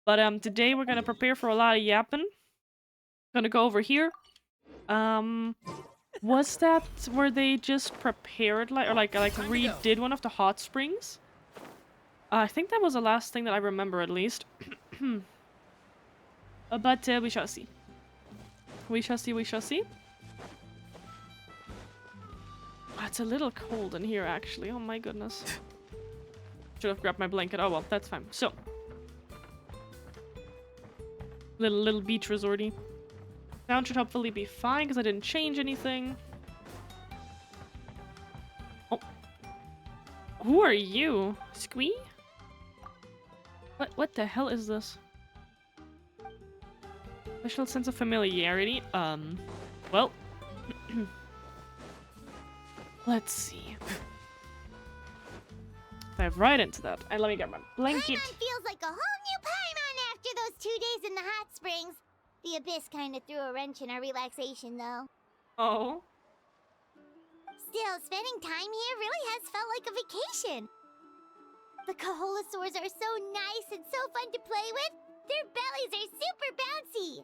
But today we're gonna prepare for a lot of yapping. Gonna go over here. Was that where they just prepared like redid one of the hot springs? I think that was the last thing that I remember, at least. But we shall see. We shall see. We shall see. Oh, it's a little cold in here, actually. Oh my goodness. Should have grabbed my blanket. Oh well, that's fine. So, little beach resorty. Sound should hopefully be fine because I didn't change anything. Oh, who are you? Squee? What the hell is this? Special sense of familiarity. Well, let's see. Dive right into that. And let me get my blanket. Paimon feels like a whole new Paimon after those 2 days in the hot springs. The Abyss kind of threw a wrench in our relaxation, though. Oh. Still, spending time here really has felt like a vacation. The Kaholosaurs are so nice and so fun to play with. Their bellies are super bouncy.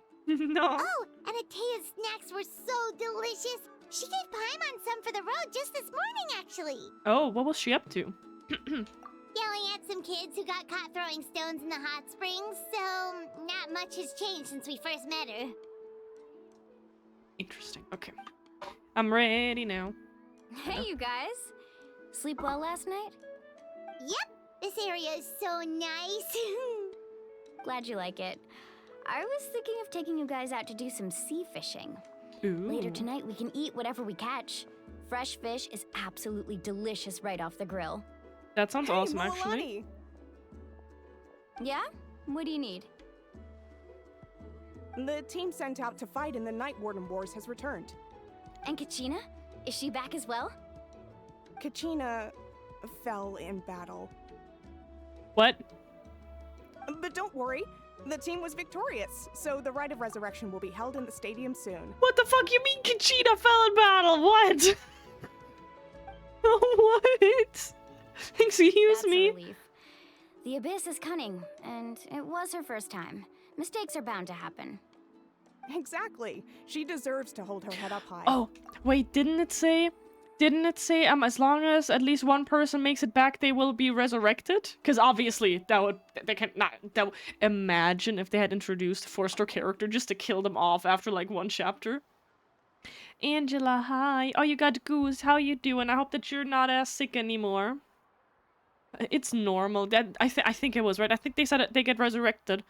No. Oh, and Atea's snacks were so delicious. She gave Paimon some for the road just this morning, actually. Oh, what was she up to? Yelling at some kids who got caught throwing stones in the hot springs, so not much has changed since we first met her. Interesting. Okay. I'm ready now. Hey, you guys. Sleep well last night? Yep, this area is so nice. Glad you like it. I was thinking of taking you guys out to do some sea fishing. Ooh. Later tonight, we can eat whatever we catch. Fresh fish is absolutely delicious right off the grill. That sounds awesome, actually. Yeah? What do you need? The team sent out to fight in the Night Warden Wars has returned. And Kacchina? Is she back as well? Kacchina fell in battle. What? But don't worry, the team was victorious, so the rite of resurrection will be held in the stadium soon. What the fuck you mean Kacchina fell in battle? What? What? Excuse That's me? a relief. The Abyss is cunning, and it was her first time. Mistakes are bound to happen. Exactly. She deserves to hold her head up high. Oh, wait, didn't it say as long as at least one person makes it back, they will be resurrected? Because obviously imagine if they had introduced a 4-star character just to kill them off after like one chapter. Angela, hi. Oh, you got Goose. How you doing? I hope that you're not as sick anymore. It's normal. That I think it was right. I think they said they get resurrected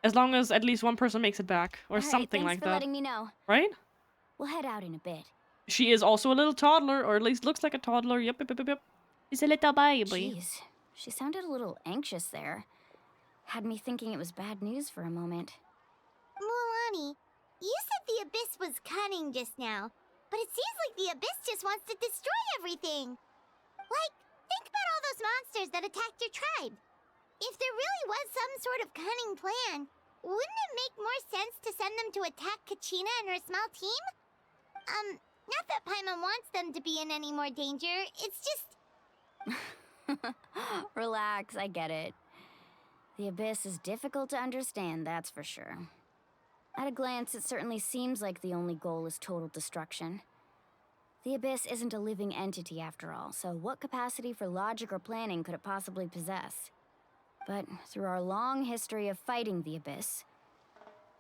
as long as at least one person makes it back or All right, something like thanks for that. letting me know. Right? We'll head out in a bit. She is also a little toddler, or at least looks like a toddler. Yep. She's a little baby. Jeez, she sounded a little anxious there. Had me thinking it was bad news for a moment. Mulani, you said the Abyss was cunning just now, but it seems like the Abyss just wants to destroy everything. Like, think about all those monsters that attacked your tribe. If there really was some sort of cunning plan, wouldn't it make more sense to send them to attack Kacchina and her small team? Not that Paimon wants them to be in any more danger, it's just... Relax, I get it. The Abyss is difficult to understand, that's for sure. At a glance, it certainly seems like the only goal is total destruction. The Abyss isn't a living entity after all, so what capacity for logic or planning could it possibly possess? But through our long history of fighting the Abyss,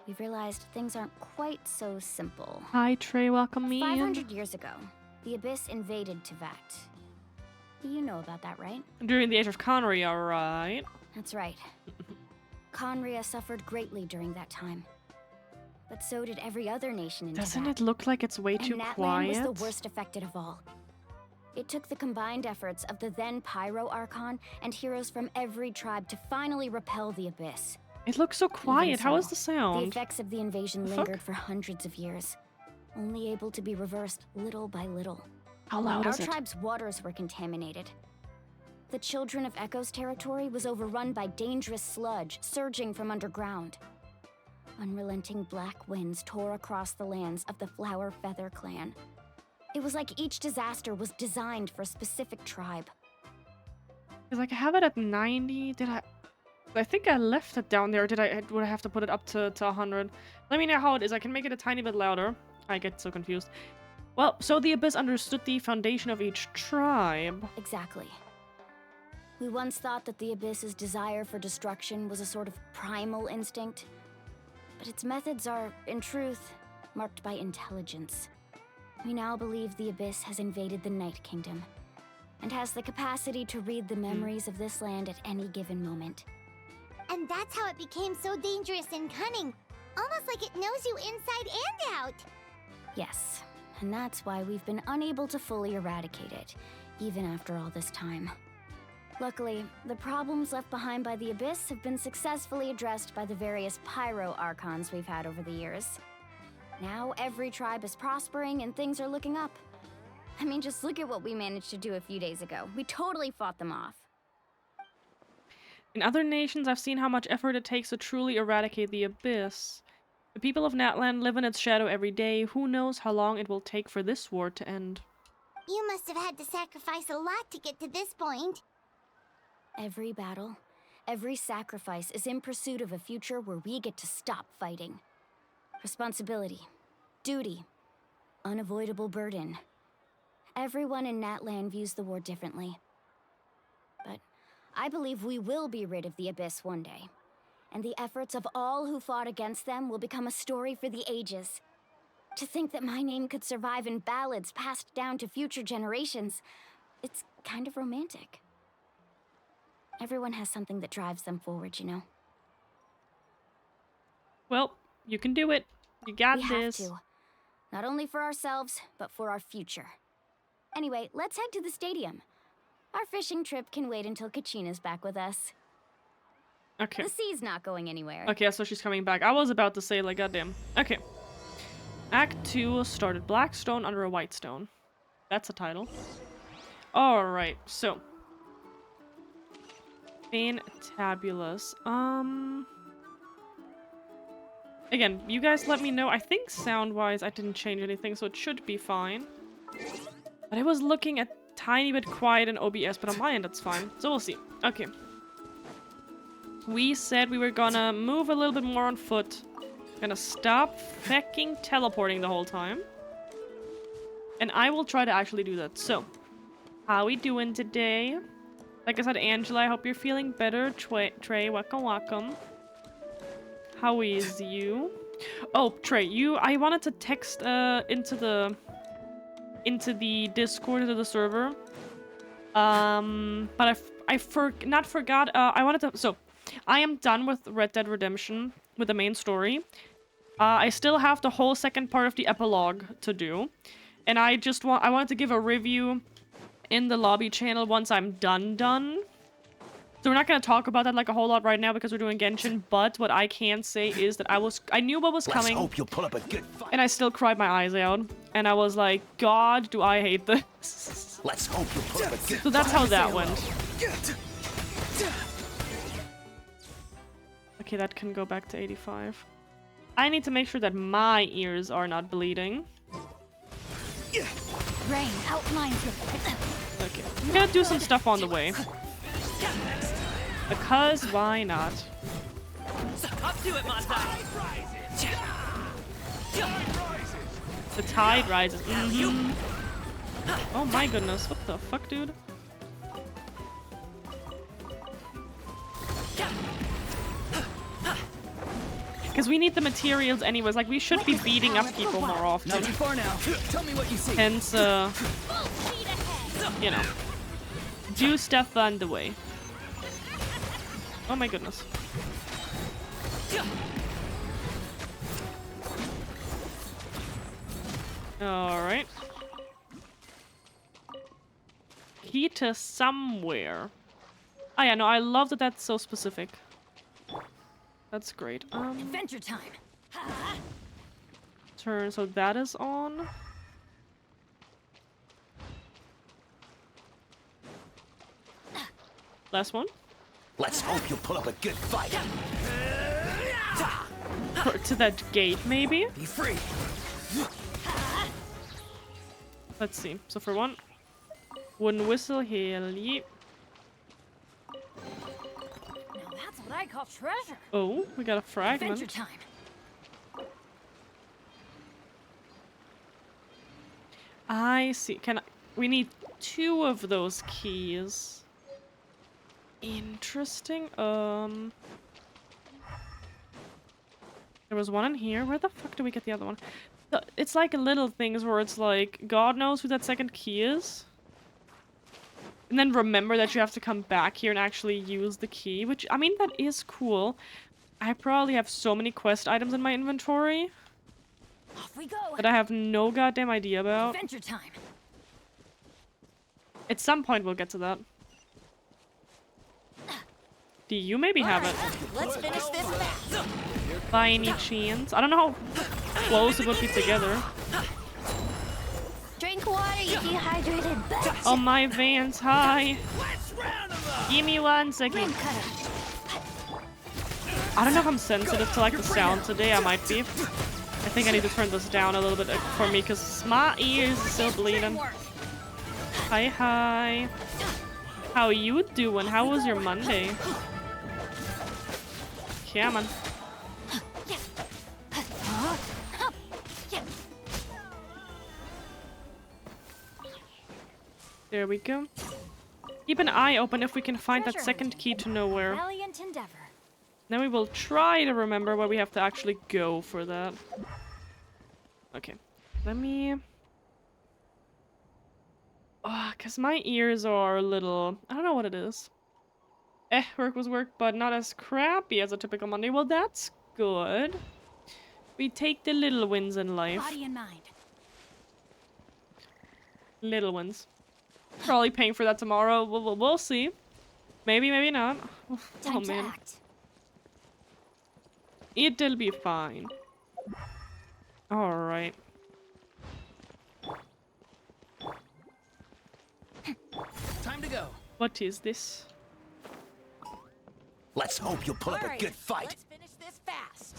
we've realized things aren't quite so simple. Hi, Trey. Welcome me. 500 years ago, the Abyss invaded Tevat. You know about that, right? During the Age of Conria, right? That's right. Conria suffered greatly during that time. But so did every other nation in Doesn't Tevat. it look like it's way too And Natlan quiet? was the worst affected of all. It took the combined efforts of the then Pyro Archon and heroes from every tribe to finally repel the Abyss. It looks so quiet. Even How so, is the sound? The effects of the invasion The fuck? lingered for hundreds of years, only able to be reversed little by little. How loud Our is it? tribe's waters were contaminated. The Children of Echo's territory was overrun by dangerous sludge surging from underground. Unrelenting black winds tore across the lands of the Flower Feather clan. It was like each disaster was designed for a specific tribe. Because like I have it at 90. Did I? I think I left it down there. Would I have to put it up to 100? Let me know how it is. I can make it a tiny bit louder. I get so confused. Well, so the Abyss understood the foundation of each tribe. Exactly. We once thought that the Abyss's desire for destruction was a sort of primal instinct. But its methods are, in truth, marked by intelligence. We now believe the Abyss has invaded the Night Kingdom, and has the capacity to read the memories of this land at any given moment. And that's how it became so dangerous and cunning. Almost like it knows you inside and out. Yes, and that's why we've been unable to fully eradicate it, even after all this time. Luckily, the problems left behind by the Abyss have been successfully addressed by the various pyro archons we've had over the years. Now every tribe is prospering and things are looking up. I mean, just look at what we managed to do a few days ago. We totally fought them off. In other nations, I've seen how much effort it takes to truly eradicate the Abyss. The people of Natland live in its shadow every day. Who knows how long it will take for this war to end? You must have had to sacrifice a lot to get to this point. Every battle, every sacrifice is in pursuit of a future where we get to stop fighting. Responsibility, duty, unavoidable burden. Everyone in Natland views the war differently. But I believe we will be rid of the Abyss one day. And the efforts of all who fought against them will become a story for the ages. To think that my name could survive in ballads passed down to future generations, it's kind of romantic. Everyone has something that drives them forward, you know? Well, you can do it. You got We this. have to. Not only for ourselves, but for our future. Anyway, let's head to the stadium. Our fishing trip can wait until Kacchina's back with us. Okay. The sea's not going anywhere. Okay, so she's coming back. I was about to say, like, goddamn. Okay. Act 2 started black stone under a white stone. That's a title. Alright, so. Fantabulous. Again, you guys let me know. I think sound-wise I didn't change anything, so it should be fine. But I was looking a tiny bit quiet in OBS, but on my end it's fine. So we'll see. Okay. We said we were gonna move a little bit more on foot. Gonna stop fucking teleporting the whole time. And I will try to actually do that. So, how we doing today? Like I said, Angela, I hope you're feeling better. Trey, welcome. How is you? Oh, Trey, I wanted to text into the Discord, into the server. But I forgot. I wanted to. So, I am done with Red Dead Redemption with the main story. I still have the whole second part of the epilogue to do, and I wanted to give a review in the lobby channel once I'm done. So we're not gonna talk about that like a whole lot right now because we're doing Genshin, but what I can say is that I knew what was coming. Let's hope you'll put up a good fight. And I still cried my eyes out. And I was like, God, do I hate this. Let's hope you'll put up a good So that's how that went. Okay, that can go back to 85. I need to make sure that my ears are not bleeding. Rain outlines your... Okay, I'm gonna do some stuff on the way. Because why not? Up to it, Monty. The tide rises. Mm-hmm. Oh my goodness, what the fuck, dude? Because we need the materials anyways, like we should be beating up people more often. Not too far now. Tell me what you see. Hence, you know, do stuff on the way. Oh my goodness. Alright. Key to somewhere. Oh yeah, no, I love that that's so specific. That's great. Adventure time. Turn, so that is on. Last one. Let's hope you'll put up a good fight. To that gate, maybe? Be free. Let's see. So for one, wooden whistle, hell yeah. Now that's what I call treasure. Oh, we got a fragment. Adventure time. I see. We need 2 of those keys. Interesting. There was one in here. Where the fuck do we get the other one? It's like little things where it's like, God knows who that second key is. And then remember that you have to come back here and actually use the key, which, I mean, that is cool. I probably have so many quest items in my inventory Off we go. that I have no goddamn idea about. Adventure time. At some point we'll get to that. Do you maybe have it? Let's finish this fast. By any chance? I don't know how close it would be together. Drink water, you dehydrated. Oh, my Vans, hi. Give me 1 second. I don't know if I'm sensitive to like the sound today. I might be. I think I need to turn this down a little bit for me because my ears are still bleeding. Hi, hi. How you doing? How was your Monday? Come on. There we go. Keep an eye open if we can find that second key to nowhere. Valiant endeavor. Then we will try to remember where we have to actually go for that. Okay. Let me... Oh, because my ears are a little... I don't know what it is. Work was work, but not as crappy as a typical Monday. Well, that's good. We take the little wins in life. Body and mind. Little wins. Probably paying for that tomorrow. We'll see. Maybe, maybe not. Time to man. act. It'll be fine. Alright. Time to go. What is this? Let's hope you'll put up a Alright, good fight. Let's finish this fast.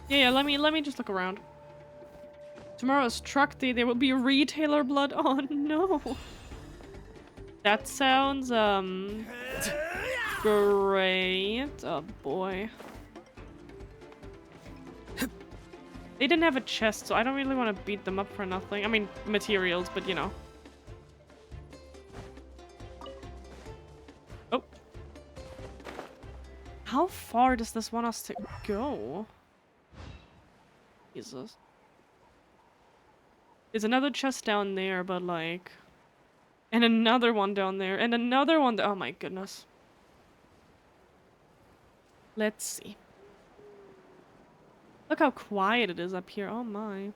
Yeah, let me just look around. Tomorrow's truck day. There will be retailer blood. Oh no. That sounds great. Oh boy. They didn't have a chest, so I don't really want to beat them up for nothing. I mean, materials, but you know. Oh. How far does this want us to go? Jesus. There's another chest down there, but like... And another one down there, and another one. Oh my goodness. Let's see. Look how quiet it is up here. Oh my.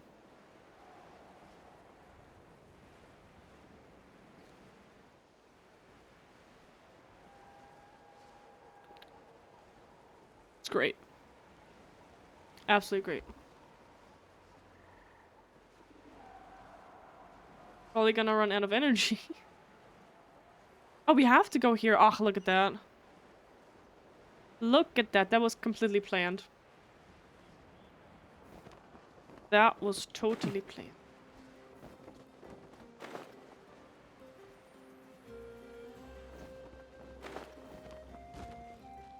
It's great. Absolutely great. Probably gonna run out of energy. Oh, we have to go here. Oh, look at that. Look at that. That was completely planned. That was totally planned.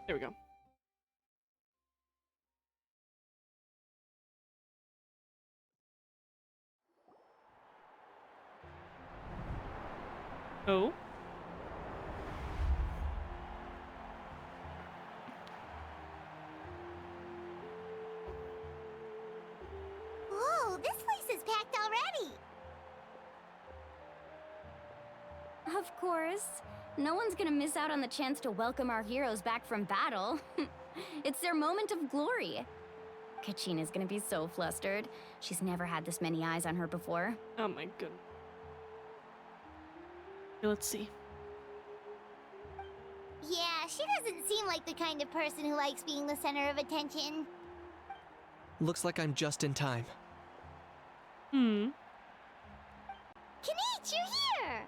There we go. Oh. Whoa, this place is packed already. Of course. No one's gonna miss out on the chance to welcome our heroes back from battle. It's their moment of glory. Kacchina's gonna be so flustered. She's never had this many eyes on her before. Oh my goodness. Okay, let's see. Yeah, she doesn't seem like the kind of person who likes being the center of attention. Looks like I'm just in time. Kanich, you're here!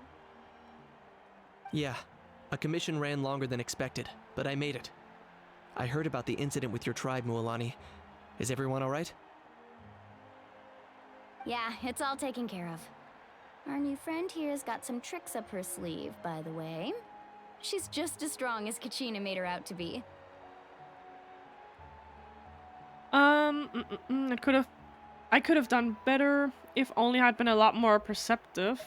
Yeah, a commission ran longer than expected, but I made it. I heard about the incident with your tribe, Mualani. Is everyone alright? Yeah, it's all taken care of. Our new friend here's got some tricks up her sleeve, by the way. She's just as strong as Kacchina made her out to be. I could have done better if only I'd been a lot more perceptive.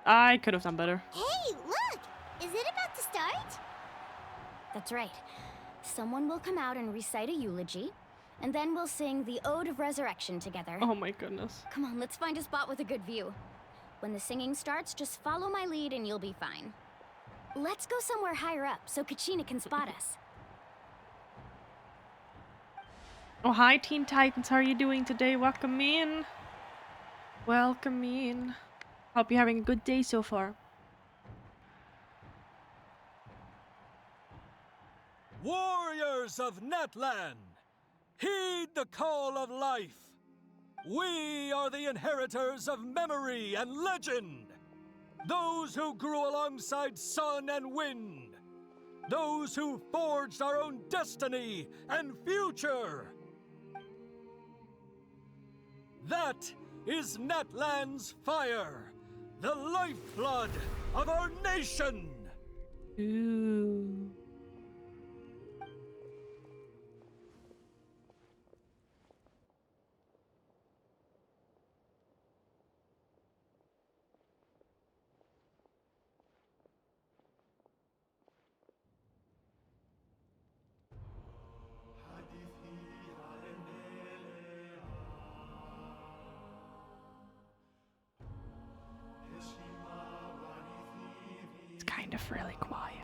I could have done better. Hey, look! Is it about to start? That's right. Someone will come out and recite a eulogy, and then we'll sing the Ode of Resurrection together. Oh my goodness. Come on, let's find a spot with a good view. When the singing starts, just follow my lead and you'll be fine. Let's go somewhere higher up so Kacchina can spot us. Oh, hi, Teen Titans. How are you doing today? Welcome in. Welcome in. Hope you're having a good day so far. Warriors of Natlan, heed the call of life. We are the inheritors of memory and legend. Those who grew alongside sun and wind. Those who forged our own destiny and future. That is Natlan's fire, the lifeblood of our nation. Ooh. It's kind of really quiet.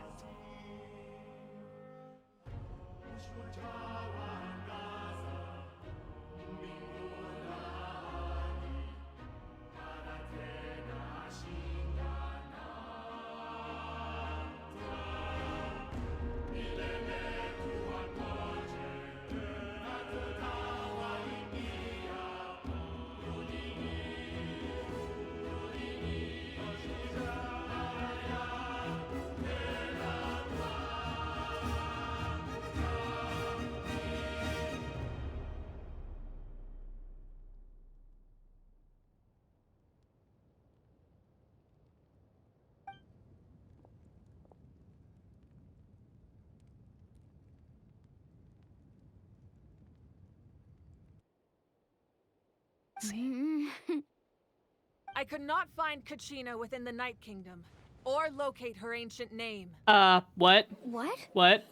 I could not find Kacchina within the Night Kingdom, or locate her ancient name. What? What? What?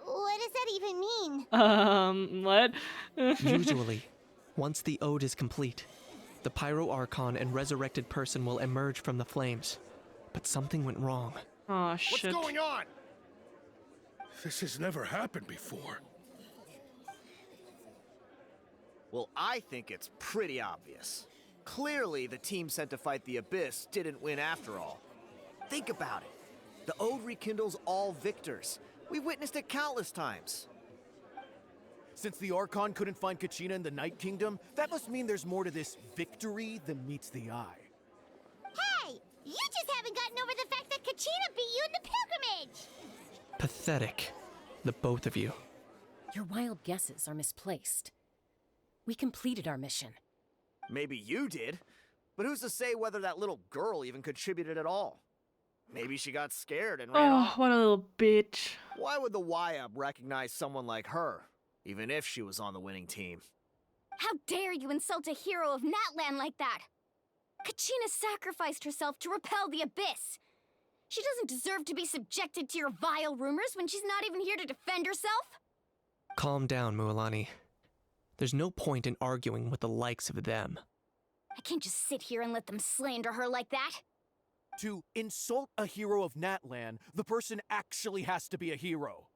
What does that even mean? What? Usually, once the ode is complete, the Pyro Archon and resurrected person will emerge from the flames. But something went wrong. Oh, shit. What's going on? This has never happened before. Well, I think it's pretty obvious. Clearly, the team sent to fight the Abyss didn't win after all. Think about it. The Ode rekindles all victors. We've witnessed it countless times. Since the Archon couldn't find Kacchina in the Night Kingdom, that must mean there's more to this victory than meets the eye. Hey! You just haven't gotten over the fact that Kacchina beat you in the pilgrimage! Pathetic. The both of you. Your wild guesses are misplaced. We completed our mission. Maybe you did, but who's to say whether that little girl even contributed at all? Maybe she got scared and ran Oh, off. what a little bitch. Why would the YUB recognize someone like her, even if she was on the winning team? How dare you insult a hero of Natlan like that? Kacchina sacrificed herself to repel the Abyss. She doesn't deserve to be subjected to your vile rumors when she's not even here to defend herself. Calm down, Mualani. There's no point in arguing with the likes of them. I can't just sit here and let them slander her like that. To insult a hero of Natlan, the person actually has to be a hero.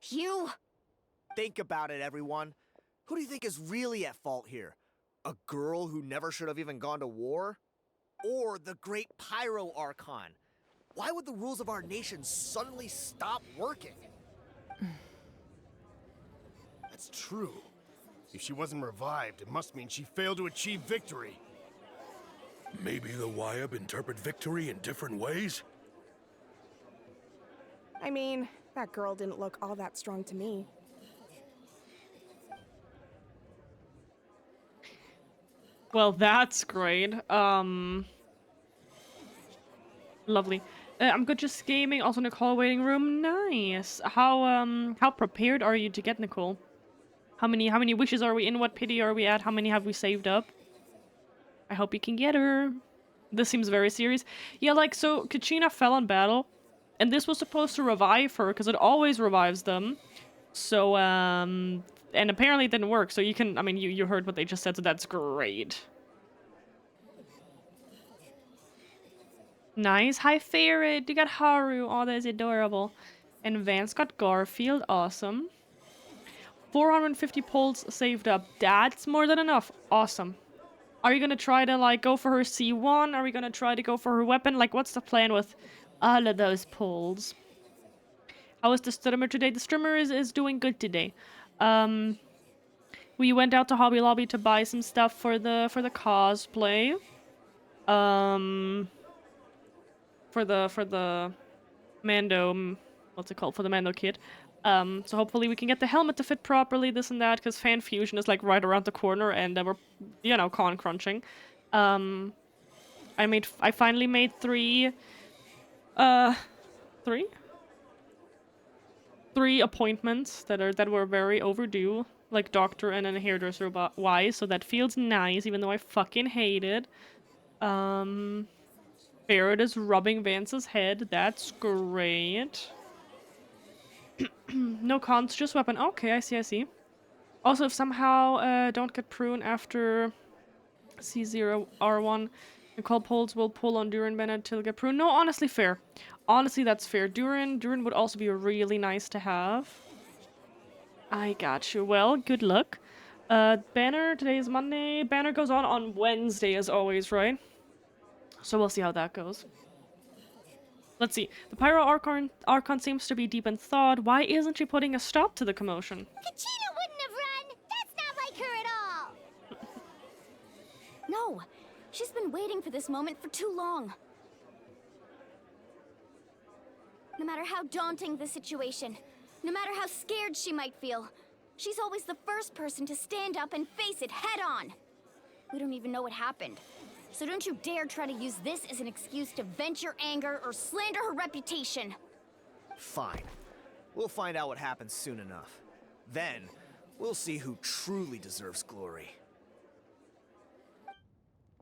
You... Think about it, everyone. Who do you think is really at fault here? A girl who never should have even gone to war? Or the great Pyro Archon? Why would the rules of our nation suddenly stop working? That's true. If she wasn't revived, it must mean she failed to achieve victory. Maybe the YUB interpret victory in different ways? I mean, that girl didn't look all that strong to me. Well, that's great. Lovely. I'm good, just gaming. Also, Nicole waiting room. Nice. How prepared are you to get Nicole? How many wishes are we in? What pity are we at? How many have we saved up? I hope you can get her. This seems very serious. Yeah, like, so Kacchina fell in battle, and this was supposed to revive her, because it always revives them. So, and apparently it didn't work, so you can, I mean, you heard what they just said, so that's great. Nice. Hi, Ferret. You got Haru. Oh, that's adorable. And Vance got Garfield. Awesome. 450 pulls saved up. That's more than enough. Awesome. Are you gonna try to, like, go for her C1? Are we gonna try to go for her weapon? Like, what's the plan with all of those pulls? How is the streamer today? The streamer is doing good today. We went out to Hobby Lobby to buy some stuff for the cosplay. For the Mando, what's it called? For the Mando kit. So hopefully we can get the helmet to fit properly, this and that, because fan fusion is like right around the corner, and we're, you know, con crunching. I finally made three appointments that were very overdue, like doctor and then a hairdresser wise, so that feels nice, even though I fucking hate it. Barrett is rubbing Vance's head. That's great. No cons, just weapon. Okay, I see. Also, if somehow don't get prune after C0 R1, Nicole Poles will pull on Duran Bennett till get prune. No, honestly, fair. Honestly, that's fair. Duran would also be really nice to have. I got you. Well, good luck. Banner, today is Monday. Banner goes on Wednesday, as always, right? So we'll see how that goes. Let's see. The Pyro Archon seems to be deep in thought. Why isn't she putting a stop to the commotion? Kacchina wouldn't have run! That's not like her at all! No, she's been waiting for this moment for too long. No matter how daunting the situation, no matter how scared she might feel, she's always the first person to stand up and face it head on. We don't even know what happened. So don't you dare try to use this as an excuse to vent your anger or slander her reputation. Fine. We'll find out what happens soon enough. Then, we'll see who truly deserves glory.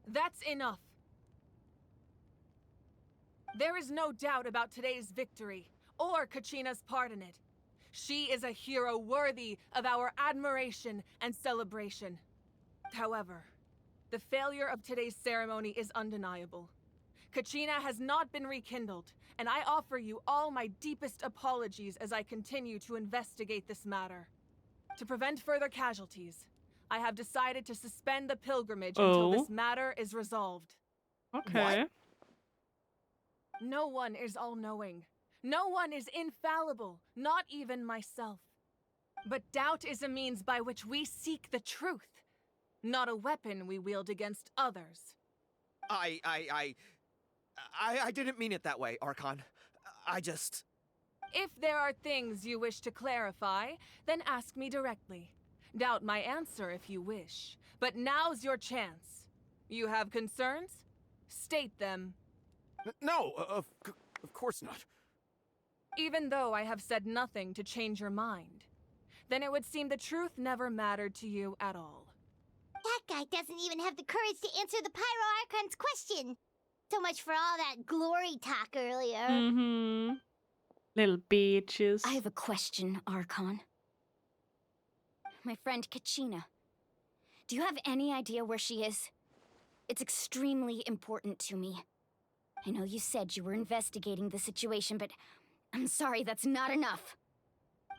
That's enough. There is no doubt about today's victory, or Kachina's part in it. She is a hero worthy of our admiration and celebration. However, the failure of today's ceremony is undeniable. Kacchina has not been rekindled, and I offer you all my deepest apologies as I continue to investigate this matter. To prevent further casualties, I have decided to suspend the pilgrimage until this matter is resolved. Okay. What? No one is all-knowing. No one is infallible, not even myself. But doubt is a means by which we seek the truth, not a weapon we wield against others. I didn't mean it that way, Archon. I just... If there are things you wish to clarify, then ask me directly. Doubt my answer if you wish. But now's your chance. You have concerns? State them. No, of course not. Even though I have said nothing to change your mind, then it would seem the truth never mattered to you at all. That guy doesn't even have the courage to answer the Pyro Archon's question. So much for all that glory talk earlier. Mm-hmm. Little bitches. I have a question, Archon. My friend Kacchina. Do you have any idea where she is? It's extremely important to me. I know you said you were investigating the situation, but I'm sorry, that's not enough.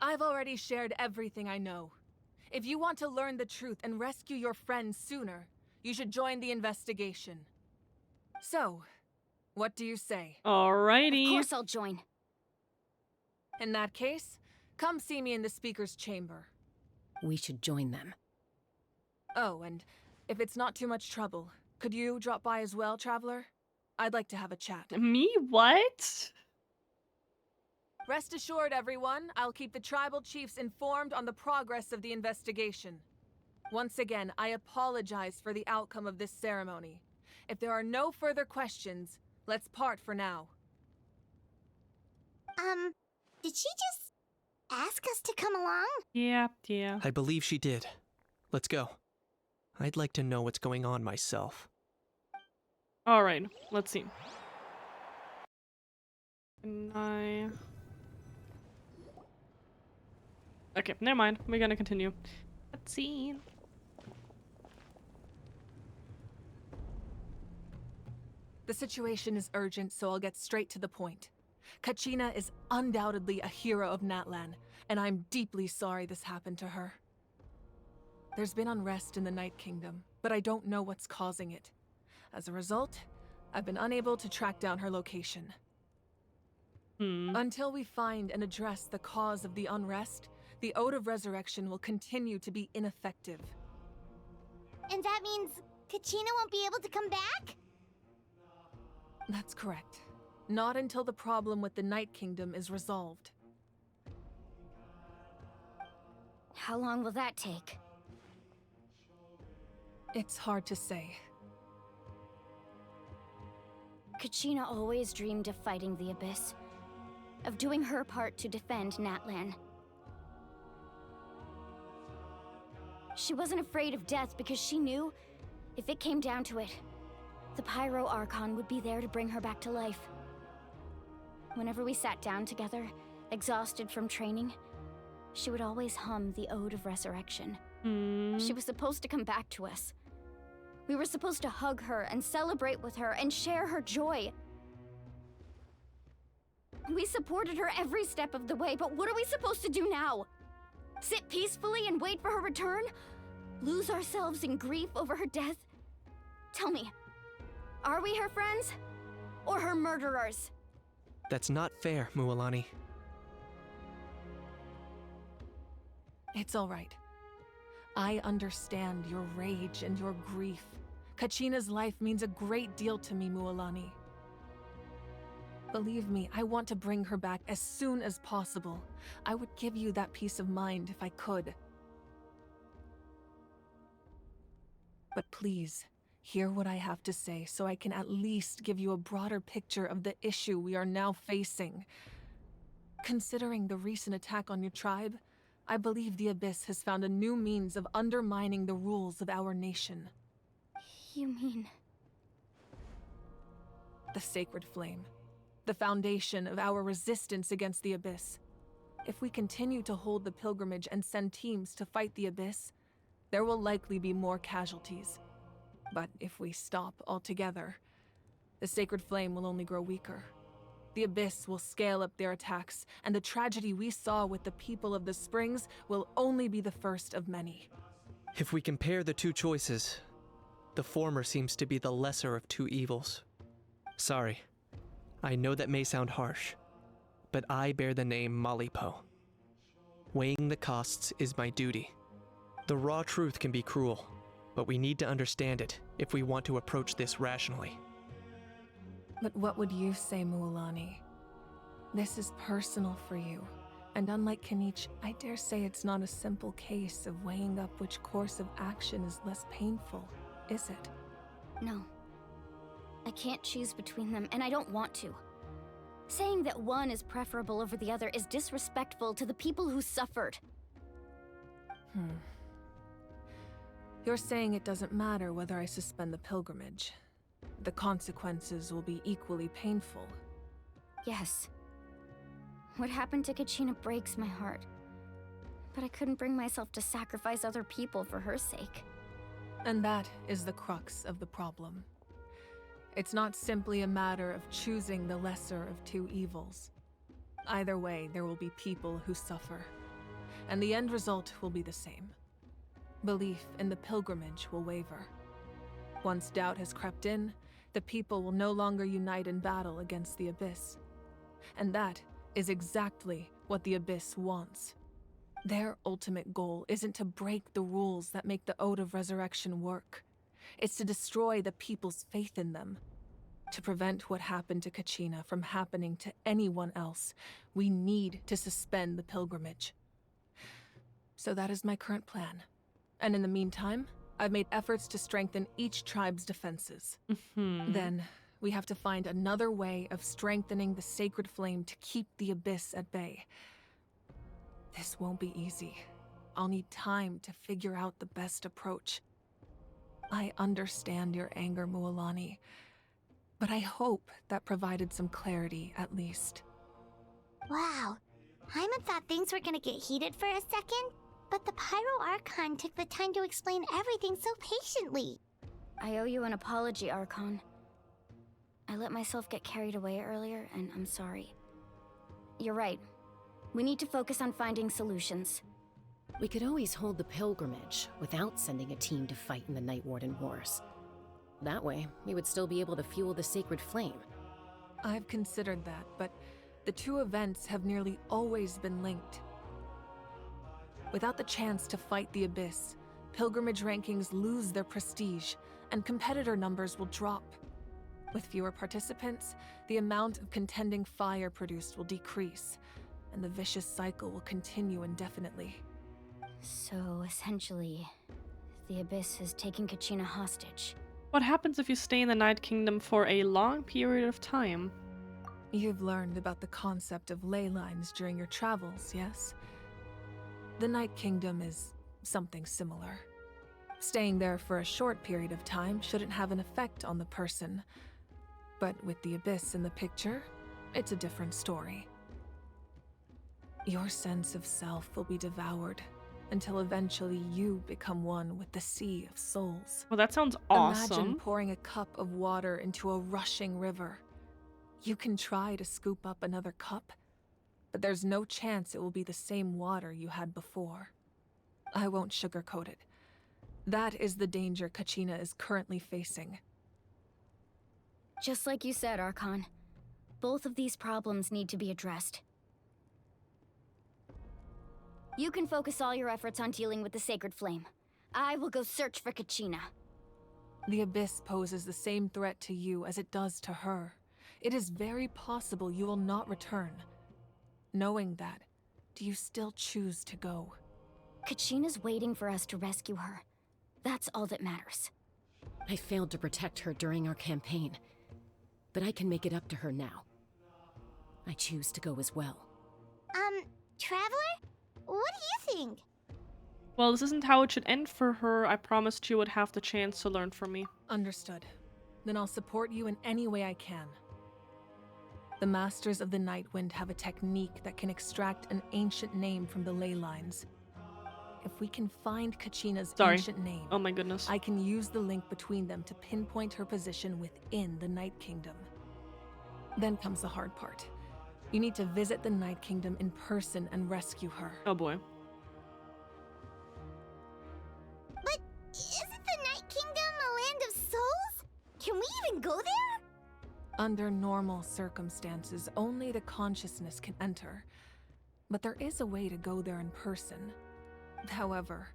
I've already shared everything I know. If you want to learn the truth and rescue your friends sooner, you should join the investigation. So, what do you say? Alrighty. Of course I'll join. In that case, come see me in the speaker's chamber. We should join them. Oh, and if it's not too much trouble, could you drop by as well, Traveler? I'd like to have a chat. Me? What? Rest assured, everyone, I'll keep the tribal chiefs informed on the progress of the investigation. Once again, I apologize for the outcome of this ceremony. If there are no further questions, let's part for now. Did she just ask us to come along? Yeah, yeah. I believe she did. Let's go. I'd like to know what's going on myself. Alright, let's see. Can I... Okay, never mind. We're gonna continue. Let's see. The situation is urgent, so I'll get straight to the point. Kacchina is undoubtedly a hero of Natlan, and I'm deeply sorry this happened to her. There's been unrest in the Night Kingdom, but I don't know what's causing it. As a result, I've been unable to track down her location. Until we find and address the cause of the unrest, the Ode of Resurrection will continue to be ineffective. And that means Kacchina won't be able to come back? That's correct. Not until the problem with the Night Kingdom is resolved. How long will that take? It's hard to say. Kacchina always dreamed of fighting the Abyss, of doing her part to defend Natlan. She wasn't afraid of death because she knew, if it came down to it, the Pyro Archon would be there to bring her back to life. Whenever we sat down together, exhausted from training, she would always hum the Ode of Resurrection. She was supposed to come back to us. We were supposed to hug her and celebrate with her and share her joy. We supported her every step of the way, but what are we supposed to do now? Sit peacefully and wait for her return? Lose ourselves in grief over her death? Tell me, are we her friends? Or her murderers? That's not fair, Mualani. It's all right. I understand your rage and your grief. Kacchina's life means a great deal to me, Mualani. Believe me, I want to bring her back as soon as possible. I would give you that peace of mind if I could. But please, hear what I have to say so I can at least give you a broader picture of the issue we are now facing. Considering the recent attack on your tribe, I believe the Abyss has found a new means of undermining the rules of our nation. You mean... The Sacred Flame. The foundation of our resistance against the Abyss. If we continue to hold the pilgrimage and send teams to fight the Abyss, there will likely be more casualties. But if we stop altogether, the Sacred Flame will only grow weaker. The Abyss will scale up their attacks, and the tragedy we saw with the people of the Springs will only be the first of many. If we compare the two choices, the former seems to be the lesser of two evils. Sorry, I know that may sound harsh, but I bear the name Malipo. Weighing the costs is my duty. The raw truth can be cruel, but we need to understand it if we want to approach this rationally. But what would you say, Mualani? This is personal for you, and unlike Kanich, I dare say it's not a simple case of weighing up which course of action is less painful, is it? No. I can't choose between them, and I don't want to. Saying that one is preferable over the other is disrespectful to the people who suffered. You're saying it doesn't matter whether I suspend the pilgrimage. The consequences will be equally painful. Yes. What happened to Kacchina breaks my heart. But I couldn't bring myself to sacrifice other people for her sake. And that is the crux of the problem. It's not simply a matter of choosing the lesser of two evils. Either way, there will be people who suffer. And the end result will be the same. Belief in the pilgrimage will waver. Once doubt has crept in, the people will no longer unite in battle against the Abyss. And that is exactly what the Abyss wants. Their ultimate goal isn't to break the rules that make the Ode of Resurrection work. It's to destroy the people's faith in them. To prevent what happened to Kacchina from happening to anyone else, we need to suspend the pilgrimage. So that is my current plan. And in the meantime, I've made efforts to strengthen each tribe's defenses. Then, we have to find another way of strengthening the sacred flame to keep the Abyss at bay. This won't be easy. I'll need time to figure out the best approach. I understand your anger, Mualani, but I hope that provided some clarity at least. Wow. Paimon thought things were gonna get heated for a second, but the Pyro Archon took the time to explain everything so patiently. I owe you an apology, Archon. I let myself get carried away earlier, and I'm sorry. You're right. We need to focus on finding solutions. We could always hold the pilgrimage without sending a team to fight in the Night Warden Wars. That way, we would still be able to fuel the sacred flame. I've considered that, but the two events have nearly always been linked. Without the chance to fight the Abyss, pilgrimage rankings lose their prestige, and competitor numbers will drop. With fewer participants, the amount of contending fire produced will decrease, and the vicious cycle will continue indefinitely. So, essentially, the Abyss has taken Kacchina hostage. What happens if you stay in the Night Kingdom for a long period of time? You've learned about the concept of ley lines during your travels, yes? The Night Kingdom is something similar. Staying there for a short period of time shouldn't have an effect on the person. But with the Abyss in the picture, it's a different story. Your sense of self will be devoured until eventually you become one with the Sea of Souls. Well, that sounds awesome. Imagine pouring a cup of water into a rushing river. You can try to scoop up another cup, but there's no chance it will be the same water you had before. I won't sugarcoat it. That is the danger Kacchina is currently facing. Just like you said, Archon. Both of these problems need to be addressed. You can focus all your efforts on dealing with the Sacred Flame. I will go search for Kacchina. The Abyss poses the same threat to you as it does to her. It is very possible you will not return. Knowing that, do you still choose to go? Kacchina's waiting for us to rescue her. That's all that matters. I failed to protect her during our campaign, but I can make it up to her now. I choose to go as well. Traveler? What do you think? Well, this isn't how it should end for her. I promised you would have the chance to learn from me. Understood. Then I'll support you in any way I can. The Masters of the Nightwind have a technique that can extract an ancient name from the ley lines. If we can find Kacchina's ancient name, oh my goodness, I can use the link between them to pinpoint her position within the Night Kingdom. Then comes the hard part. You need to visit the Night Kingdom in person and rescue her. Oh boy. But isn't the Night Kingdom a land of souls? Can we even go there? Under normal circumstances, only the consciousness can enter. But there is a way to go there in person. However,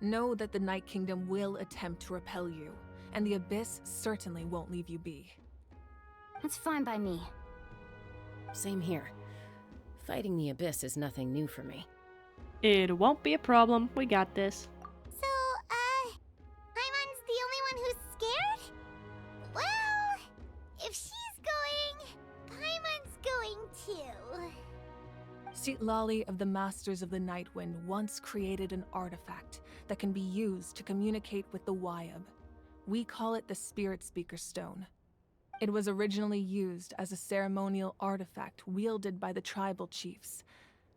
know that the Night Kingdom will attempt to repel you, and the Abyss certainly won't leave you be. That's fine by me. Same here. Fighting the Abyss is nothing new for me. It won't be a problem. We got this. So, Paimon's the only one who's scared? Well, if she's going, Paimon's going too. Citlali of the Masters of the Nightwind once created an artifact that can be used to communicate with the Wyab. We call it the Spirit Speaker Stone. It was originally used as a ceremonial artifact wielded by the tribal chiefs,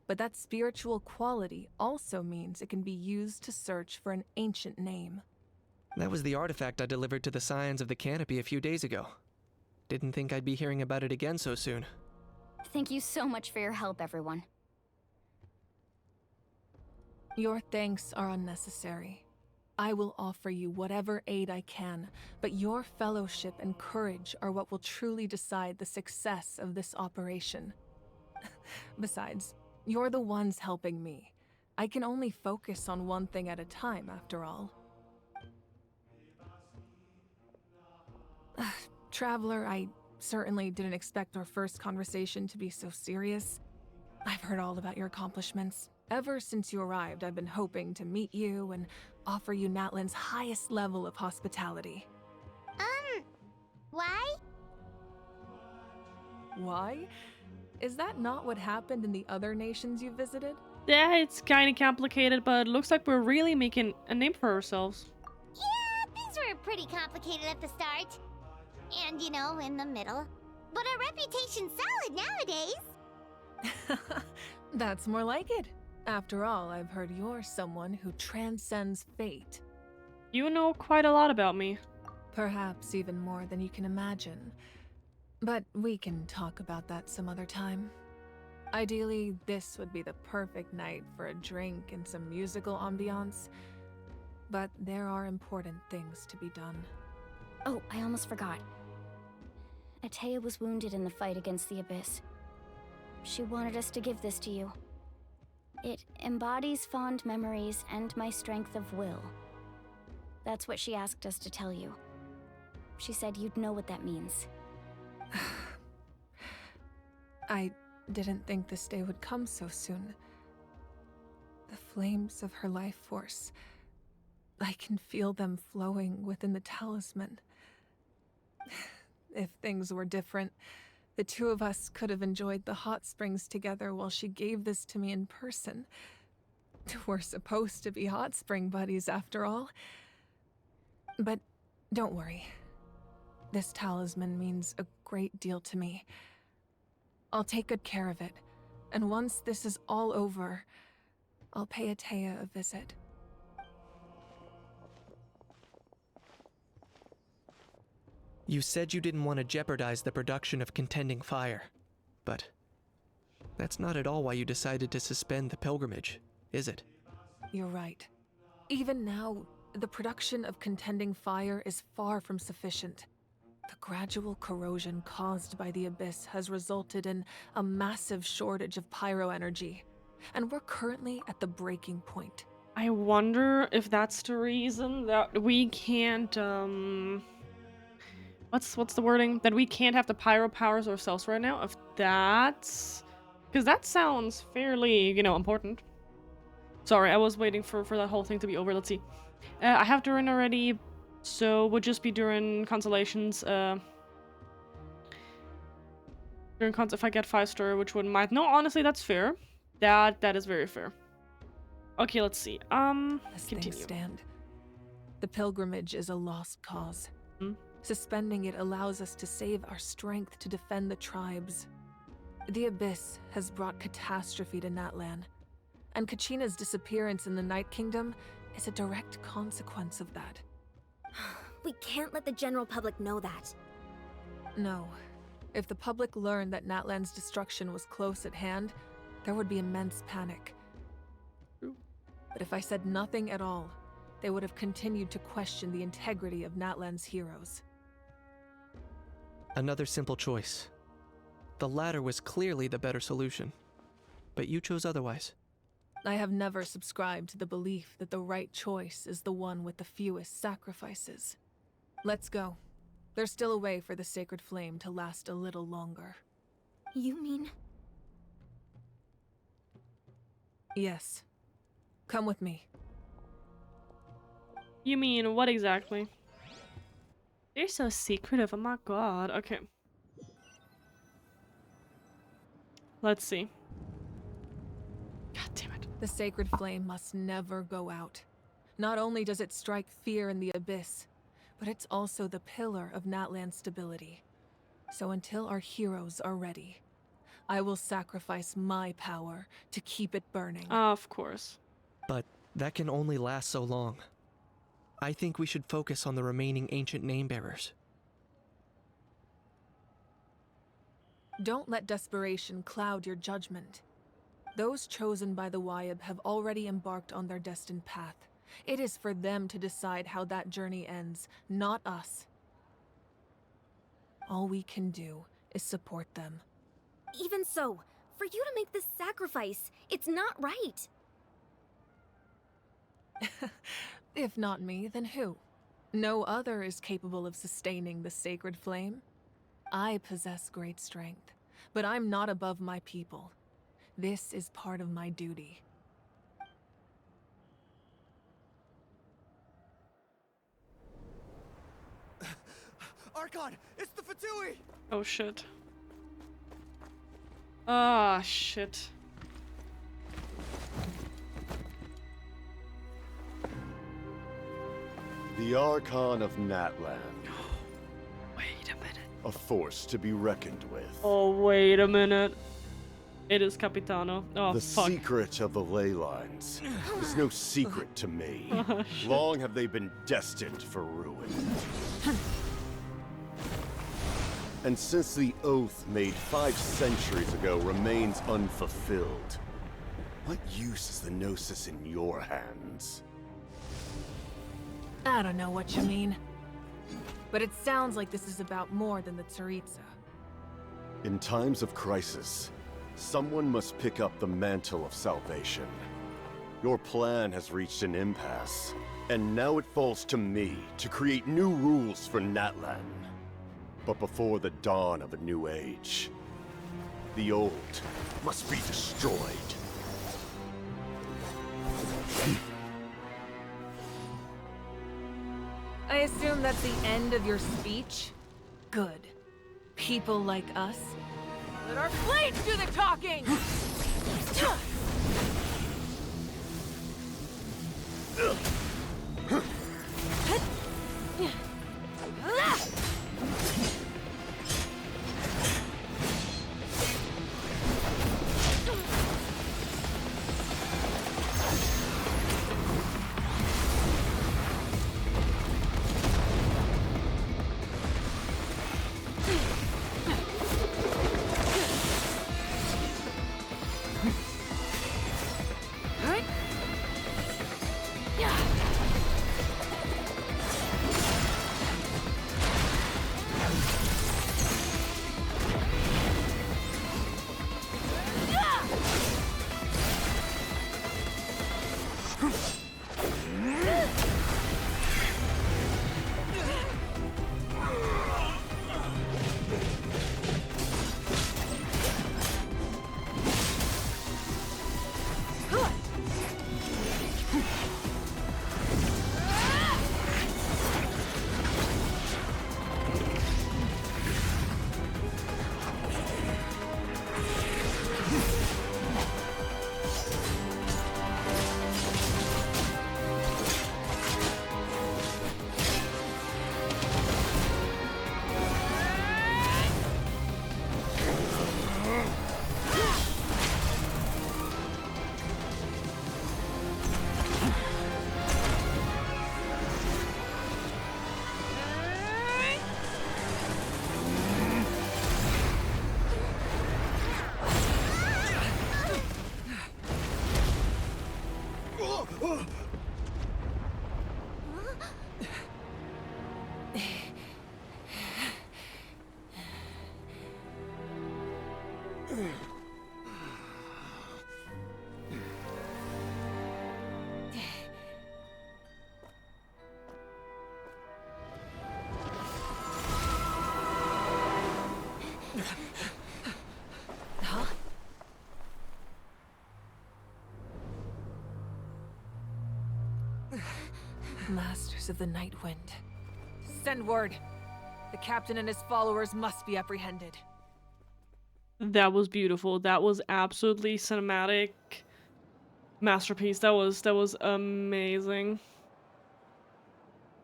but that spiritual quality also means it can be used to search for an ancient name. That was the artifact I delivered to the Scions of the Canopy a few days ago. Didn't think I'd be hearing about it again so soon. Thank you so much for your help, everyone. Your thanks are unnecessary. I will offer you whatever aid I can, but your fellowship and courage are what will truly decide the success of this operation. Besides, you're the ones helping me. I can only focus on one thing at a time, after all. Traveler, I certainly didn't expect our first conversation to be so serious. I've heard all about your accomplishments. Ever since you arrived, I've been hoping to meet you and offer you Natlan's highest level of hospitality. Why? Why? Is that not what happened in the other nations you visited? Yeah, it's kind of complicated, but it looks like we're really making a name for ourselves. Yeah, things were pretty complicated at the start. And, you know, in the middle. But our reputation's solid nowadays. That's more like it. After all, I've heard you're someone who transcends fate. You know quite a lot about me. Perhaps even more than you can imagine. But we can talk about that some other time. Ideally, this would be the perfect night for a drink and some musical ambiance. But there are important things to be done. Oh, I almost forgot. Atea was wounded in the fight against the Abyss. She wanted us to give this to you. It embodies fond memories and my strength of will. That's what she asked us to tell you. She said you'd know what that means. I didn't think this day would come so soon. The flames of her life force. I can feel them flowing within the talisman. If things were different, the two of us could have enjoyed the hot springs together while she gave this to me in person. We're supposed to be hot spring buddies after all. But don't worry. This talisman means a great deal to me. I'll take good care of it, and once this is all over, I'll pay Atea a visit. You said you didn't want to jeopardize the production of Contending Fire, but that's not at all why you decided to suspend the pilgrimage, is it? You're right. Even now, the production of Contending Fire is far from sufficient. The gradual corrosion caused by the Abyss has resulted in a massive shortage of pyro energy, and we're currently at the breaking point. I wonder if that's the reason that we can't, what's the wording? That we can't have the pyro powers ourselves right now? If that's... Because that sounds fairly, you know, important. Sorry, I was waiting for that whole thing to be over. Let's see. I have Durin already, so would just be Durin constellations. Durin if I get 5-star, which wouldn't mind. No, honestly, that's fair. That is very fair. Okay, let's see. As Continue. things stand, the pilgrimage is a lost cause. Hmm? Suspending it allows us to save our strength to defend the tribes. The Abyss has brought catastrophe to Natlan, and Kacchina's disappearance in the Night Kingdom is a direct consequence of that. We can't let the general public know that. No. If the public learned that Natlan's destruction was close at hand, there would be immense panic. But if I said nothing at all, they would have continued to question the integrity of Natlan's heroes. Another simple choice. The latter was clearly the better solution, but you chose otherwise. I have never subscribed to the belief that the right choice is the one with the fewest sacrifices. Let's go. There's still a way for the sacred flame to last a little longer. You mean? Yes. Come with me. You mean what exactly? They're so secretive, oh my god. Okay. Let's see. God damn it. The sacred flame must never go out. Not only does it strike fear in the Abyss, but it's also the pillar of Natlan's stability. So until our heroes are ready, I will sacrifice my power to keep it burning. Of course. But that can only last so long. I think we should focus on the remaining ancient name-bearers. Don't let desperation cloud your judgment. Those chosen by the Wyab have already embarked on their destined path. It is for them to decide how that journey ends, not us. All we can do is support them. Even so, for you to make this sacrifice, it's not right. If not me, then who? No other is capable of sustaining the sacred flame. I possess great strength, but I'm not above my people. This is part of my duty. Archon, it's the Fatui! Oh shit. Ah, shit. The Archon of Natland. Wait a minute. A force to be reckoned with. Oh, wait a minute. It is Capitano. Oh, The fuck. secret of the ley lines is no secret to me. Oh, shit. Long have they been destined for ruin. And since the oath made 5 centuries ago remains unfulfilled, what use is the Gnosis in your hands? I don't know what you mean. But it sounds like this is about more than the Tsaritsa. In times of crisis, someone must pick up the mantle of salvation. Your plan has reached an impasse, and now it falls to me to create new rules for Natlan. But before the dawn of a new age, the old must be destroyed. I assume that's the end of your speech? Good. People like us. Let our blades do the talking! Masters of the Night Wind. Send word. The captain and his followers must be apprehended. That was beautiful. That was absolutely cinematic masterpiece. That was amazing.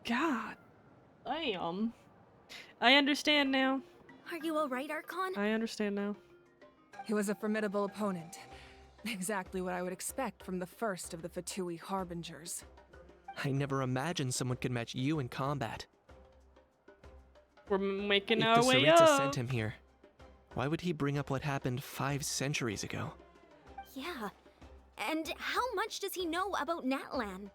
God damn. I understand now. Are you alright, Archon? I understand now. He was a formidable opponent. Exactly what I would expect from the first of the Fatui Harbingers. I never imagined someone could match you in combat. We're making If our the way Tsaritsa up. sent him here, why would he bring up what happened 5 centuries ago? Yeah. And how much does he know about Natlan?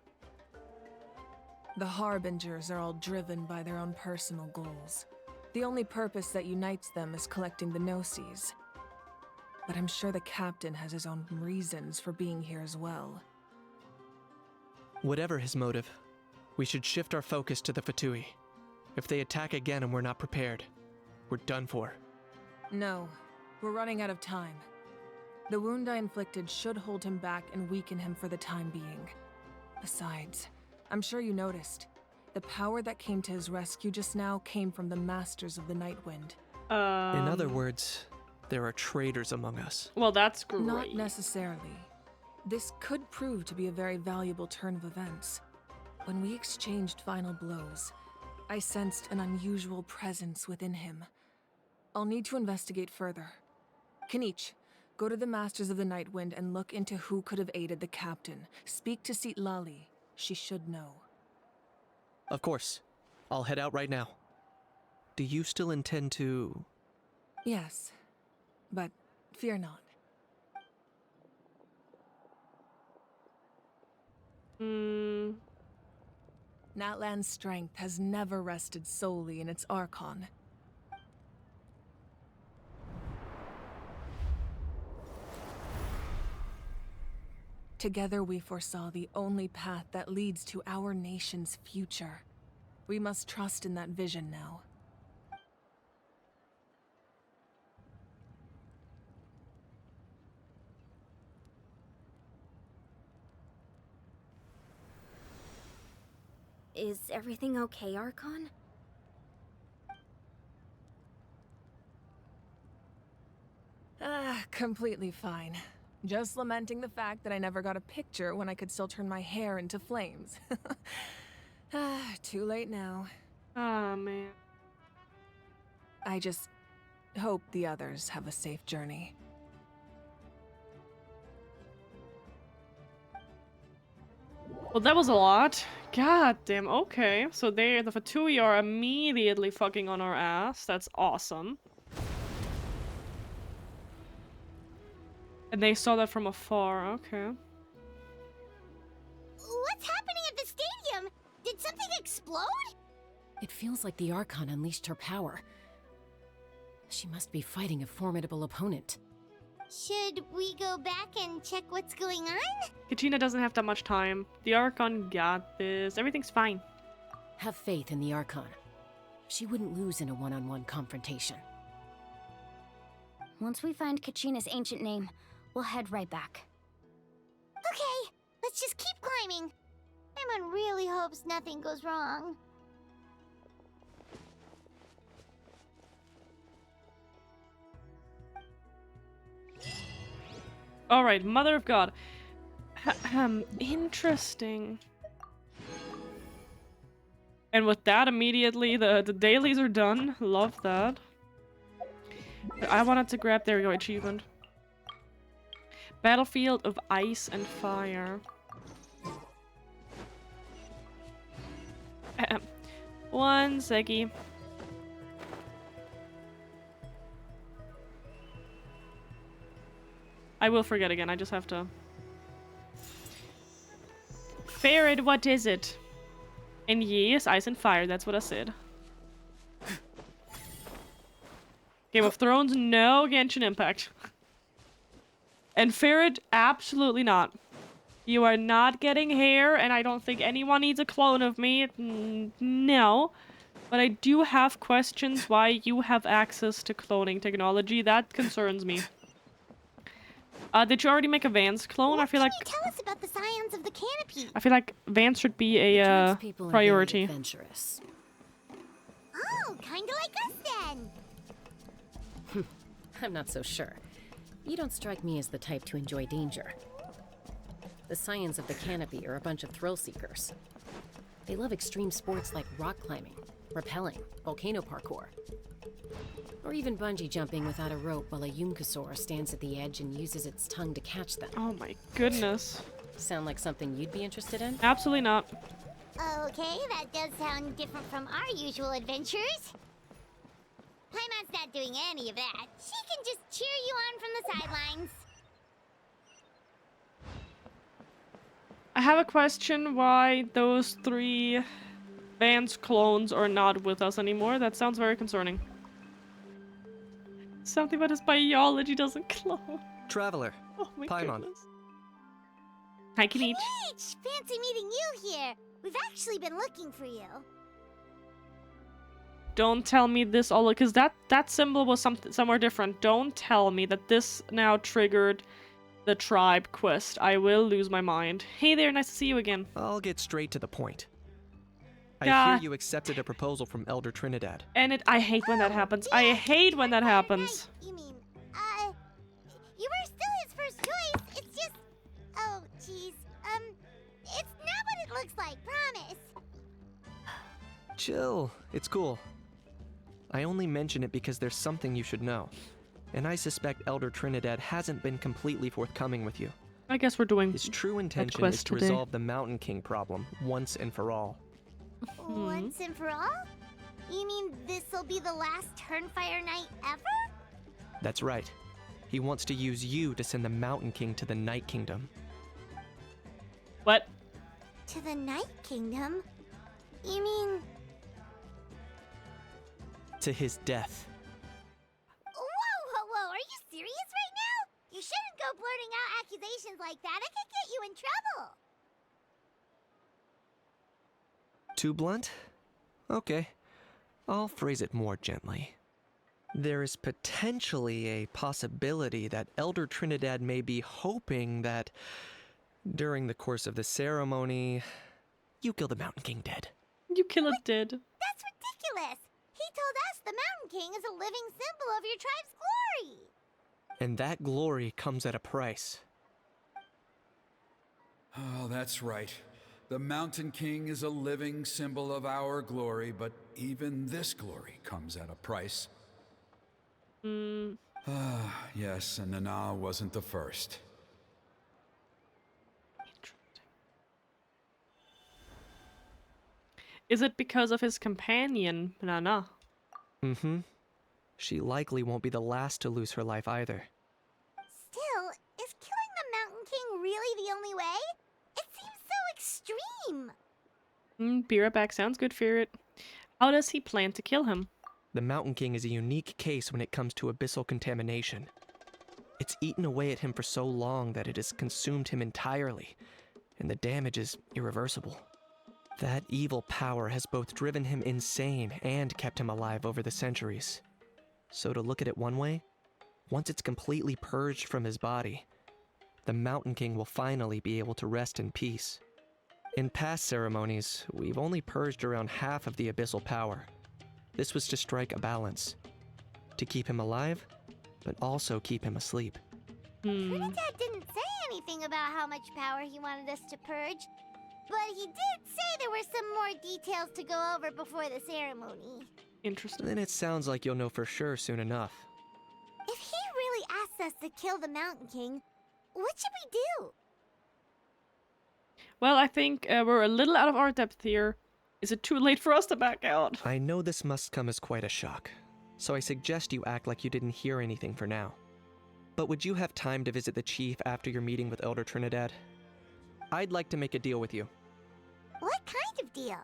The Harbingers are all driven by their own personal goals. The only purpose that unites them is collecting the Gnosis. But I'm sure the captain has his own reasons for being here as well. Whatever his motive, we should shift our focus to the Fatui. If they attack again and we're not prepared, we're done for. No, we're running out of time. The wound I inflicted should hold him back and weaken him for the time being. Besides, I'm sure you noticed, the power that came to his rescue just now came from the Masters of the Night Wind. In other words, there are traitors among us. Well, that's great. Not necessarily. This could prove to be a very valuable turn of events. When we exchanged final blows, I sensed an unusual presence within him. I'll need to investigate further. Kanich, go to the Masters of the Night Wind and look into who could have aided the captain. Speak to Lali. She should know. Of course. I'll head out right now. Do you still intend to... Yes, but fear not. Natlan's strength has never rested solely in its Archon. Together we foresaw the only path that leads to our nation's future. We must trust in that vision now. Is everything okay, Archon? Completely fine. Just lamenting the fact that I never got a picture when I could still turn my hair into flames. Too late now. Ah, man. I just hope the others have a safe journey. Well, that was a lot. God damn, okay. So the Fatui are immediately fucking on our ass. That's awesome. And they saw that from afar, okay. What's happening at the stadium? Did something explode? It feels like the Archon unleashed her power. She must be fighting a formidable opponent. Should we go back and check what's going on? Kacchina doesn't have that much time. The Archon got this. Everything's fine. Have faith in the Archon. She wouldn't lose in a one-on-one confrontation. Once we find Kachina's ancient name, we'll head right back. Okay, let's just keep climbing. Paimon really hopes nothing goes wrong. Alright, Mother of God. Interesting. And with that, immediately, the dailies are done. Love that. I wanted to grab, there we go, achievement. Battlefield of Ice and Fire. One seckie. I will forget again, I just have to... Ferret, what is it? And yes, Ice and Fire, that's what I said. Game of Thrones, no Genshin Impact. And Ferret, absolutely not. You are not getting hair, and I don't think anyone needs a clone of me. No. But I do have questions why you have access to cloning technology. That concerns me. Did you already make a Vance clone? I feel like... What can you tell us about the scions of the canopy? I feel like Vance should be a priority. Adventurous. Oh, kinda like us then. I'm not so sure. You don't strike me as the type to enjoy danger. The Scions of the Canopy are a bunch of thrill seekers. They love extreme sports like rock climbing, rappelling, volcano parkour, or even bungee jumping without a rope while a Yunkasaur stands at the edge and uses its tongue to catch them. Oh my goodness. Sound like something you'd be interested in? Absolutely not. Okay, that does sound different from our usual adventures. Paimon's not doing any of that. She can just cheer you on from the sidelines. I have a question why those 3 Vance clones are not with us anymore. That sounds very concerning. Something about his biology doesn't clone. Traveler. Oh my Paimon. goodness. Hi, Kanich. Kanich! Fancy meeting you here. We've actually been looking for you. Don't tell me this all, because that symbol was somewhere different. Don't tell me that this now triggered the tribe quest. I will lose my mind. Hey there, nice to see you again. I'll get straight to the point. I God. hear you accepted a proposal from Elder Trinidad. And I hate when that happens. I hate when that happens. You mean Chill, it's cool. I only mention it because there's something you should know. And I suspect Elder Trinidad hasn't been completely forthcoming with you. I guess we're doing His true intention quest is to today. resolve the Mountain King problem once and for all. Once and for all? You mean this'll be the last Turnfire night ever? That's right. He wants to use you to send the Mountain King to the Night Kingdom. What? To the Night Kingdom? You mean... To his death. Whoa! Are you serious right now? You shouldn't go blurting out accusations like that. It could get you in trouble. Too blunt? Okay. I'll phrase it more gently. There is potentially a possibility that Elder Trinidad may be hoping that during the course of the ceremony, you kill the Mountain King dead. You kill it dead. That's ridiculous. He told us the Mountain King is a living symbol of your tribe's glory. And that glory comes at a price. Oh, that's right. The Mountain King is a living symbol of our glory, but even this glory comes at a price. Yes, and Nana wasn't the first. Is it because of his companion, Nana? Mm-hmm. She likely won't be the last to lose her life either. Still, is killing the Mountain King really the only way? It seems so extreme. Be right back. Sounds good, Ferret. How does he plan to kill him? The Mountain King is a unique case when it comes to abyssal contamination. It's eaten away at him for so long that it has consumed him entirely, and the damage is irreversible. That evil power has both driven him insane and kept him alive over the centuries. So to look at it one way, once it's completely purged from his body, the Mountain King will finally be able to rest in peace. In past ceremonies, we've only purged around half of the abyssal power. This was to strike a balance, to keep him alive, but also keep him asleep. Trinidad didn't say anything about how much power he wanted us to purge, but he did say there were some more details to go over before the ceremony. Interesting. Then it sounds like you'll know for sure soon enough. If he really asks us to kill the Mountain King, what should we do? Well, I think we're a little out of our depth here. Is it too late for us to back out? I know this must come as quite a shock, so I suggest you act like you didn't hear anything for now. But would you have time to visit the chief after your meeting with Elder Trinidad? I'd like to make a deal with you. What kind of deal?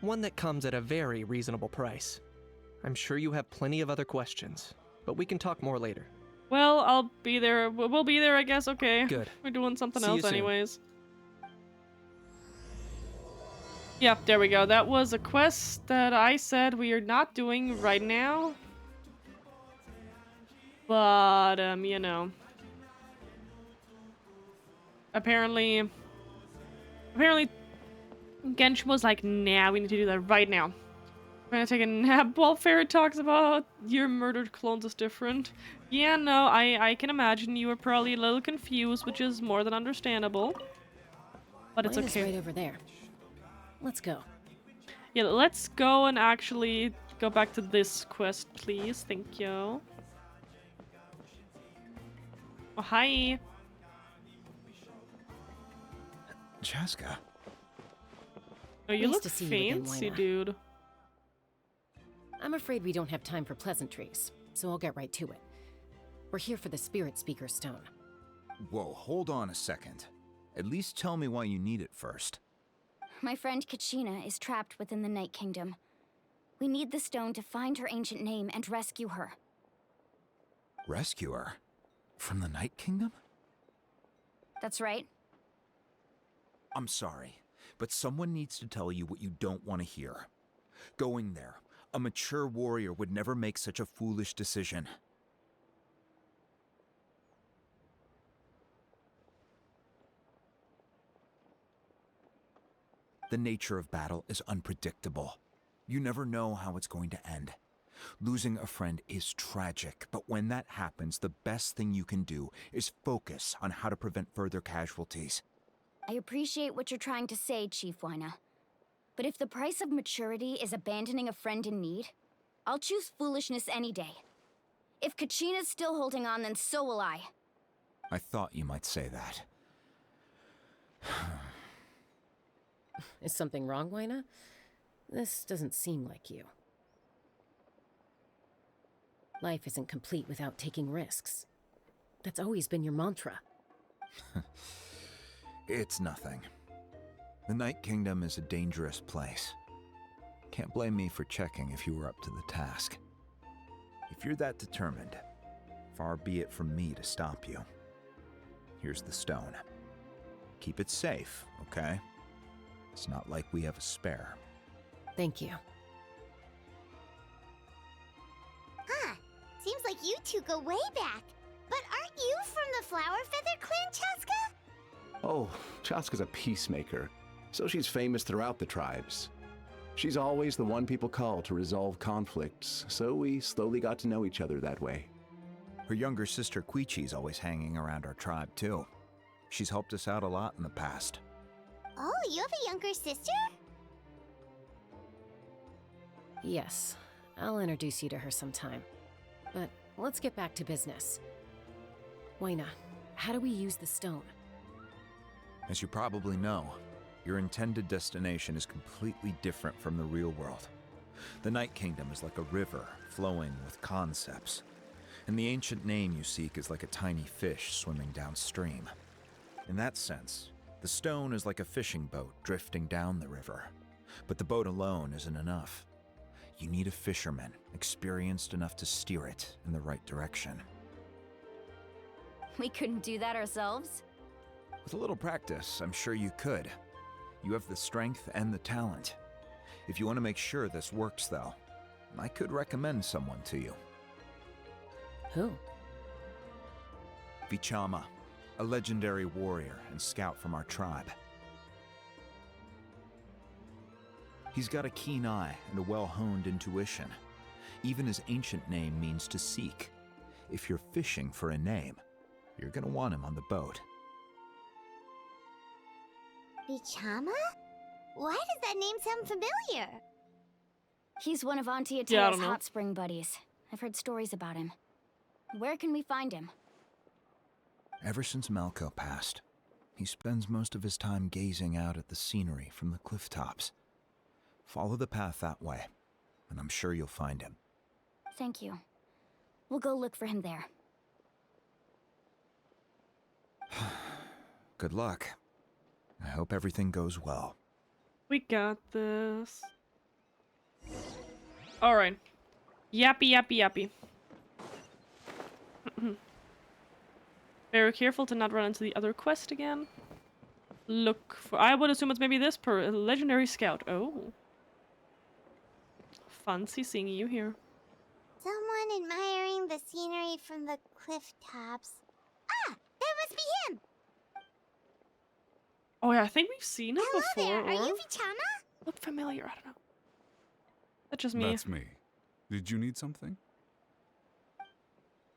One that comes at a very reasonable price. I'm sure you have plenty of other questions, but we can talk more later. Well, I'll be there. We'll be there, I guess. Okay. Good. We're doing something See you else soon. anyways. Yep, there we go. That was a quest that I said we are not doing right now. But, you know. Apparently Genshin was like, nah, we need to do that right now. We're gonna take a nap while Ferret talks about your murdered clones is different. Yeah, no, I can imagine you were probably a little confused, which is more than understandable. But it's Mine is okay. right over there. Let's go. Yeah, let's go and actually go back to this quest, please. Thank you. Oh, hi. Chaska. Oh, you Nice look to see you again, fancy, Lena. dude. I'm afraid we don't have time for pleasantries, so I'll get right to it. We're here for the Spirit Speaker Stone. Whoa, hold on a second. At least tell me why you need it first. My friend Kacchina is trapped within the Night Kingdom. We need the stone to find her ancient name and rescue her. Rescue her? From the Night Kingdom? That's right. I'm sorry, but someone needs to tell you what you don't want to hear. Going there, a mature warrior would never make such a foolish decision. The nature of battle is unpredictable. You never know how it's going to end. Losing a friend is tragic, but when that happens, the best thing you can do is focus on how to prevent further casualties. I appreciate what you're trying to say, Chief Wyna, But if the price of maturity is abandoning a friend in need, I'll choose foolishness any day. If Kachina's still holding on, then so will I. I thought you might say that. Is something wrong, Waina? This doesn't seem like you. Life isn't complete without taking risks. That's always been your mantra. It's nothing. The Night Kingdom is a dangerous place. Can't blame me for checking if you were up to the task. If you're that determined, far be it from me to stop you. Here's the stone. Keep it safe, okay? It's not like we have a spare. Thank you. Huh. Seems like you two go way back. But aren't you from the Flower Feather Clan, Chaska? Oh, Chaska's a peacemaker, so she's famous throughout the tribes. She's always the one people call to resolve conflicts, so we slowly got to know each other that way. Her younger sister Quichi's always hanging around our tribe, too. She's helped us out a lot in the past. Oh, you have a younger sister? Yes, I'll introduce you to her sometime. But let's get back to business. Waina, how do we use the stone? As you probably know, your intended destination is completely different from the real world. The Night Kingdom is like a river flowing with concepts, and the ancient name you seek is like a tiny fish swimming downstream. In that sense, the stone is like a fishing boat drifting down the river, but the boat alone isn't enough. You need a fisherman experienced enough to steer it in the right direction. We couldn't do that ourselves? With a little practice, I'm sure you could. You have the strength and the talent. If you want to make sure this works, though, I could recommend someone to you. Who? Vichama, a legendary warrior and scout from our tribe. He's got a keen eye and a well-honed intuition. Even his ancient name means to seek. If you're fishing for a name, you're gonna want him on the boat. Vichama? Why does that name sound familiar? He's one of Auntie Yeah, I Atea's don't know. hot spring buddies. I've heard stories about him. Where can we find him? Ever since Malco passed, he spends most of his time gazing out at the scenery from the cliff tops. Follow the path that way, and I'm sure you'll find him. Thank you. We'll go look for him there. Good luck. I hope everything goes well. We got this. Alright. Yappy, yappy, yappy. Very careful to not run into the other quest again. Look for... I would assume it's maybe this per legendary scout. Oh. Fancy seeing you here. Someone admiring the scenery from the cliff tops. Ah! That must be him! Oh yeah, I think we've seen him Hello before. there, are or you Vichama? look familiar, I don't know. That's just me. That's me. Did you need something?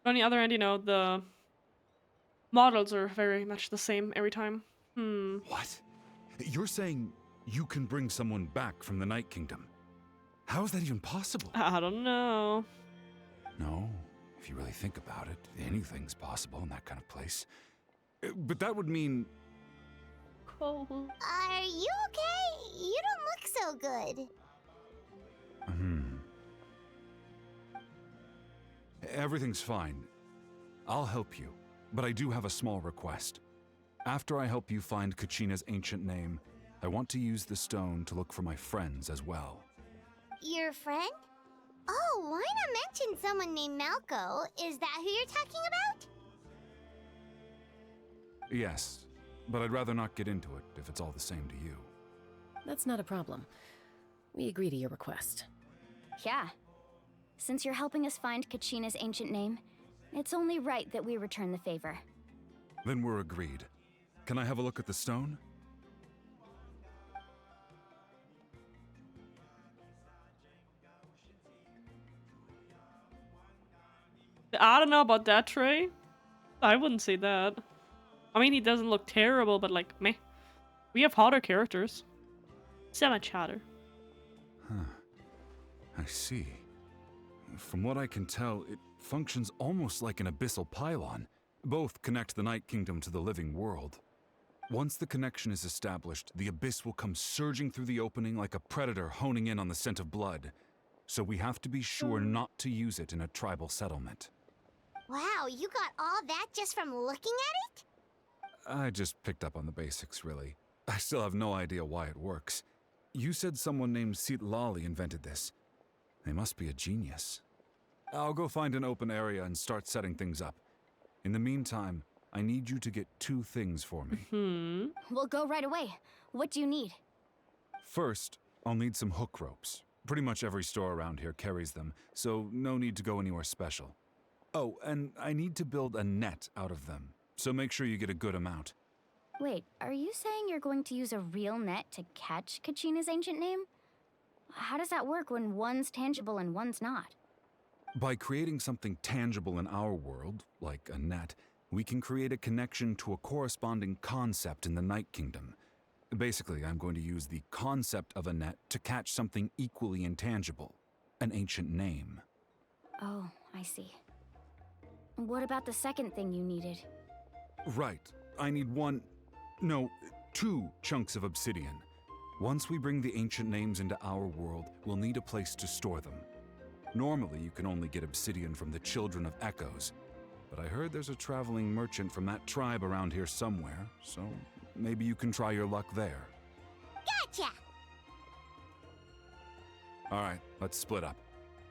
On the other end, you know, the models are very much the same every time. What? You're saying you can bring someone back from the Night Kingdom? How is that even possible? I don't know. No, if you really think about it, anything's possible in that kind of place. But that would mean... Cold. Are you okay? You don't look so good. Everything's fine. I'll help you, but I do have a small request. After I help you find Kachina's ancient name, I want to use the stone to look for my friends as well. Your friend? Oh, why not mention someone named Malco? Is that who you're talking about? Yes, but I'd rather not get into it if it's all the same to you. That's not a problem. We agree to your request. Yeah. Since you're helping us find Kachina's ancient name, it's only right that we return the favor. Then we're agreed. Can I have a look at the stone? I don't know about that, Trey. I wouldn't say that. I mean, he doesn't look terrible, but like, meh. We have hotter characters. So much hotter. I see. From what I can tell, it functions almost like an abyssal pylon. Both connect the Night Kingdom to the living world. Once the connection is established, the abyss will come surging through the opening like a predator honing in on the scent of blood. So we have to be sure not to use it in a tribal settlement. Wow, you got all that just from looking at it? I just picked up on the basics, really. I still have no idea why it works. You said someone named Lali invented this. They must be a genius. I'll go find an open area and start setting things up. In the meantime, I need you to get 2 things for me. We'll go right away. What do you need? First, I'll need some hook ropes. Pretty much every store around here carries them, so no need to go anywhere special. Oh, and I need to build a net out of them, so make sure you get a good amount. Wait, are you saying you're going to use a real net to catch Kacchina's ancient name? How does that work when one's tangible and one's not? By creating something tangible in our world, like a net, we can create a connection to a corresponding concept in the Night Kingdom. Basically, I'm going to use the concept of a net to catch something equally intangible, an ancient name. Oh, I see. What about the second thing you needed? Right. I need 2 chunks of obsidian. Once we bring the ancient names into our world, we'll need a place to store them. Normally, you can only get obsidian from the Children of Echoes, but I heard there's a traveling merchant from that tribe around here somewhere, so maybe you can try your luck there. Gotcha! Alright, let's split up.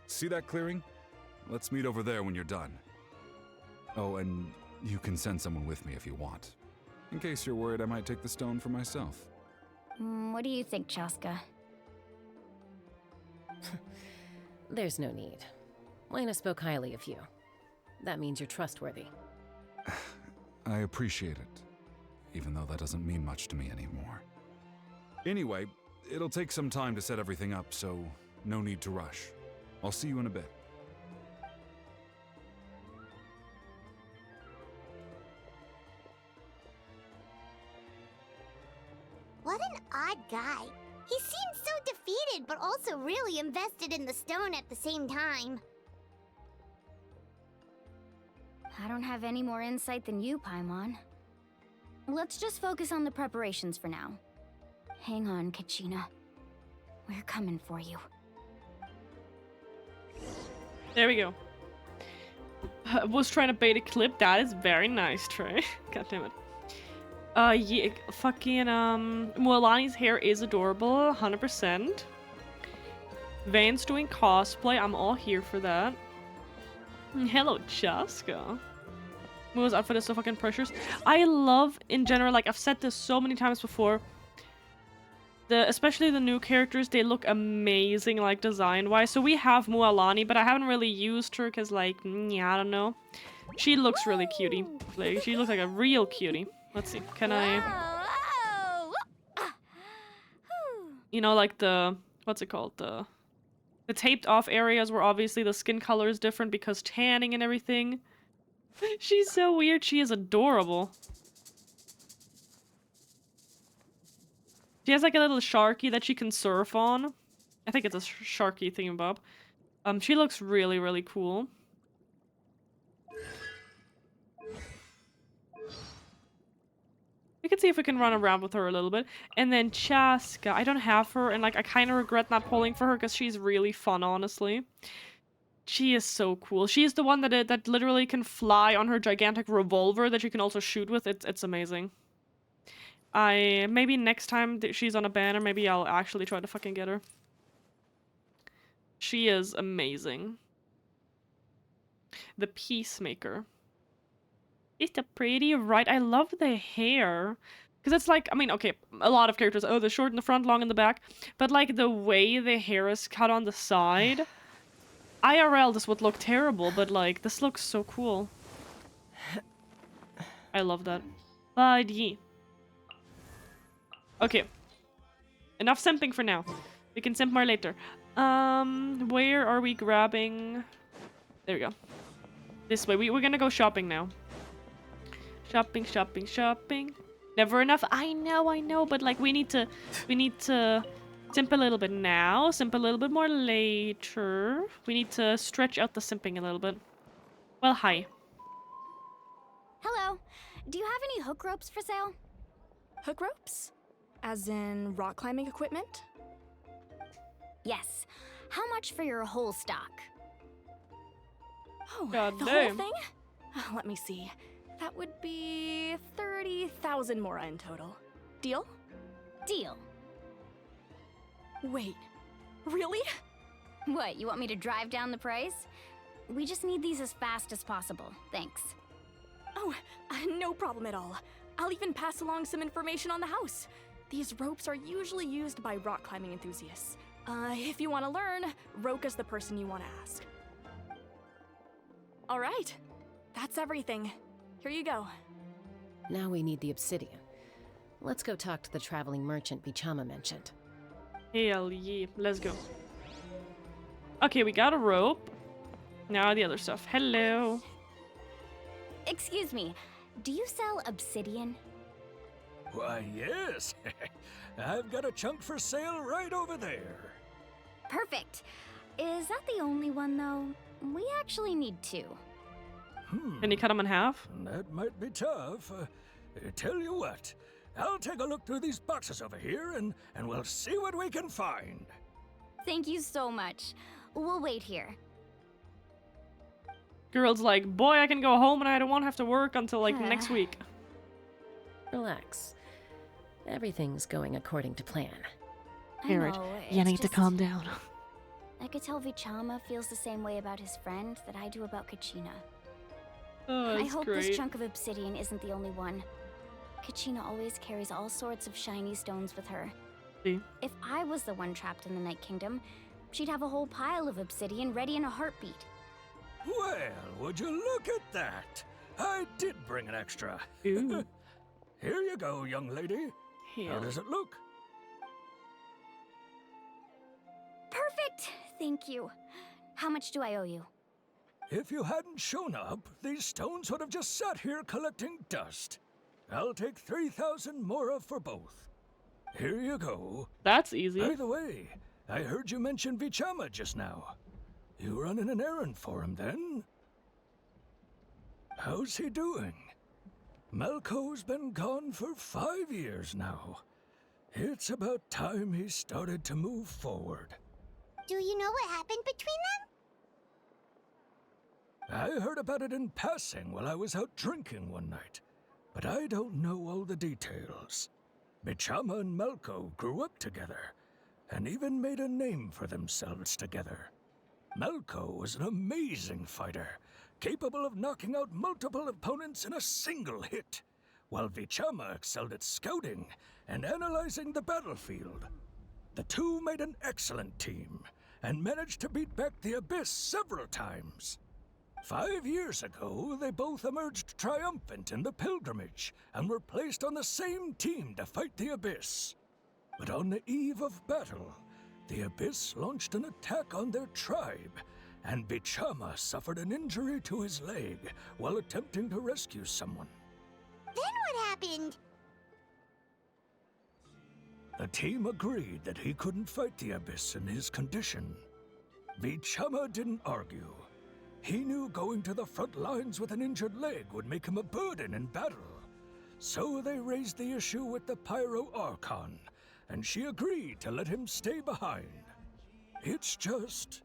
See that clearing? Let's meet over there when you're done. Oh, and you can send someone with me if you want. In case you're worried I might take the stone for myself. What do you think, Chaska? There's no need. Lena spoke highly of you. That means you're trustworthy. I appreciate it, even though that doesn't mean much to me anymore. Anyway, it'll take some time to set everything up, so no need to rush. I'll see you in a bit. What an odd guy. He seems so defeated, but also really invested in the stone at the same time. I don't have any more insight than you, Paimon. Let's just focus on the preparations for now. Hang on, Kacchina. We're coming for you. There we go. I was trying to bait a clip. That is very nice, Trey. God damn it. Yeah, fucking, Mualani's hair is adorable, 100%. Van's doing cosplay, I'm all here for that. Hello, Chaska. Mua's outfit is so fucking precious. I love, in general, like, I've said this so many times before, especially the new characters, they look amazing, like, design-wise. So we have Mualani, but I haven't really used her, because, like, yeah, I don't know. She looks really cutie. Like, she looks like a real cutie. Let's see, can I... You know, like the... What's it called? The taped off areas where obviously the skin color is different because tanning and everything. She's so weird. She is adorable. She has like a little sharky that she can surf on. I think it's a sharky thingamabob. She looks really, really cool. We can see if we can run around with her a little bit. And then Chaska, I don't have her, and like I kind of regret not pulling for her because she's really fun, honestly. She is so cool. She's the one that literally can fly on her gigantic revolver that you can also shoot with. It's amazing. Maybe next time that she's on a banner, maybe I'll actually try to fucking get her. She is amazing. The Peacemaker. It's a pretty, right? I love the hair. Because it's like, I mean, okay, a lot of characters, oh, they're short in the front, long in the back. But like the way the hair is cut on the side, IRL this would look terrible, but like, this looks so cool. I love that. Buddy. Okay. Enough simping for now. We can simp more later. Where are we grabbing? There we go. This way. We're gonna go shopping now. Shopping, shopping, shopping. Never enough. I know, but like we need to Simp a little bit now, simp a little bit more later. We need to stretch out the simping a little bit. Well, hi. Hello. Do you have any hook ropes for sale? Hook ropes? As in rock climbing equipment? Yes. How much for your whole stock? Oh, God the damn. whole thing? Let me see. That would be 30,000 mora in total. Deal? Deal. Wait, really? What, you want me to drive down the price? We just need these as fast as possible. Thanks. Oh, no problem at all. I'll even pass along some information on the house. These ropes are usually used by rock climbing enthusiasts. If you want to learn, Roka's the person you want to ask. All right, that's everything. Here you go. Now we need the obsidian. Let's go talk to the traveling merchant Bichama mentioned. Hell yeah. Let's go. Okay, we got a rope. Now the other stuff. Hello. Excuse me, do you sell obsidian? Why, yes. I've got a chunk for sale right over there. Perfect. Is that the only one, though? We actually need two. Can you cut them in half? That might be tough. Tell you what, I'll take a look through these boxes over here and we'll see what we can find. Thank you so much. We'll wait here. Girl's like, boy, I can go home and I won't have to work until like next week. Relax. Everything's going according to plan. Garrett, you it's need to just- calm down. I could tell Vichama feels the same way about his friend that I do about Kacchina. Oh, I that's hope great. this chunk of obsidian isn't the only one. Kacchina always carries all sorts of shiny stones with her. See? If I was the one trapped in the Night Kingdom, she'd have a whole pile of obsidian ready in a heartbeat. Well, would you look at that? I did bring an extra. Ooh. Here you go, young lady. How Hell. does it look? Perfect! Thank you. How much do I owe you? If you hadn't shown up, these stones would have just sat here collecting dust. I'll take 3,000 mora for both. Here you go. That's easy. By the way, I heard you mention Vichama just now. You running an errand for him, then? How's he doing? Malco's been gone for 5 years now. It's about time he started to move forward. Do you know what happened between them? I heard about it in passing while I was out drinking one night, but I don't know all the details. Bichama and Malco grew up together, and even made a name for themselves together. Malco was an amazing fighter, capable of knocking out multiple opponents in a single hit, while Vichama excelled at scouting and analyzing the battlefield. The two made an excellent team, and managed to beat back the Abyss several times. 5 years ago, they both emerged triumphant in the pilgrimage, and were placed on the same team to fight the Abyss. But on the eve of battle, the Abyss launched an attack on their tribe, and Bichama suffered an injury to his leg while attempting to rescue someone. Then what happened? The team agreed that he couldn't fight the Abyss in his condition. Vichama didn't argue. He knew going to the front lines with an injured leg would make him a burden in battle. So they raised the issue with the Pyro Archon, and she agreed to let him stay behind. It's just,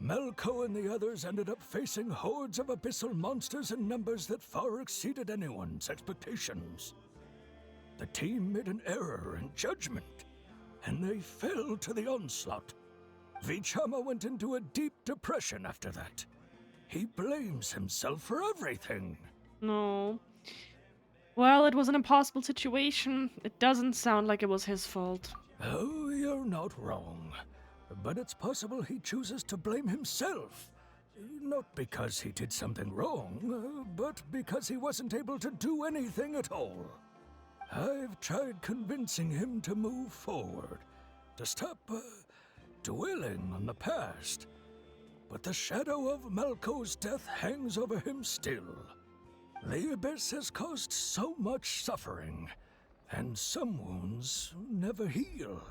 Malco and the others ended up facing hordes of abyssal monsters in numbers that far exceeded anyone's expectations. The team made an error in judgment, and they fell to the onslaught. Vichama went into a deep depression after that. He blames himself for everything. No. Well, it was an impossible situation. It doesn't sound like it was his fault. Oh, you're not wrong. But it's possible he chooses to blame himself. Not because he did something wrong, but because he wasn't able to do anything at all. I've tried convincing him to move forward, to stop dwelling on the past. But the shadow of Malco's death hangs over him still. The Abyss has caused so much suffering, and some wounds never heal.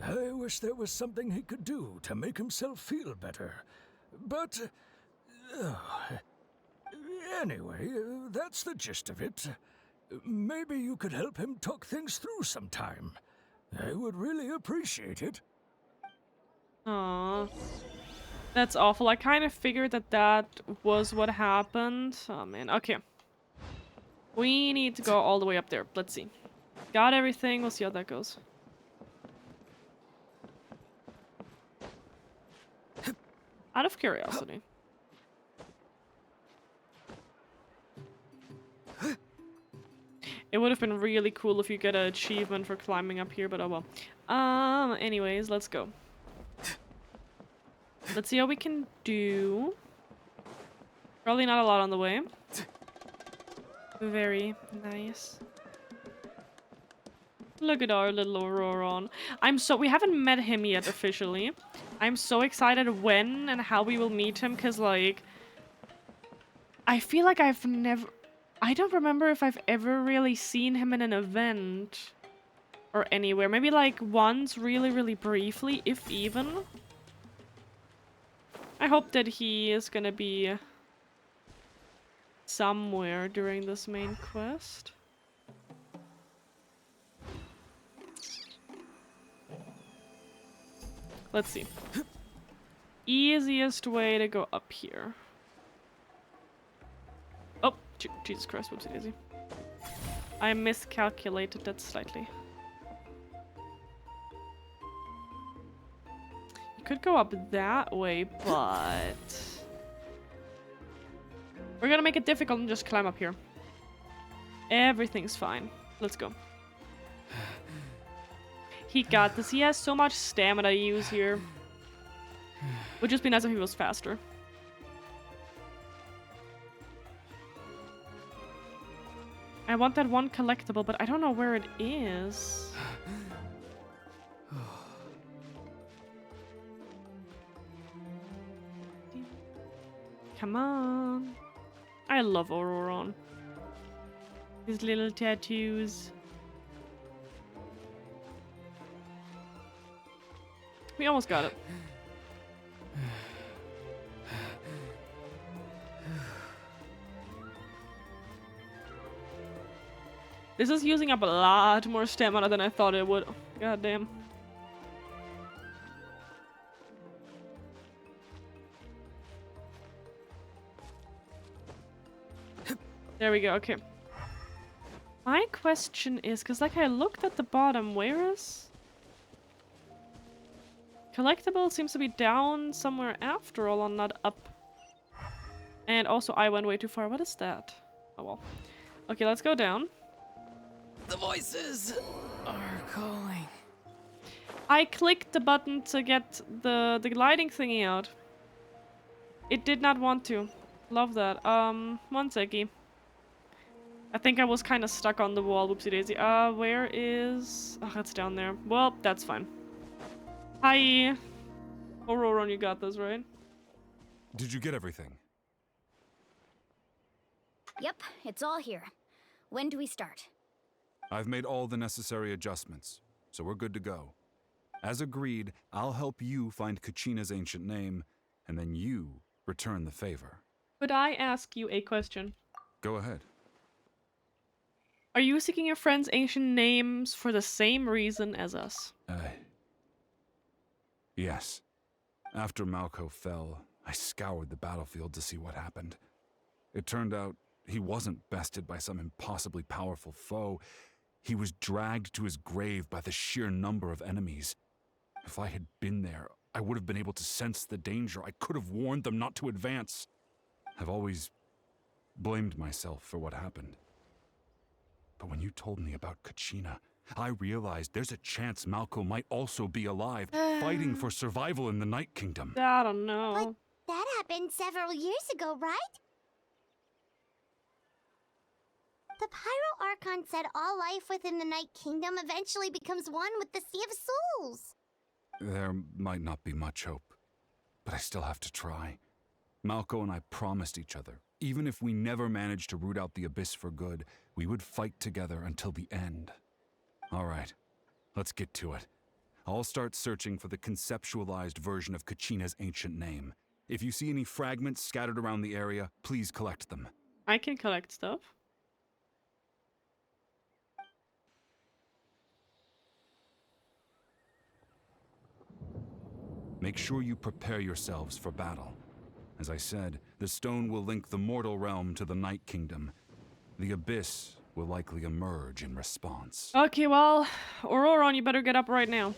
I wish there was something he could do to make himself feel better. But... uh, anyway, that's the gist of it. Maybe you could help him talk things through sometime. I would really appreciate it. Aww. That's awful. I kind of figured that that was what happened. Oh man, okay. We need to go all the way up there. Let's see. Got everything. We'll see how that goes. Out of curiosity. It would have been really cool if you get an achievement for climbing up here, but oh well. Anyways, let's go. Let's see how we can do. Probably not a lot on the way. Very nice. Look at our little Auroron. We haven't met him yet officially. I'm so excited when and how we will meet him, because like, I feel like I don't remember if I've ever really seen him in an event or anywhere. Maybe like once really, really briefly, if even. I hope that he is gonna be somewhere during this main quest. Let's see. Easiest way to go up here. Oh, Jesus Christ, whoopsie daisy. I miscalculated that slightly. You could go up that way, but... we're gonna make it difficult and just climb up here. Everything's fine. Let's go. He got this. He has so much stamina to use here. Would just be nice if he was faster. I want that one collectible, but I don't know where it is. Come on. I love Auroron. His little tattoos. We almost got it. This is using up a lot more stamina than I thought it would. God damn. There we go, okay. My question is, because like I looked at the bottom, where is... collectible seems to be down somewhere after all, and not up. And also I went way too far. What is that? Oh well. Okay, let's go down. The voices are calling. I clicked the button to get the gliding thingy out. It did not want to. Love that. One seckie. I think I was kind of stuck on the wall. Whoopsie daisy. Where is... oh, it's down there. Well, that's fine. Hi. Auroron, you got this, right? Did you get everything? Yep, it's all here. When do we start? I've made all the necessary adjustments, so we're good to go. As agreed, I'll help you find Kacchina's ancient name, and then you return the favor. Could I ask you a question? Go ahead. Are you seeking your friend's ancient names for the same reason as us? Yes. After Malco fell, I scoured the battlefield to see what happened. It turned out he wasn't bested by some impossibly powerful foe. He was dragged to his grave by the sheer number of enemies. If I had been there, I would have been able to sense the danger. I could have warned them not to advance. I've always blamed myself for what happened. But when you told me about Kacchina, I realized there's a chance Malco might also be alive, fighting for survival in the Night Kingdom. I don't know. But that happened several years ago, right? The Pyro Archon said all life within the Night Kingdom eventually becomes one with the Sea of Souls. There might not be much hope, but I still have to try. Malco and I promised each other, even if we never managed to root out the Abyss for good, we would fight together until the end. All right, let's get to it. I'll start searching for the conceptualized version of Kacchina's ancient name. If you see any fragments scattered around the area, please collect them. I can collect stuff. Make sure you prepare yourselves for battle. As I said, the stone will link the mortal realm to the Night Kingdom. The Abyss will likely emerge in response. Okay, well, Auroron, you better get up right now.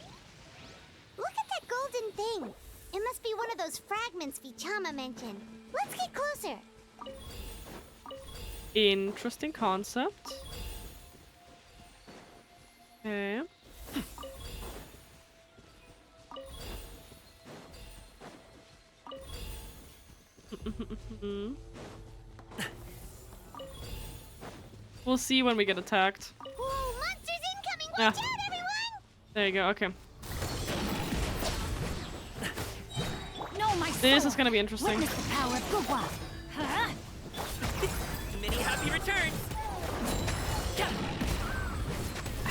Look at that golden thing. It must be one of those fragments Vichama mentioned. Let's get closer. Interesting concept. Okay. We'll see when we get attacked. Whoa, monsters incoming! Ah. Watch out, everyone! There you go, okay. No, my This is gonna be interesting. Witness the power of Gugwa. Huh? Many happy returns.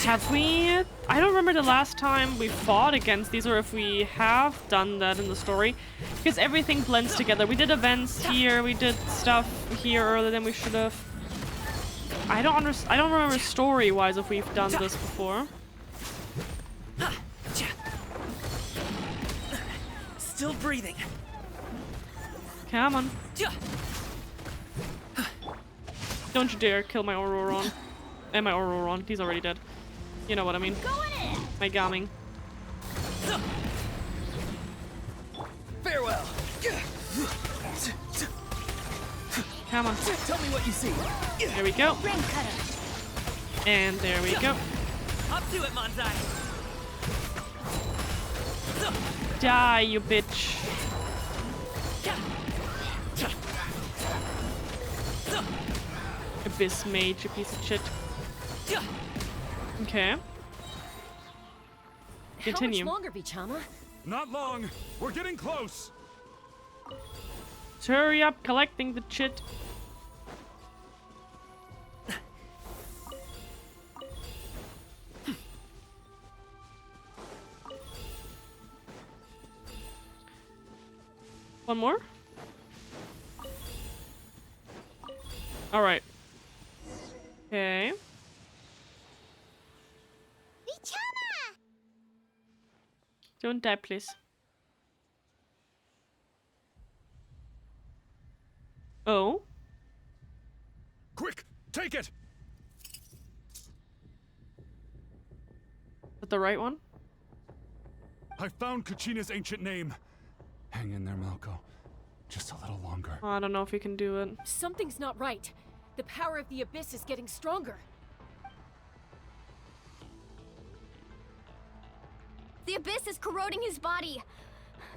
Have we? I don't remember the last time we fought against these, or if we have done that in the story, because everything blends together. We did events here, we did stuff here earlier than we should have. I don't remember story-wise if we've done this before. Still breathing. Come on. Don't you dare kill my Auroron. And my Auroron. He's already dead. You know what I mean. My Gaming. Farewell. Come on. Tell me what you see. There we go. Ring cutter. And there we go. Up to it, Manzai. Die, you bitch. Abyss mage, you piece of shit. Okay. Continue. How much longer, Vichama? Not long. We're getting close. So hurry up, collecting the shit. One more? Alright. Okay. Vichama! Don't die, please. Oh? Quick, take it! Is that the right one? I found Kacchina's ancient name. Hang in there, Malco. Just a little longer. Oh, I don't know if you can do it. Something's not right. The power of the Abyss is getting stronger. The Abyss is corroding his body.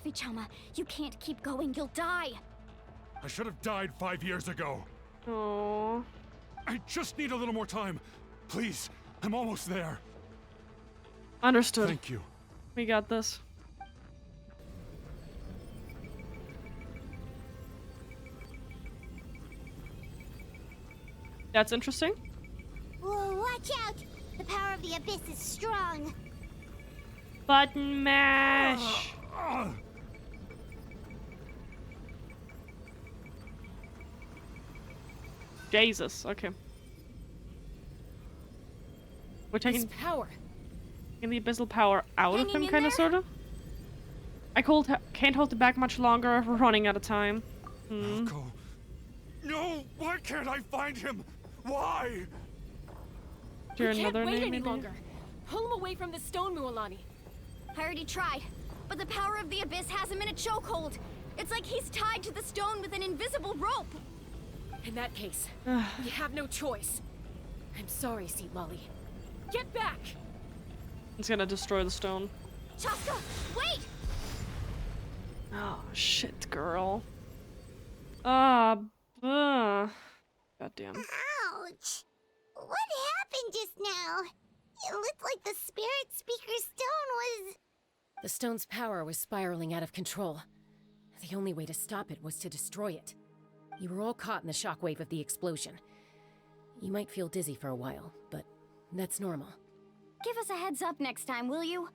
Vichama, you can't keep going. You'll die. I should have died 5 years ago. Oh. I just need a little more time. Please, I'm almost there. Understood. Thank you. We got this. That's interesting. Whoa, watch out! The power of the Abyss is strong. Button mash. Jesus. Okay. We're taking His power. taking the abyssal power out of Hanging him, in kind of, there? sort of. I can't hold it back much longer. We're running out of time. Malco. No! Why can't I find him? Why? Is there We can't another wait name, any maybe? longer. Pull him away from the stone, Mualani. I already tried, but the power of the Abyss has him in a chokehold. It's like he's tied to the stone with an invisible rope. In that case, we have no choice. I'm sorry, Seat Molly. Get back! It's gonna destroy the stone. Chaska, wait! Oh, shit, girl. God damn. Ouch! What happened just now? It looked like the Spirit Speaker Stone was... The stone's power was spiraling out of control. The only way to stop it was to destroy it. You were all caught in the shockwave of the explosion. You might feel dizzy for a while, but that's normal. Give us a heads up next time, will you?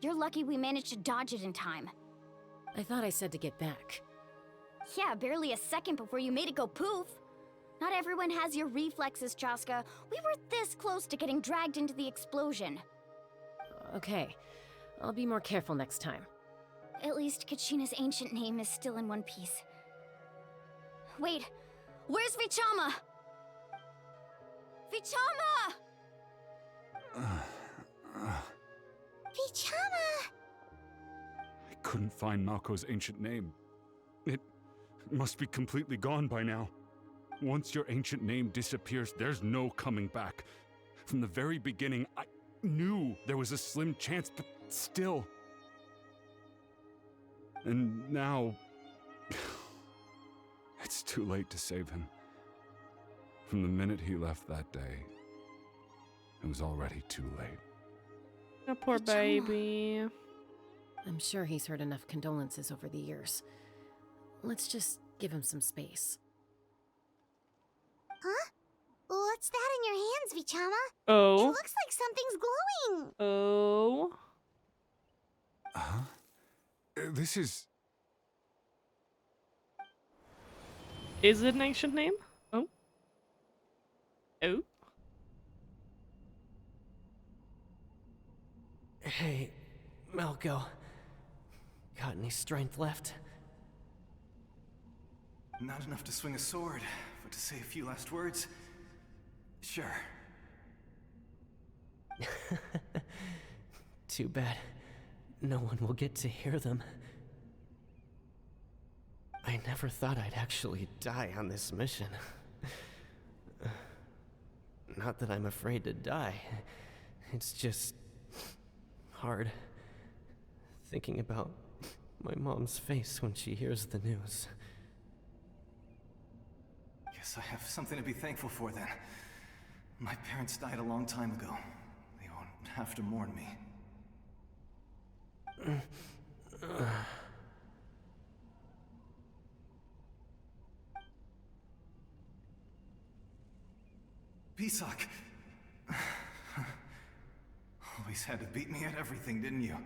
You're lucky we managed to dodge it in time. I thought I said to get back. Yeah, barely a second before you made it go poof. Not everyone has your reflexes, Chaska. We were this close to getting dragged into the explosion. Okay, I'll be more careful next time. At least Kachina's ancient name is still in one piece. Wait, where's Vichama? Vichama! Vichama! I couldn't find Malko's ancient name. It must be completely gone by now. Once your ancient name disappears, there's no coming back. From the very beginning, I knew there was a slim chance, but still. And now... it's too late to save him. From the minute he left that day, it was already too late. Oh, poor baby. I'm sure he's heard enough condolences over the years. Let's just give him some space. Huh? What's that in your hands, Vichama? Oh. It looks like something's glowing. Oh. Huh? This is... Is it an ancient name? Oh. Oh. Hey, Malko. Got any strength left? Not enough to swing a sword, but to say a few last words? Sure. Too bad. No one will get to hear them. I never thought I'd actually die on this mission. Not that I'm afraid to die. It's just... hard. Thinking about my mom's face when she hears the news. Guess I have something to be thankful for then. My parents died a long time ago. They won't have to mourn me. Pisak! Always had to beat me at everything, didn't you?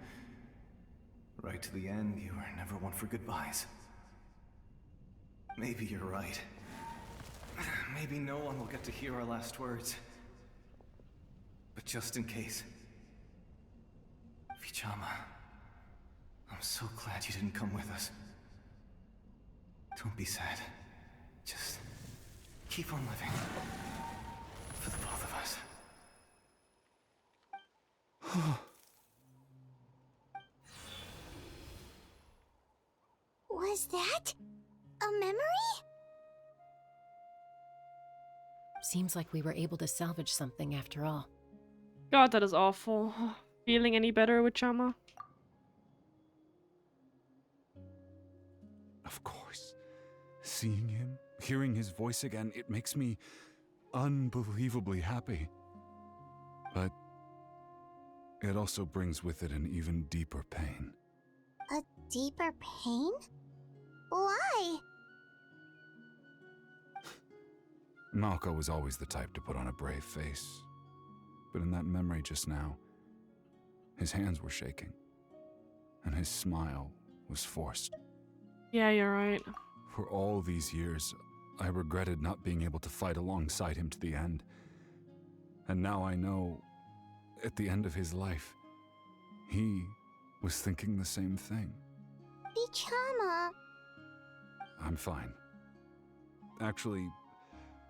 Right to the end, you were never one for goodbyes. Maybe you're right. Maybe no one will get to hear our last words. But just in case... Vichama, I'm so glad you didn't come with us. Don't be sad. Just keep on living. For the both of us. Was that a memory? Seems like we were able to salvage something after all. God, that is awful. Feeling any better with Chama? Of course. Seeing him, hearing his voice again, it makes me unbelievably happy. But it also brings with it an even deeper pain. A deeper pain? Why? Malko was always the type to put on a brave face. But in that memory just now, his hands were shaking, and his smile was forced. Yeah, you're right. For all these years, I regretted not being able to fight alongside him to the end. And now I know, at the end of his life, he was thinking the same thing. Vichama. I'm fine. Actually,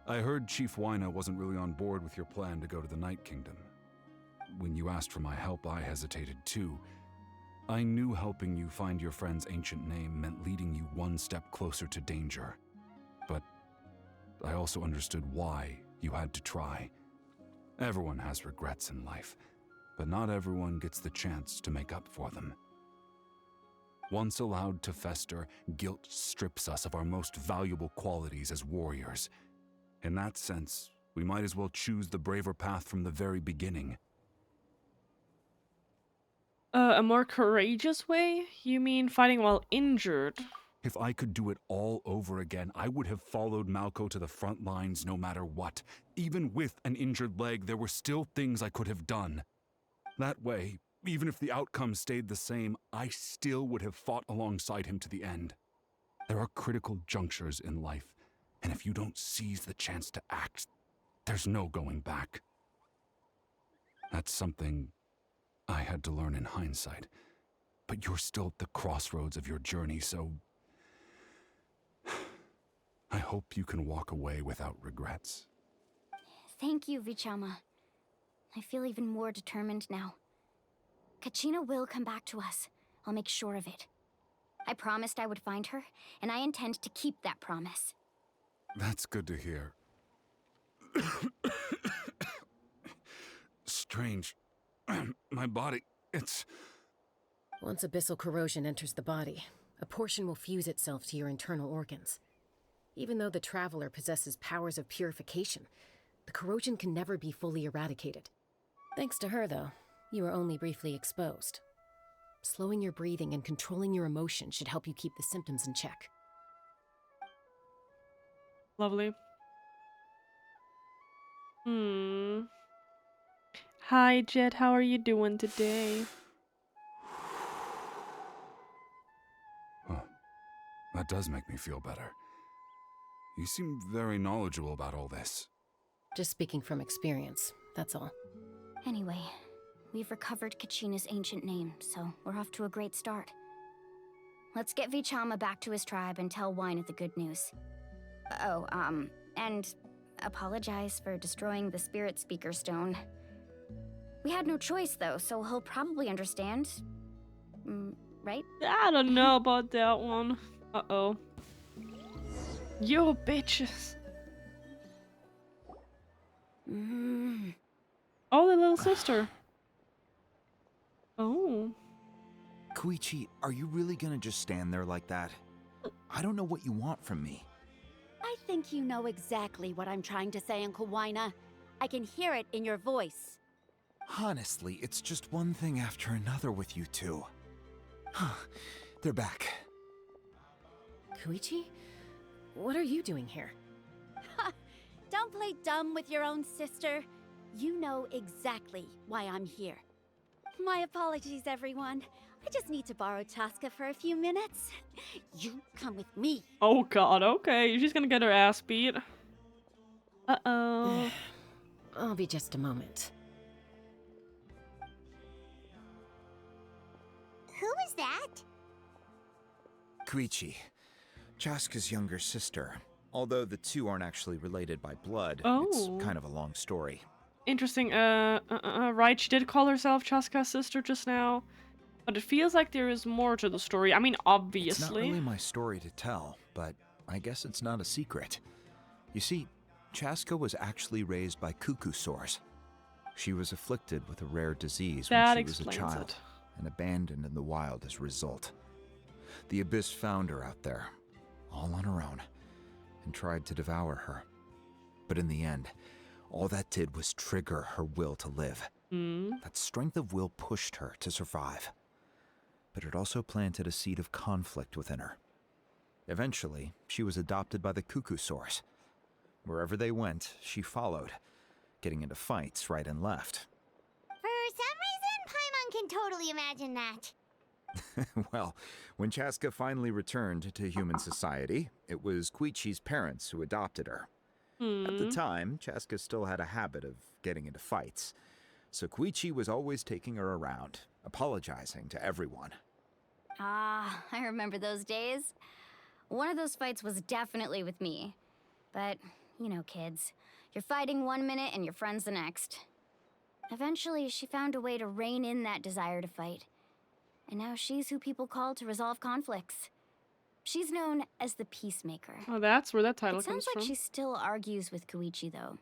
I heard Chief Wyna wasn't really on board with your plan to go to the Night Kingdom. When you asked for my help, I hesitated too. I knew helping you find your friend's ancient name meant leading you one step closer to danger. But I also understood why you had to try. Everyone has regrets in life, but not everyone gets the chance to make up for them. Once allowed to fester, guilt strips us of our most valuable qualities as warriors. In that sense, we might as well choose the braver path from the very beginning. A more courageous way? You mean fighting while injured? If I could do it all over again, I would have followed Malko to the front lines no matter what. Even with an injured leg, there were still things I could have done. That way, Even if the outcome stayed the same, I still would have fought alongside him to the end. There are critical junctures in life, and if you don't seize the chance to act, there's no going back. That's something I had to learn in hindsight, but you're still at the crossroads of your journey, so I hope you can walk away without regrets. Thank you, Vichama. I feel even more determined now. Kacchina will come back to us. I'll make sure of it. I promised I would find her, and I intend to keep that promise. That's good to hear. Strange. My body, it's... Once abyssal corrosion enters the body, a portion will fuse itself to your internal organs. Even though the Traveler possesses powers of purification, the corrosion can never be fully eradicated. Thanks to her, though, you are only briefly exposed. Slowing your breathing and controlling your emotion should help you keep the symptoms in check. Lovely. Hi, Jet. How are you doing today? That does make me feel better. You seem very knowledgeable about all this. Just speaking from experience, that's all. Anyway, we've recovered Kacchina's ancient name, so we're off to a great start. Let's get Vichama back to his tribe and tell Wyneth the good news. And apologize for destroying the Spirit Speaker Stone. We had no choice, though, so he'll probably understand. Right? I don't know about that one. Uh-oh. Yo, bitches. Oh, the little sister. Oh. Koichi, are you really gonna just stand there like that? I don't know what you want from me. I think you know exactly what I'm trying to say, Uncle Wyna. I can hear it in your voice. Honestly, it's just one thing after another with you two. They're back. Koichi? What are you doing here? Don't play dumb with your own sister. You know exactly why I'm here. My apologies, everyone. I just need to borrow Chaska for a few minutes. You come with me. Oh god, okay. She's gonna get her ass beat. Uh-oh. I'll be just a moment. Who is that? Koichi, Chaska's younger sister. Although the two aren't actually related by blood, it's kind of a long story. Interesting. Right, she did call herself Chaska's sister just now. But it feels like there is more to the story. I mean, obviously. It's not really my story to tell, but I guess it's not a secret. You see, Chaska was actually raised by cuckoo sores. She was afflicted with a rare disease when she was a child, and abandoned in the wild as a result. The Abyss found her out there, all on her own, and tried to devour her. But in the end, all that did was trigger her will to live. That strength of will pushed her to survive. But it also planted a seed of conflict within her. Eventually, she was adopted by the cuckoo sores. Wherever they went, she followed, getting into fights right and left. For some reason, Paimon can totally imagine that. Well, when Chaska finally returned to human society, it was Koichi's parents who adopted her. At the time, Chaska still had a habit of getting into fights, so Koichi was always taking her around, apologizing to everyone. Ah, I remember those days. One of those fights was definitely with me. But, you know, kids. You're fighting one minute and your friend's the next. Eventually, she found a way to rein in that desire to fight. And now she's who people call to resolve conflicts. She's known as the Peacemaker. Oh, that's where that title It comes sounds like from. she still argues with Koichi, though.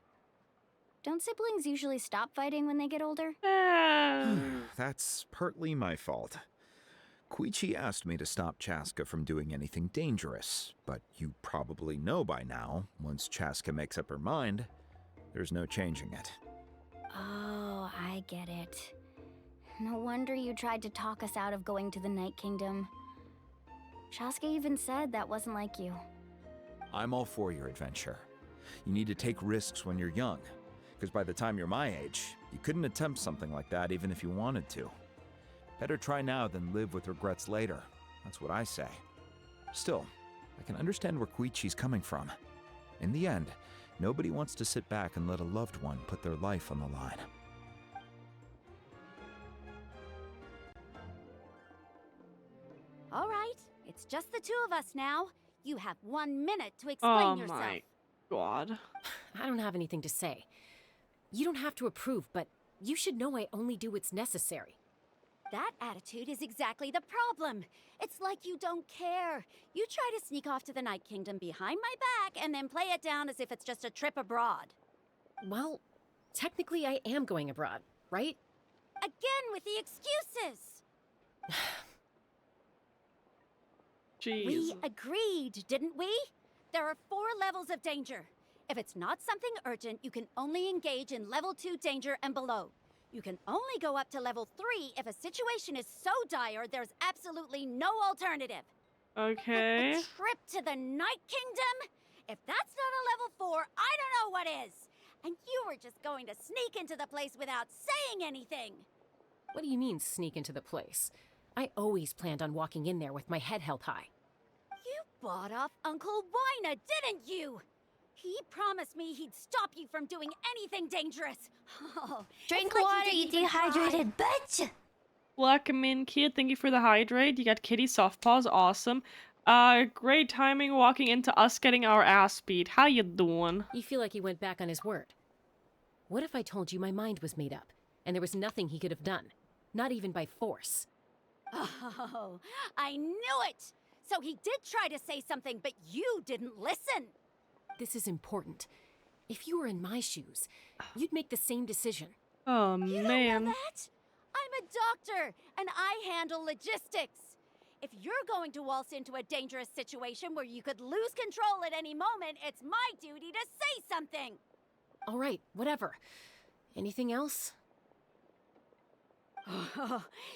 Don't siblings usually stop fighting when they get older? That's partly my fault. Koichi asked me to stop Chaska from doing anything dangerous, but you probably know by now, once Chaska makes up her mind, there's no changing it. Oh, I get it. No wonder you tried to talk us out of going to the Night Kingdom. Chaska even said that wasn't like you. I'm all for your adventure. You need to take risks when you're young, because by the time you're my age, you couldn't attempt something like that even if you wanted to. Better try now than live with regrets later. That's what I say. Still, I can understand where Koichi's coming from. In the end, nobody wants to sit back and let a loved one put their life on the line. All right, it's just the two of us now. You have 1 minute to Oh explain yourself. my god. I don't have anything to say. You don't have to approve, but you should know I only do what's necessary. That attitude is exactly the problem. It's like you don't care. You try to sneak off to the Night Kingdom behind my back and then play it down as if it's just a trip abroad. Well, technically I am going abroad, right? Again with the excuses! Jeez. We agreed, didn't we? There are 4 levels of danger. If it's not something urgent, you can only engage in level 2 danger and below. You can only go up to level 3 if a situation is so dire there's absolutely no alternative. Okay. A trip to the Night Kingdom? If that's not a level 4, I don't know what is. And you were just going to sneak into the place without saying anything. What do you mean, sneak into the place? I always planned on walking in there with my head held high. You bought off Uncle Wina, didn't you? He promised me he'd stop you from doing anything dangerous. Oh, Drink it's like water, didn't you even try. dehydrated bitch! Welcome Kid. Thank you for the hydrate. You got Kitty soft paws. Awesome. Great timing walking into us getting our ass beat. How you doing? You feel like he went back on his word. What if I told you my mind was made up, and there was nothing he could have done? Not even by force. Oh, I knew it! So he did try to say something, but you didn't listen. This is important. If you were in my shoes, you'd make the same decision. Oh, You man. don't know that? I'm a doctor, and I handle logistics. If you're going to waltz into a dangerous situation where you could lose control at any moment, it's my duty to say something. All right, whatever. Anything else?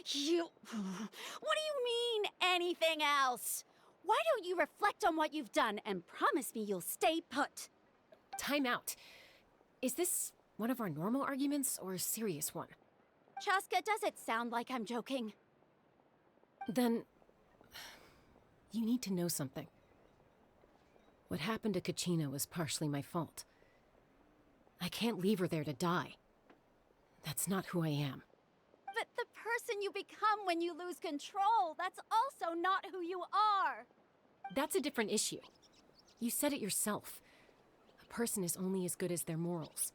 You... What do you mean, anything else? Why don't you reflect on what you've done and promise me you'll stay put? Time out. Is this one of our normal arguments or a serious one? Chaska, does it sound like I'm joking? Then... you need to know something. What happened to Kacchina was partially my fault. I can't leave her there to die. That's not who I am. But the person you become when you lose control, that's also not who you are. That's a different issue. You said it yourself. A person is only as good as their morals.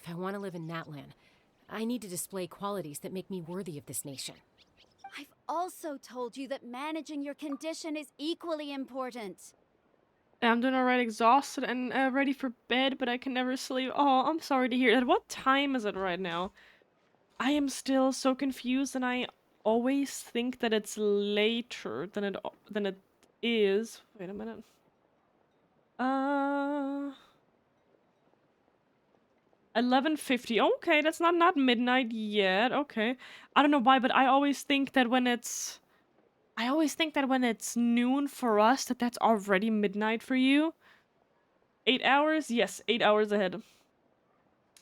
If I want to live in Natlan, I need to display qualities that make me worthy of this nation. I've also told you that managing your condition is equally important. I'm doing alright, exhausted and ready for bed, but I can never sleep. Oh, I'm sorry to hear that. What time is it right now? I am still so confused, and I always think that it's later than it is. Wait a minute. 11:50. Okay, that's not midnight yet. Okay. I don't know why, but I always think that when it's noon for us, that's already midnight for you. 8 hours? Yes, 8 hours ahead.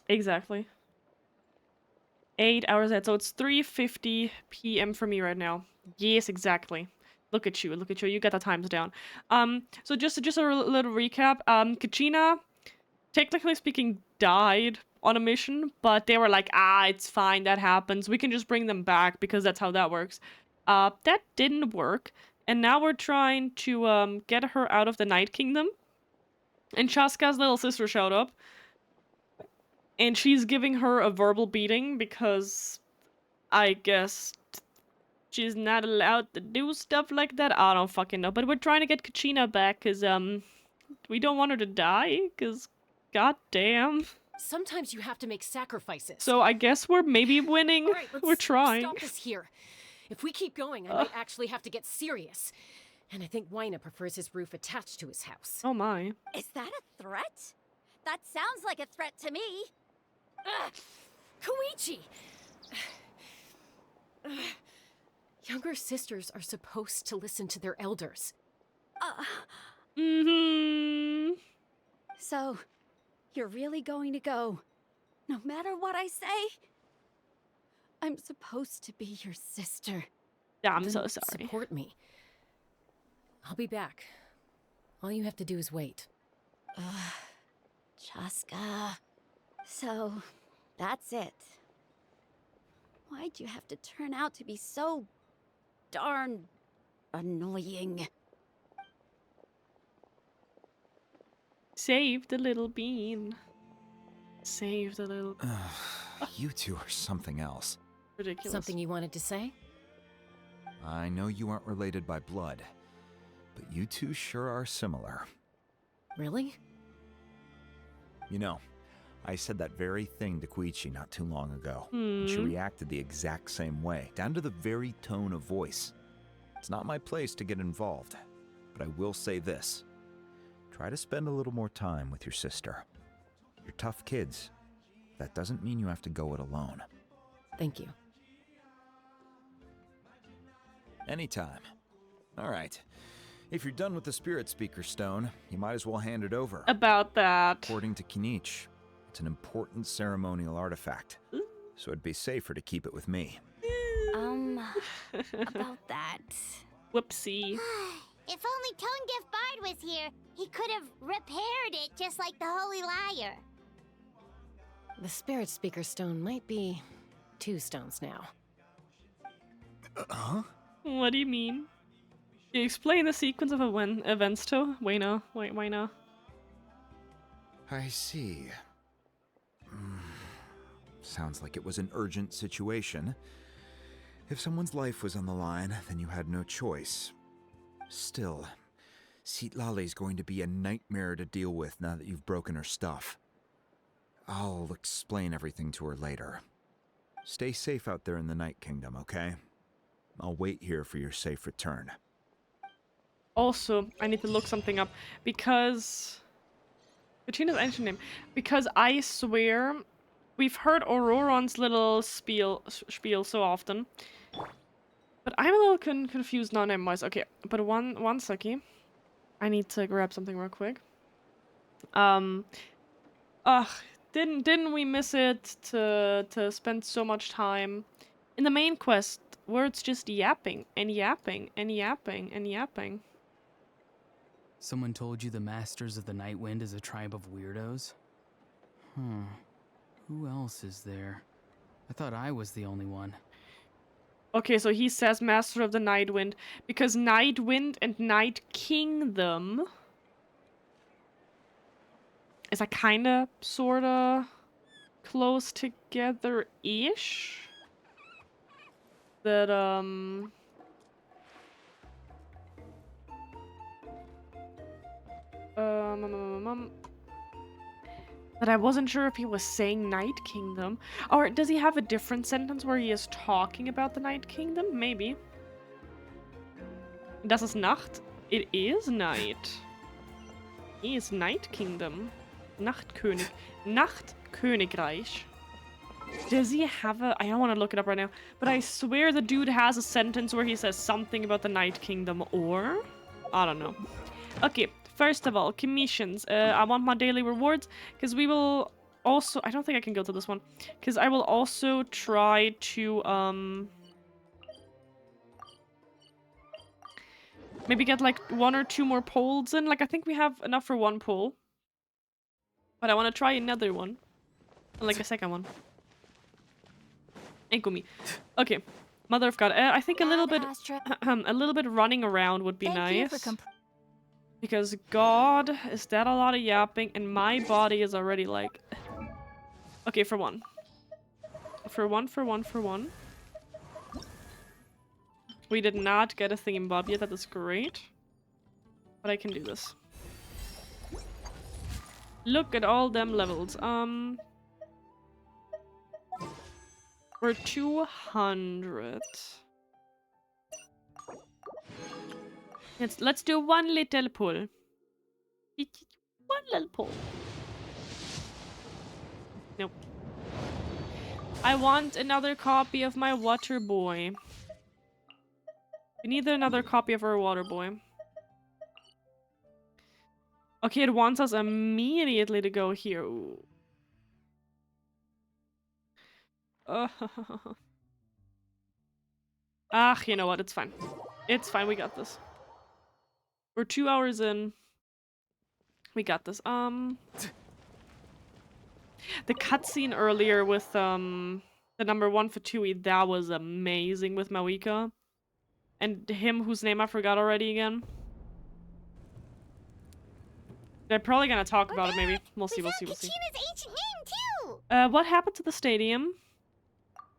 Exactly. 8 hours ahead. So it's 3:50 p.m. for me right now. Yes, exactly. Look at you. Look at you. You got the times down. So just a little recap. Kacchina, technically speaking, died on a mission, but they were like, it's fine, that happens. We can just bring them back because that's how that works. That didn't work, and now we're trying to get her out of the Night Kingdom. And Chaska's little sister showed up, and she's giving her a verbal beating because I guess she's not allowed to do stuff like that. I don't fucking know. But we're trying to get Kacchina back because we don't want her to die because goddamn. Sometimes you have to make sacrifices. So I guess we're maybe winning. All right, We're trying. Stop this here. If we keep going, I might actually have to get serious. And I think Wina prefers his roof attached to his house. Oh my. Is that a threat? That sounds like a threat to me. Koichi! Younger sisters are supposed to listen to their elders. So, you're really going to go, no matter what I say? I'm supposed to be your sister. Yeah, I'm Then so sorry. Support me. I'll be back. All you have to do is wait. Chaska. So, that's it. Why'd you have to turn out to be so darn annoying? Save the little bean. Save the little. You two are something else. Ridiculous. Something you wanted to say? I know you aren't related by blood, but you two sure are similar. Really? You know, I said that very thing to Koichi not too long ago, and she reacted the exact same way, down to the very tone of voice. It's not my place to get involved, but I will say this. Try to spend a little more time with your sister. You're tough kids. That doesn't mean you have to go it alone. Thank you. Anytime. All right. If you're done with the Spirit Speaker Stone, you might as well hand it over. About that. According to Kinich, it's an important ceremonial artifact, so it'd be safer to keep it with me. About that. Whoopsie. If only Tonegif Bard was here, he could have repaired it just like the Holy Liar. The Spirit Speaker Stone might be 2 stones now. Huh? What do you mean? You explain the sequence of events to Wayna. Wayna. I see. Sounds like it was an urgent situation. If someone's life was on the line, then you had no choice. Still, Citlali's going to be a nightmare to deal with now that you've broken her stuff. I'll explain everything to her later. Stay safe out there in the Night Kingdom, okay? I'll wait here for your safe return. Also, I need to look something up because Kacchina's ancient name. Because I swear we've heard Auroron's little spiel so often, but I'm a little confused now name-wise. Okay, but one seckie. I need to grab something real quick. Didn't we miss it to spend so much time in the main quest where it's just yapping and yapping and yapping and yapping? Someone told you the Masters of the Night Wind is a tribe of weirdos? Who else is there? I thought I was the only one. Okay, so he says Master of the Night Wind because Night Wind and Night Kingdom is a kinda, sorta close together-ish. That, but I wasn't sure if he was saying Night Kingdom. Or does he have a different sentence where he is talking about the Night Kingdom? Maybe. Das ist Nacht. It is night. He is Night Kingdom. Nachtkönig. Nachtkönigreich. Does he have a... I don't want to look it up right now. But I swear the dude has a sentence where he says something about the Night Kingdom. Or... I don't know. Okay. First of all, commissions. I want my daily rewards, because we will also... I don't think I can go to this one. Because I will also try to, maybe get, like, 1 or 2 more polls in. Like, I think we have enough for 1 poll. But I want to try another one. Like, a second one. Ain't me. Okay. Mother of God. I think a little bit... a little bit running around would be nice. Because God, is that a lot of yapping? And my body is already like... Okay, for one. For one. We did not get a theme bob yet, that is great. But I can do this. Look at all them levels. We're 200. Let's do 1 little pull. 1 little pull. Nope. I want another copy of my water boy. We need another copy of our water boy. Okay, it wants us immediately to go here. Ooh. Ah, you know what? It's fine. It's fine. We got this. We're 2 hours in. We got this. The cutscene earlier with the number 1 Fatui, that was amazing with Mawika. And him whose name I forgot already again. They're probably gonna talk about it maybe. We'll see, we'll see, we'll see. Kachina's ancient name, too! What happened to the stadium?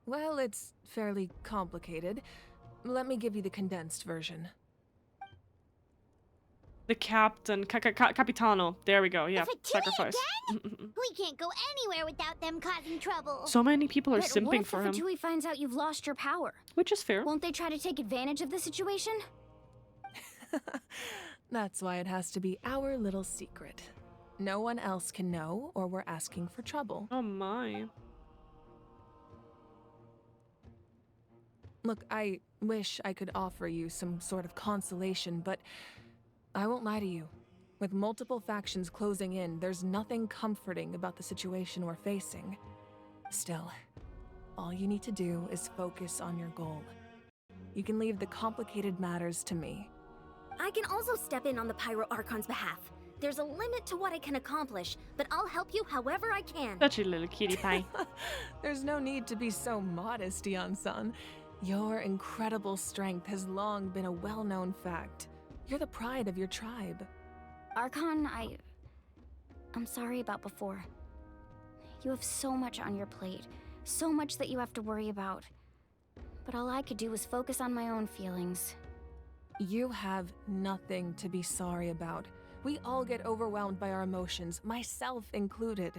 Well, it's fairly complicated. Let me give you the condensed version. The captain, Capitano. There we go, yeah, The Fatui sacrifice. again? We can't go anywhere without them causing trouble. So many people are But simping what if for the him. Fatui finds out you've lost your power? Which is fair. Won't they try to take advantage of the situation? That's why it has to be our little secret. No one else can know, or we're asking for trouble. Oh my. Look, I wish I could offer you some sort of consolation, but I won't lie to you. With multiple factions closing in, there's nothing comforting about the situation we're facing. Still, all you need to do is focus on your goal. You can leave the complicated matters to me. I can also step in on the Pyro Archon's behalf. There's a limit to what I can accomplish, but I'll help you however I can. Such a little kitty pie. There's no need to be so modest, Dion-san. Your incredible strength has long been a well-known fact. You're the pride of your tribe. Archon, I'm sorry about before. You have so much on your plate, so much that you have to worry about. But all I could do was focus on my own feelings. You have nothing to be sorry about. We all get overwhelmed by our emotions, myself included.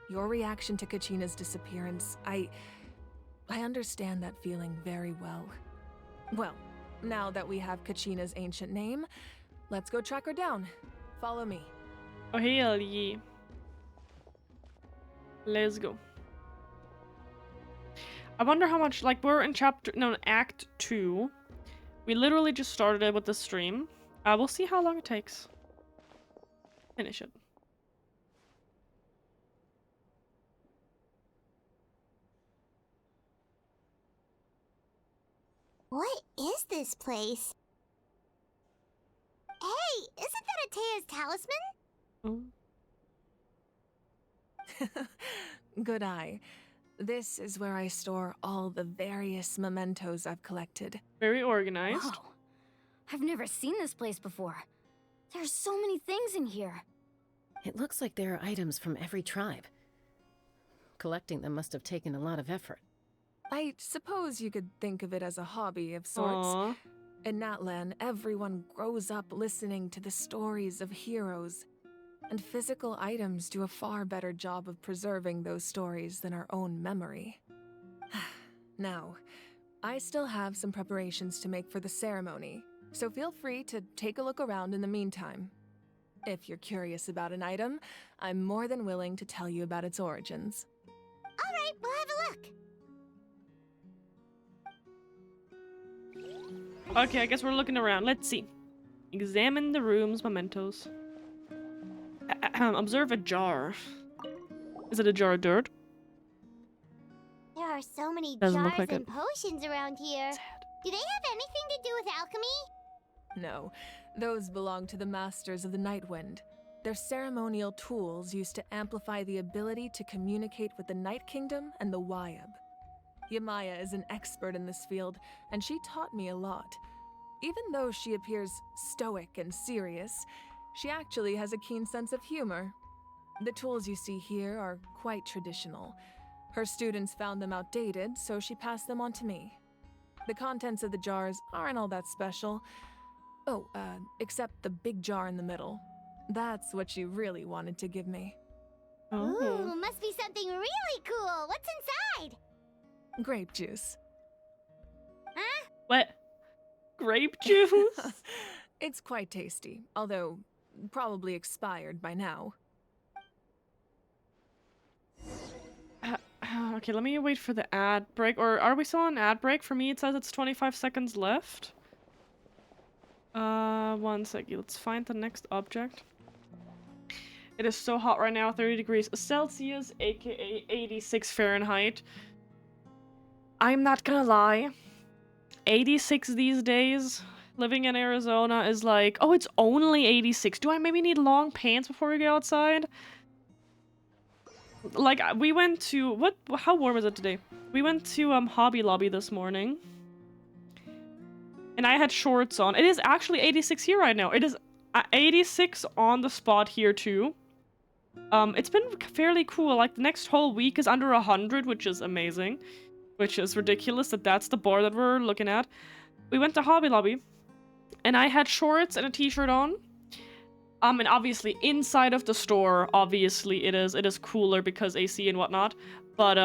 Your reaction to Kachina's disappearance, I understand that feeling very well. Well, now that we have Kachina's ancient name, let's go track her down. Follow me. Oh, hell yeah. Let's go. I wonder how much, like, we're in Act 2. We literally just started it with the stream. We'll see how long it takes. Finish it. What is this place? Hey, isn't that Atea's talisman? Good eye. This is where I store all the various mementos I've collected. Very organized. Wow. I've never seen this place before. There's so many things in here. It looks like there are items from every tribe. Collecting them must have taken a lot of effort. I suppose you could think of it as a hobby of sorts. Aww. In Natlan, everyone grows up listening to the stories of heroes. And physical items do a far better job of preserving those stories than our own memory. Now, I still have some preparations to make for the ceremony, so feel free to take a look around in the meantime. If you're curious about an item, I'm more than willing to tell you about its origins. Alright, we'll have a look. Okay, I guess we're looking around. Let's see. Examine the room's mementos. Observe a jar. Is it a jar of dirt? There are so many Doesn't jars look like and it. potions around here. Do they have anything to do with alchemy? No, those belong to the Masters of the Nightwind. They're ceremonial tools used to amplify the ability to communicate with the Night Kingdom and the Wyab. Yamaya is an expert in this field, and she taught me a lot. Even though she appears stoic and serious, she actually has a keen sense of humor. The tools you see here are quite traditional. Her students found them outdated, so she passed them on to me. The contents of the jars aren't all that special. Oh, except the big jar in the middle. That's what she really wanted to give me. Ooh, must be something really cool. What's inside? Grape juice. Huh? What? Grape juice? It's quite tasty, although probably expired by now. Okay, let me wait for the ad break. Or are we still on ad break? For me, it says it's 25 seconds left. 1 second. Let's find the next object. It is so hot right now, 30 degrees Celsius, aka 86 Fahrenheit. I'm not gonna lie. 86 these days. Living in Arizona is like, oh, it's only 86. Do I maybe need long pants before we go outside? Like, we went to, how warm is it today? We went to Hobby Lobby this morning. And I had shorts on. It is actually 86 here right now. It is 86 on the spot here too. It's been fairly cool. Like, the next whole week is under 100, which is amazing. Which is ridiculous that that's the bar that we're looking at. We went to Hobby Lobby. And I had shorts and a t-shirt on. And obviously inside of the store, obviously it is cooler because AC and whatnot. But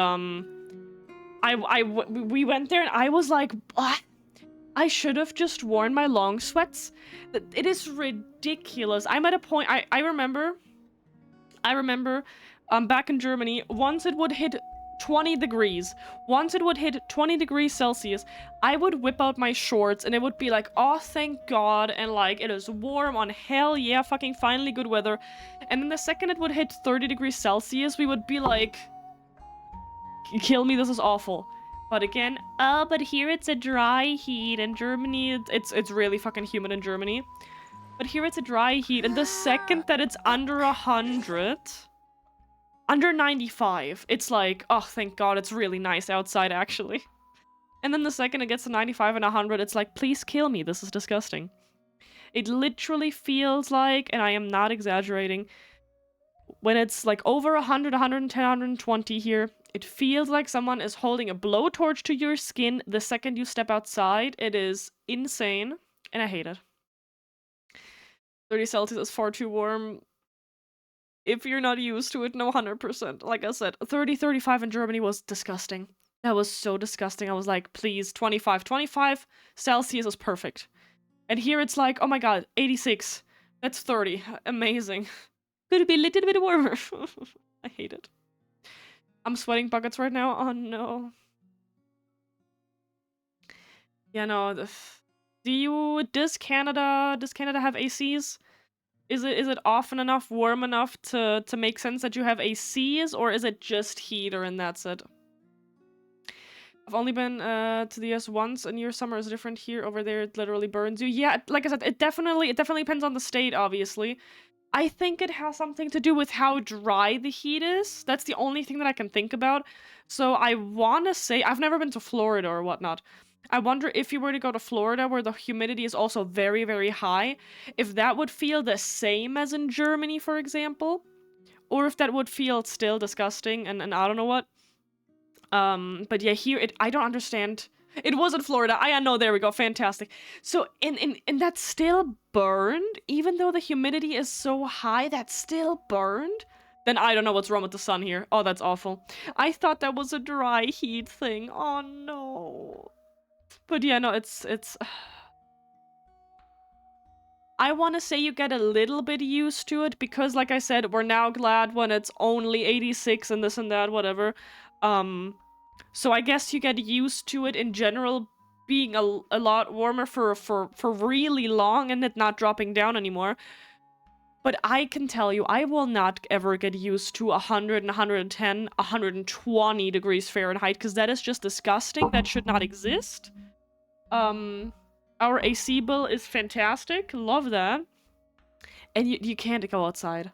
we went there and I was like, what? I should have just worn my long sweats. It is ridiculous. I'm at a point. I remember back in Germany, once it would hit 20 degrees, once it would hit 20 degrees Celsius, I would whip out my shorts and it would be like, oh, thank God, and like, it is warm on hell yeah, fucking finally good weather. And then the second it would hit 30 degrees Celsius, we would be like, kill me, this is awful. But again, but here it's a dry heat. In Germany, it's really fucking humid in Germany. But here it's a dry heat, and the second that it's under 100... Under 95, it's like, oh, thank God, it's really nice outside, actually. And then the second it gets to 95 and 100, it's like, please kill me, this is disgusting. It literally feels like, and I am not exaggerating, when it's like over 100, 110, 120 here, it feels like someone is holding a blowtorch to your skin the second you step outside. It is insane, and I hate it. 30 Celsius is far too warm. If you're not used to it, no, 100%. Like I said, 30, 35 in Germany was disgusting. That was so disgusting. I was like, please, 25. 25 Celsius is perfect. And here it's like, oh my God, 86. That's 30. Amazing. Could be a little bit warmer. I hate it. I'm sweating buckets right now. Oh no. Yeah, no. Does Canada have ACs? Is it often enough, warm enough to make sense that you have ACs, or is it just heater and that's it? I've only been to the US once, and your summer is different here. Over there, it literally burns you. Yeah, like I said, it definitely depends on the state, obviously. I think it has something to do with how dry the heat is. That's the only thing that I can think about. So I want to say, I've never been to Florida or whatnot. I wonder if you were to go to Florida, where the humidity is also very, very high, if that would feel the same as in Germany, for example, or if that would feel still disgusting, and I don't know what. But yeah, here, I don't understand. It was in Florida. I know, there we go, fantastic. So, and that still burned, even though the humidity is so high, that still burned? Then I don't know what's wrong with the sun here. Oh, that's awful. I thought that was a dry heat thing. Oh, no. But yeah, no, it's... I want to say you get a little bit used to it, because like I said, we're now glad when it's only 86 and this and that, whatever. So I guess you get used to it in general being a lot warmer for really long and it not dropping down anymore. But I can tell you, I will not ever get used to 100 and 110, 120 degrees Fahrenheit, because that is just disgusting. That should not exist. Our AC bill is fantastic. Love that. And you can't go outside.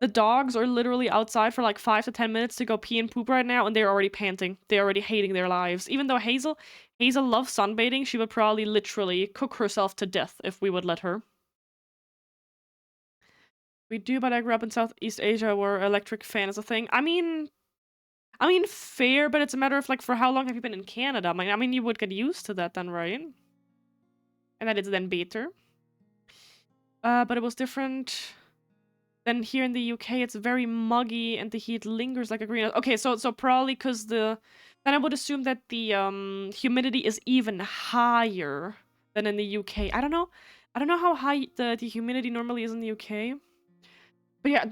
The dogs are literally outside for like 5 to 10 minutes to go pee and poop right now, and they're already panting. They're already hating their lives. Even though Hazel loves sunbathing, she would probably literally cook herself to death if we would let her. We do, but I grew up in Southeast Asia where electric fan is a thing. I mean, fair, but it's a matter of like, for how long have you been in Canada? I mean, you would get used to that then, right? And that it's then better. But it was different. Then here in the UK, it's very muggy and the heat lingers like a greenhouse. Okay, so probably because then I would assume that the humidity is even higher than in the UK. I don't know how high the humidity normally is in the UK. But yeah,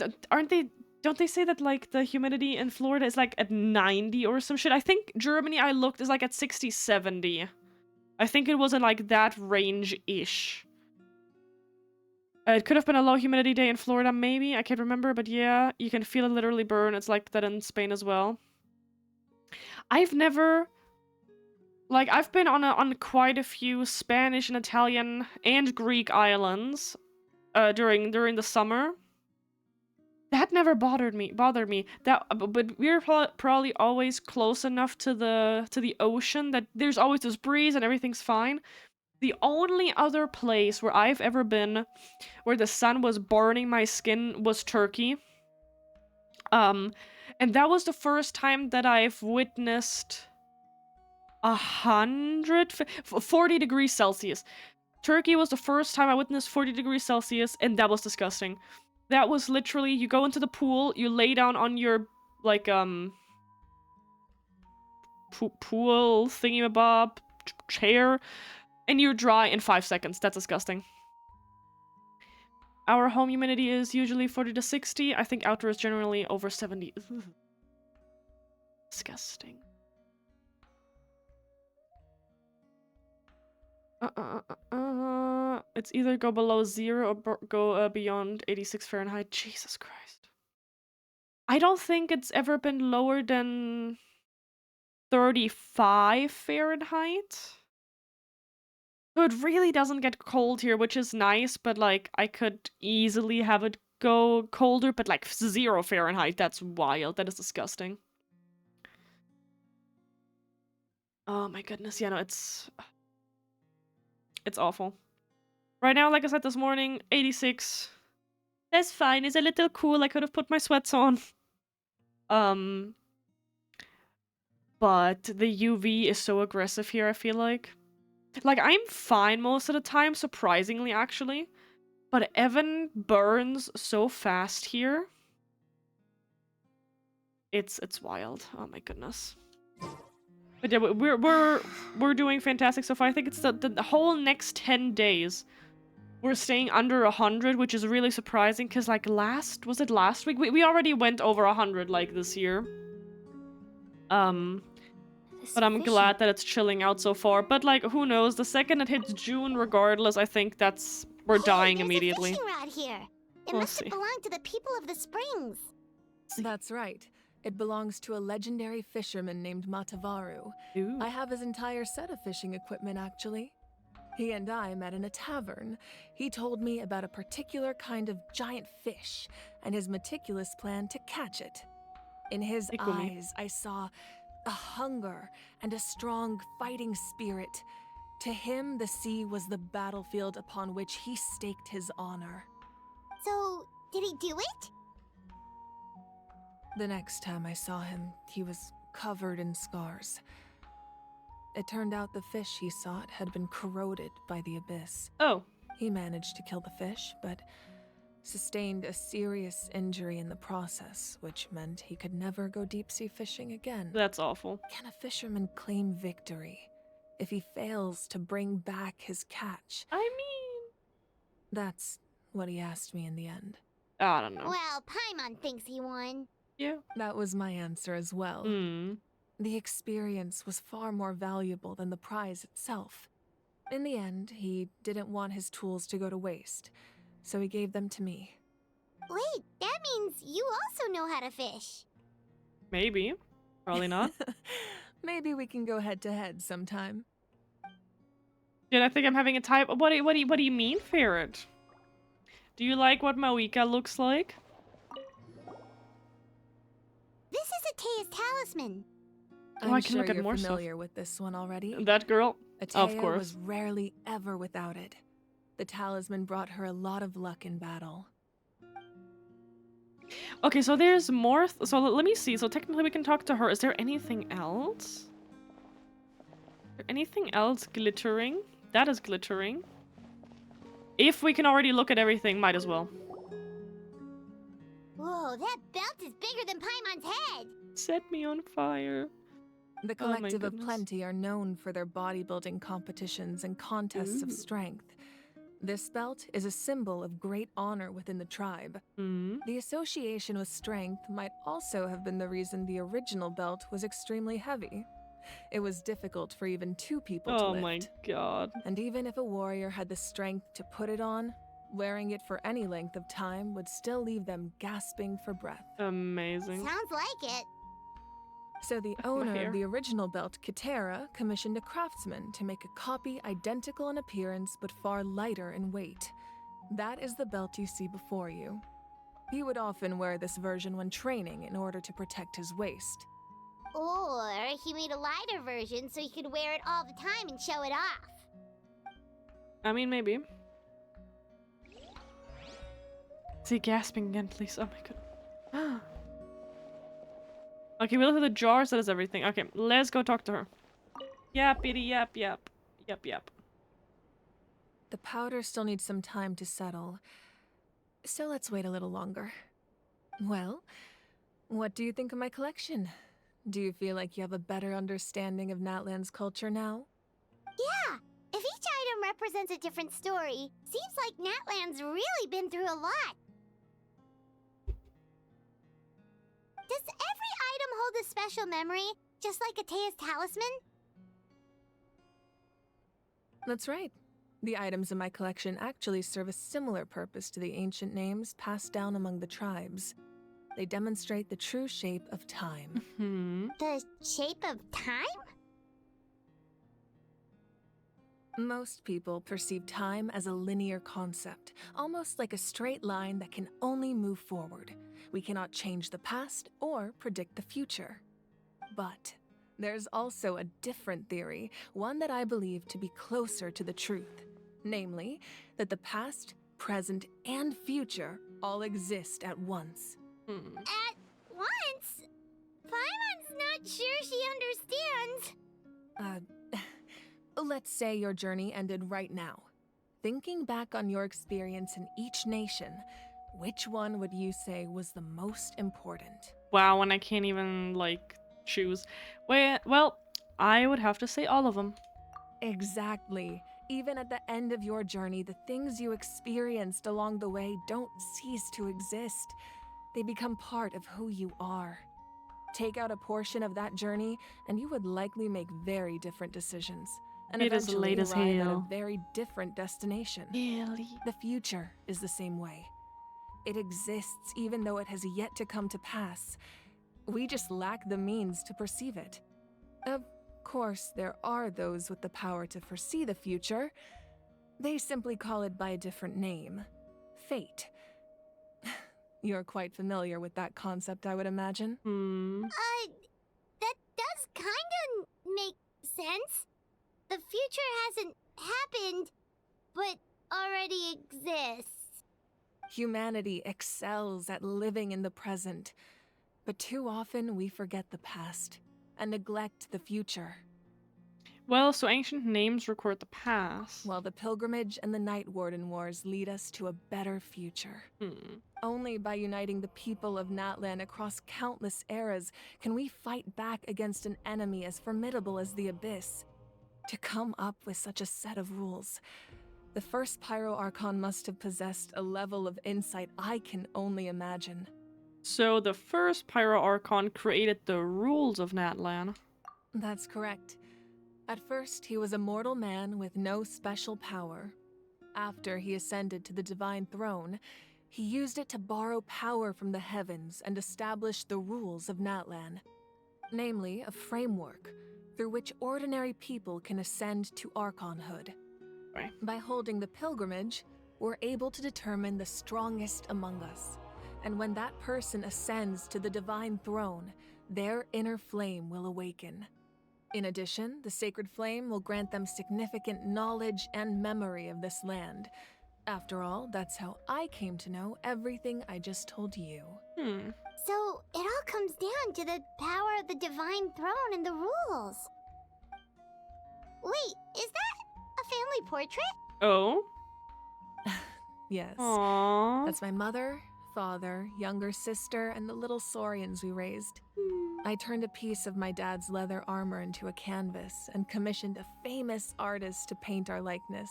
don't they say that like the humidity in Florida is like at 90 or some shit? I think Germany, I looked, is like at 60, 70. I think it was in like that range-ish. It could have been a low humidity day in Florida, maybe. I can't remember, but yeah, you can feel it literally burn. It's like that in Spain as well. I've never Like, I've been on quite a few Spanish and Italian and Greek islands during the summer. That never bothered me. But we're probably always close enough to the ocean that there's always this breeze and everything's fine. The only other place where I've ever been where the sun was burning my skin was Turkey. And that was the first time that I've witnessed 40 degrees Celsius. Turkey was the first time I witnessed 40 degrees Celsius, and that was disgusting. That was literally, you go into the pool, you lay down on your, like, pool thingamabob chair, and you're dry in 5 seconds. That's disgusting. Our home humidity is usually 40 to 60. I think outdoor is generally over 70. Ugh. Disgusting. It's either go below 0 or go beyond 86 Fahrenheit. Jesus Christ. I don't think it's ever been lower than 35 Fahrenheit. So it really doesn't get cold here, which is nice, but like I could easily have it go colder, but like 0 Fahrenheit, that's wild. That is disgusting. Oh my goodness, yeah, no, it's awful. Right now, like I said this morning, 86. That's fine. It's a little cool. I could have put my sweats on. But the UV is so aggressive here, I feel like. Like, I'm fine most of the time, surprisingly, actually. But Evan burns so fast here. It's wild. Oh my goodness. But yeah, we're doing fantastic so far. I think it's the whole next 10 days. We're staying under 100, which is really surprising, because, like, was it last week? We already went over 100, like, this year. But I'm glad that it's chilling out so far. But, like, who knows? The second it hits June, regardless, I think we're dying immediately. There's a fishing rod here. It must have belonged to the people of the springs. That's right. It belongs to a legendary fisherman named Matavaru. Ooh. I have his entire set of fishing equipment, actually. He and I met in a tavern. He told me about a particular kind of giant fish and his meticulous plan to catch it. In his eyes, I saw a hunger and a strong fighting spirit. To him, the sea was the battlefield upon which he staked his honor. So, did he do it? The next time I saw him, he was covered in scars. It turned out the fish he sought had been corroded by the abyss. Oh. He managed to kill the fish, but sustained a serious injury in the process, which meant he could never go deep-sea fishing again. That's awful. Can a fisherman claim victory if he fails to bring back his catch? I mean... That's what he asked me in the end. I don't know. Well, Paimon thinks he won. Yeah. That was my answer as well. The experience was far more valuable than the prize itself. In the end, he didn't want his tools to go to waste, so he gave them to me. Wait, that means you also know how to fish. Maybe. Probably not. Maybe we can go head-to-head sometime. Dude, I think I'm having a type. What do you mean, Ferret? Do you like what Mawika looks like? This is Atea's talisman. Oh, I'm I can sure look at you're more familiar stuff. with this one already. That girl? Atea Of course. was rarely ever without it. The talisman brought her a lot of luck in battle. Okay, so there's more. So let me see. So technically we can talk to her. Is there anything else? Is there anything else glittering? That is glittering. If we can already look at everything, might as well. Whoa, that belt is bigger than Paimon's head. Set me on fire. The Collective of Plenty are known for their bodybuilding competitions and contests of strength. This belt is a symbol of great honor within the tribe. The association with strength might also have been the reason the original belt was extremely heavy. It was difficult for even 2 people to lift. Oh my god. And even if a warrior had the strength to put it on, wearing it for any length of time would still leave them gasping for breath. Amazing. Sounds like it. So the owner of the original belt, Kacchina, commissioned a craftsman to make a copy identical in appearance but far lighter in weight. That is the belt you see before you. He would often wear this version when training in order to protect his waist. Or he made a lighter version so he could wear it all the time and show it off. I mean, maybe. Is he gasping again, please? Oh my god. Okay, we look at the jars, that is everything. Okay, let's go talk to her. Yappity yap yap. Yap yap. The powder still needs some time to settle, so let's wait a little longer. Well, what do you think of my collection? Do you feel like you have a better understanding of Natlan's culture now? Yeah! If each item represents a different story, seems like Natlan's really been through a lot. Does every item hold a special memory, just like Atea's talisman? That's right. The items in my collection actually serve a similar purpose to the ancient names passed down among the tribes. They demonstrate the true shape of time. The shape of time? Most people perceive time as a linear concept, almost like a straight line that can only move forward. We cannot change the past or predict the future. But there's also a different theory, one that I believe to be closer to the truth. Namely, that the past, present, and future all exist at once. At once? Paimon's not sure she understands. Let's say your journey ended right now. Thinking back on your experience in each nation, which one would you say was the most important? Wow, and I can't even, like, choose. Well, I would have to say all of them. Exactly. Even at the end of your journey, the things you experienced along the way don't cease to exist. They become part of who you are. Take out a portion of that journey, and you would likely make very different decisions. And It is eventually late as arrive at a hell. very different destination. Really? The future is the same way. It exists even though it has yet to come to pass. We just lack the means to perceive it. Of course, there are those with the power to foresee the future. They simply call it by a different name. Fate. You're quite familiar with that concept, I would imagine. That does kinda make sense. The future hasn't happened, but already exists. Humanity excels at living in the present, but too often we forget the past and neglect the future. Well, so ancient names record the past. While the pilgrimage and the Night Warden Wars lead us to a better future. Only by uniting the people of Natlan across countless eras can we fight back against an enemy as formidable as the Abyss. To come up with such a set of rules, the first Pyro Archon must have possessed a level of insight I can only imagine. So the first Pyro Archon created the rules of Natlan. That's correct. At first, he was a mortal man with no special power. After he ascended to the Divine Throne, he used it to borrow power from the heavens and establish the rules of Natlan. Namely, a framework through which ordinary people can ascend to Archonhood. Right. By holding the pilgrimage, we're able to determine the strongest among us. And when that person ascends to the Divine Throne, their inner flame will awaken. In addition, the sacred flame will grant them significant knowledge and memory of this land. After all, that's how I came to know everything I just told you. So, it all comes down to the power of the Divine Throne and the rules. Wait, is that a family portrait? Oh? Yes. Aww. That's my mother, father, younger sister, and the little saurians we raised. I turned a piece of my dad's leather armor into a canvas and commissioned a famous artist to paint our likeness.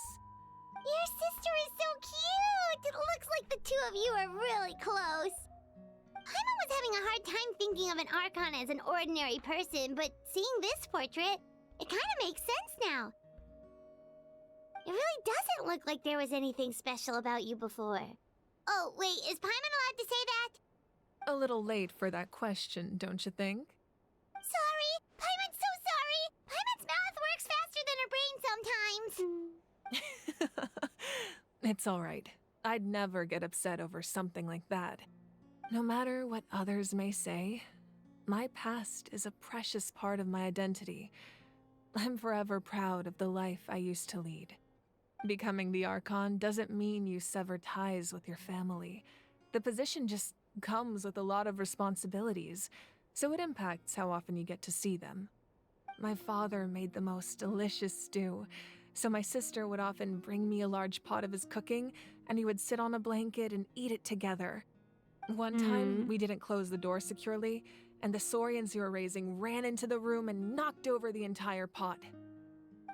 Your sister is so cute! It looks like the two of you are really close. Paimon was having a hard time thinking of an Archon as an ordinary person, but seeing this portrait, it kind of makes sense now. It really doesn't look like there was anything special about you before. Oh, wait, is Paimon allowed to say that? A little late for that question, don't you think? So, It's alright. I'd never get upset over something like that. No matter what others may say, my past is a precious part of my identity. I'm forever proud of the life I used to lead. Becoming the Archon doesn't mean you sever ties with your family. The position just comes with a lot of responsibilities, so it impacts how often you get to see them. My father made the most delicious stew, so my sister would often bring me a large pot of his cooking, and he would sit on a blanket and eat it together. One time, we didn't close the door securely, and the Saurians you were raising ran into the room and knocked over the entire pot.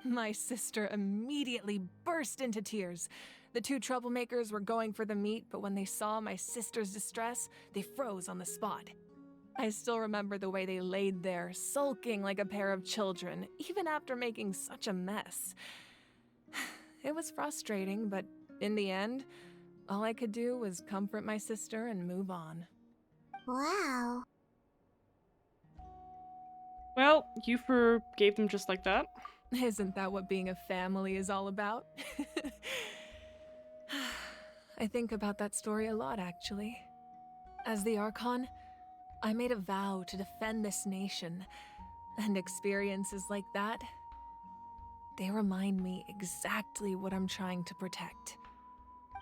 My sister immediately burst into tears. The two troublemakers were going for the meat, but when they saw my sister's distress, they froze on the spot. I still remember the way they laid there, sulking like a pair of children, even after making such a mess. It was frustrating, but in the end, all I could do was comfort my sister and move on. Wow. Well, you forgave them just like that. Isn't that what being a family is all about? I think about that story a lot, actually. As the Archon, I made a vow to defend this nation, and experiences like that, they remind me exactly what I'm trying to protect.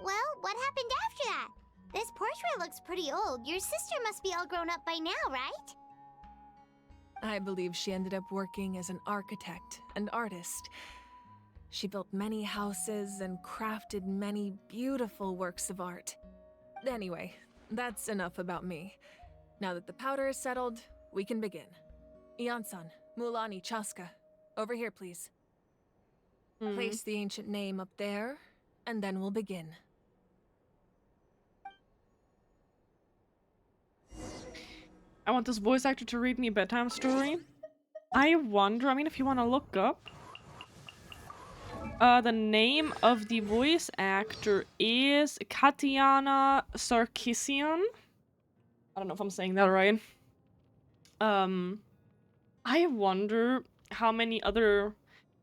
Well, what happened after that? This portrait looks pretty old. Your sister must be all grown up by now, right? I believe she ended up working as an architect and artist. She built many houses and crafted many beautiful works of art. Anyway, that's enough about me. Now that the powder is settled, we can begin. Ian-san, Mulani, Chaska, over here, please. Place the ancient name up there, and then we'll begin. I want this voice actor to read me a bedtime story. I wonder, I mean, if you want to look up. The name of the voice actor is Kacchina Sarkisian. I don't know if I'm saying that right. I wonder how many other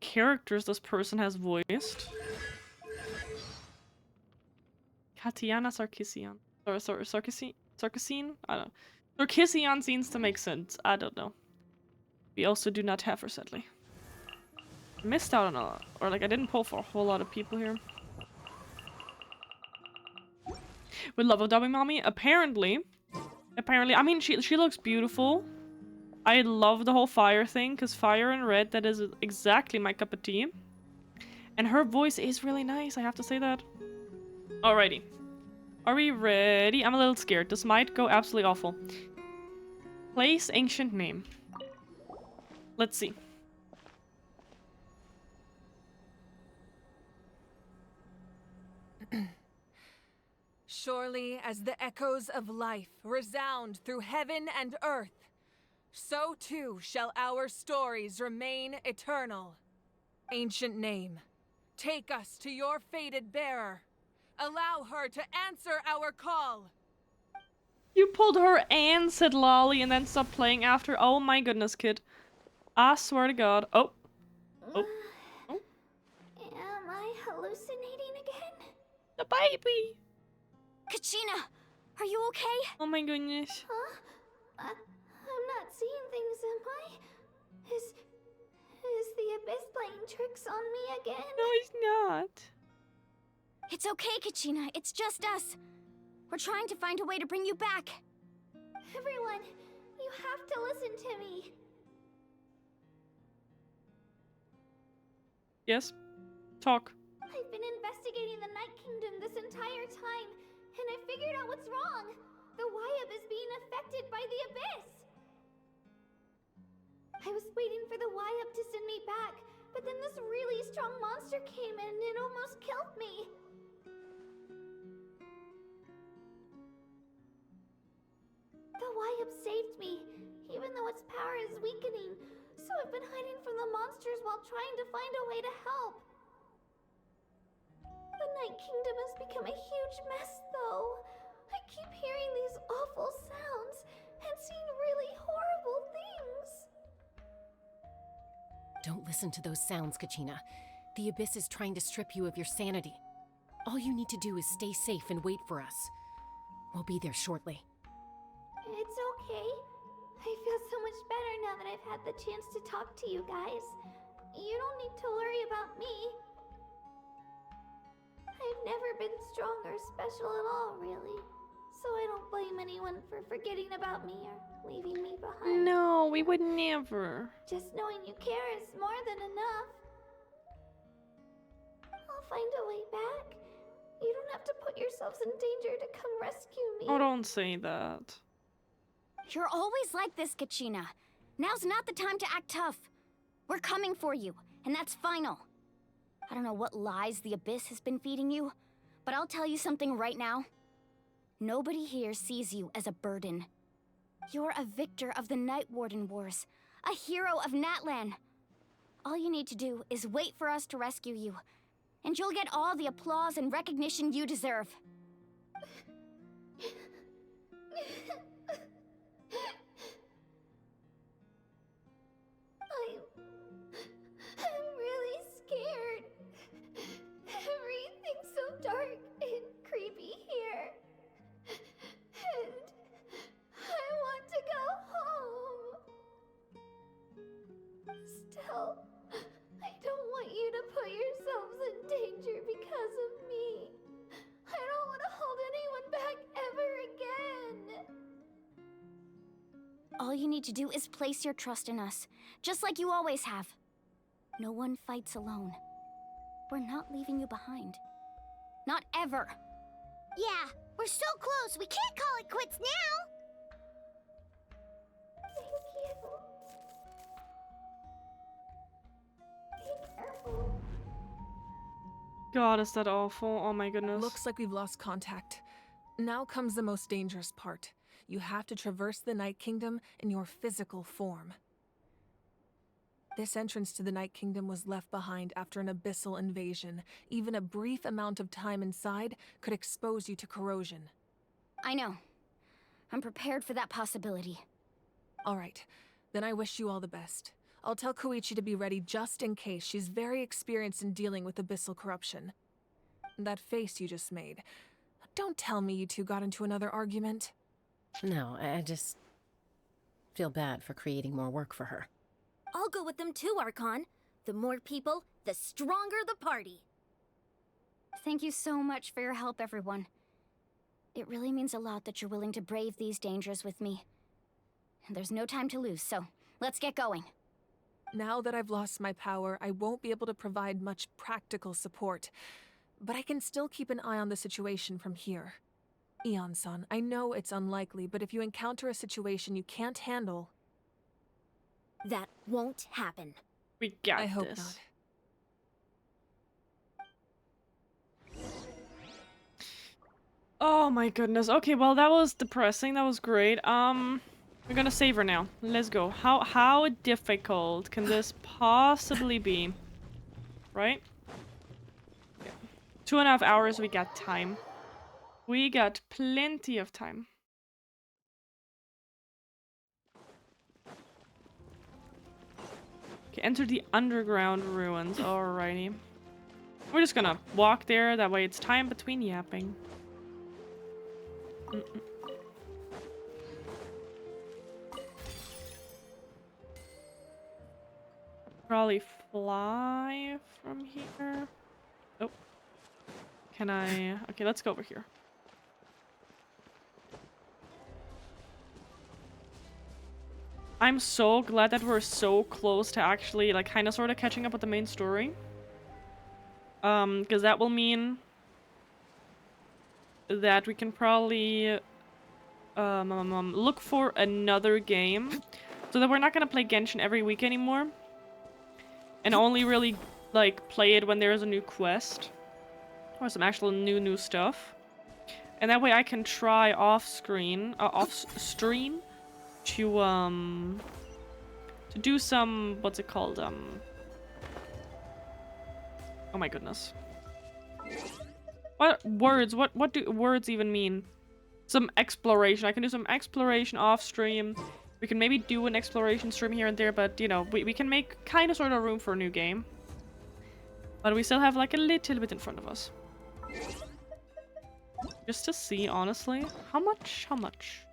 characters this person has voiced. Kacchina Sarkisian. Sorry, Sarkisian? I don't know. Sarkisian seems to make sense. I don't know. We also do not have her, sadly. Missed out on a lot. Or, like, I didn't pull for a whole lot of people here. With love of dubbing mommy? Apparently, I mean, she looks beautiful. I love the whole fire thing, because fire and red, that is exactly my cup of tea. And her voice is really nice, I have to say that. Alrighty. Are we ready? I'm a little scared. This might go absolutely awful. Place ancient name. Let's see. Surely as the echoes of life resound through heaven and earth, so too shall our stories remain eternal. Ancient name, take us to your fated bearer. Allow her to answer our call. You pulled her and said lolly and then stopped playing after. Oh my goodness, kid. I swear to God. Oh. Oh. Oh. Am I hallucinating again? The baby. Kacchina, are you okay? Oh my goodness. Huh? I'm not seeing things, am I? Is the Abyss playing tricks on me again? No, he's not. It's okay, Kacchina. It's just us. We're trying to find a way to bring you back. Everyone, you have to listen to me. Yes? Talk. I've been investigating the Night Kingdom this entire time, and I figured out what's wrong. The Wyab is being affected by the Abyss. I was waiting for the Wyab to send me back, but then this really strong monster came in and it almost killed me. The Wyab saved me, even though its power is weakening, so I've been hiding from the monsters while trying to find a way to help. The Night Kingdom has become a huge mess, though. I keep hearing these awful sounds and seeing really horrible things. Don't listen to those sounds, Kacchina. The Abyss is trying to strip you of your sanity. All you need to do is stay safe and wait for us. We'll be there shortly. It's okay. I feel so much better now that I've had the chance to talk to you guys. You don't need to worry about me. I've never been strong or special at all, really. So I don't blame anyone for forgetting about me or leaving me behind. No, we would never. Just knowing you care is more than enough. I'll find a way back. You don't have to put yourselves in danger to come rescue me. Oh, don't say that. You're always like this, Kacchina. Now's not the time to act tough. We're coming for you, and that's final. I don't know what lies the Abyss has been feeding you, but I'll tell you something right now. Nobody here sees you as a burden. You're a victor of the Night Warden Wars, a hero of Natlan. All you need to do is wait for us to rescue you, and you'll get all the applause and recognition you deserve. I'm really scared. Everything's so dark and creepy here. And I want to go home. Still, I don't want you to put yourselves in danger because of me. I don't want to hold anyone back ever again. All you need to do is place your trust in us, just like you always have. No one fights alone. We're not leaving you behind. Not ever. Yeah, we're so close. We can't call it quits now. Thank you. Be careful. God, is that awful? Oh my goodness. Looks like we've lost contact. Now comes the most dangerous part. You have to traverse the Night Kingdom in your physical form. This entrance to the Night Kingdom was left behind after an abyssal invasion. Even a brief amount of time inside could expose you to corrosion. I know. I'm prepared for that possibility. All right, then I wish you all the best. I'll tell Koichi to be ready just in case. She's very experienced in dealing with abyssal corruption. That face you just made. Don't tell me you two got into another argument. No, I just feel bad for creating more work for her. I'll go with them too, Archon. The more people, the stronger the party. Thank you so much for your help, everyone. It really means a lot that you're willing to brave these dangers with me. And there's no time to lose, so let's get going. Now that I've lost my power, I won't be able to provide much practical support. But I can still keep an eye on the situation from here. Eon-san, I know it's unlikely, but if you encounter a situation you can't handle... That won't happen. We got I hope this. not. Oh my goodness. Okay, well that was depressing. That was great. We're gonna save her now. Let's go. How difficult can this possibly be? Right? Yeah. 2.5 hours, we got time. We got plenty of time. Okay, enter the underground ruins. Alrighty. We're just gonna walk there, that way it's time between yapping. Probably fly from here. Oh. Can I... Okay, let's go over here. I'm so glad that we're so close to actually, like, kind of sort of catching up with the main story. Because that will mean that we can probably look for another game so that we're not gonna play Genshin every week anymore and only really like play it when there's a new quest or some actual new stuff, and that way I can try off stream to do some, what's it called, oh my goodness. What words? What do words even mean? Some exploration. I can do some exploration off stream. We can maybe do an exploration stream here and there, but you know, we can make kind of sort of room for a new game. But we still have like a little bit in front of us. Just to see, honestly. How much? How much?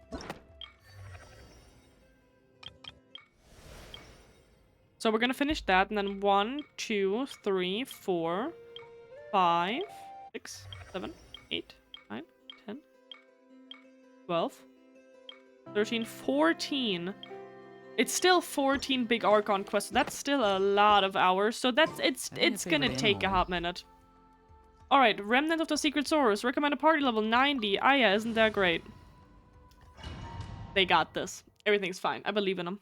So we're gonna finish that, and then 1, 2, 3, 4, 5, 6, 7, 8, 9, 10, 12, 13, 14. It's still 14 big Archon quests. That's still a lot of hours. So it's gonna take a hot minute. All right, Remnant of the Secret Source. Recommended party level 90. Ah, yeah, isn't that great? They got this. Everything's fine. I believe in them.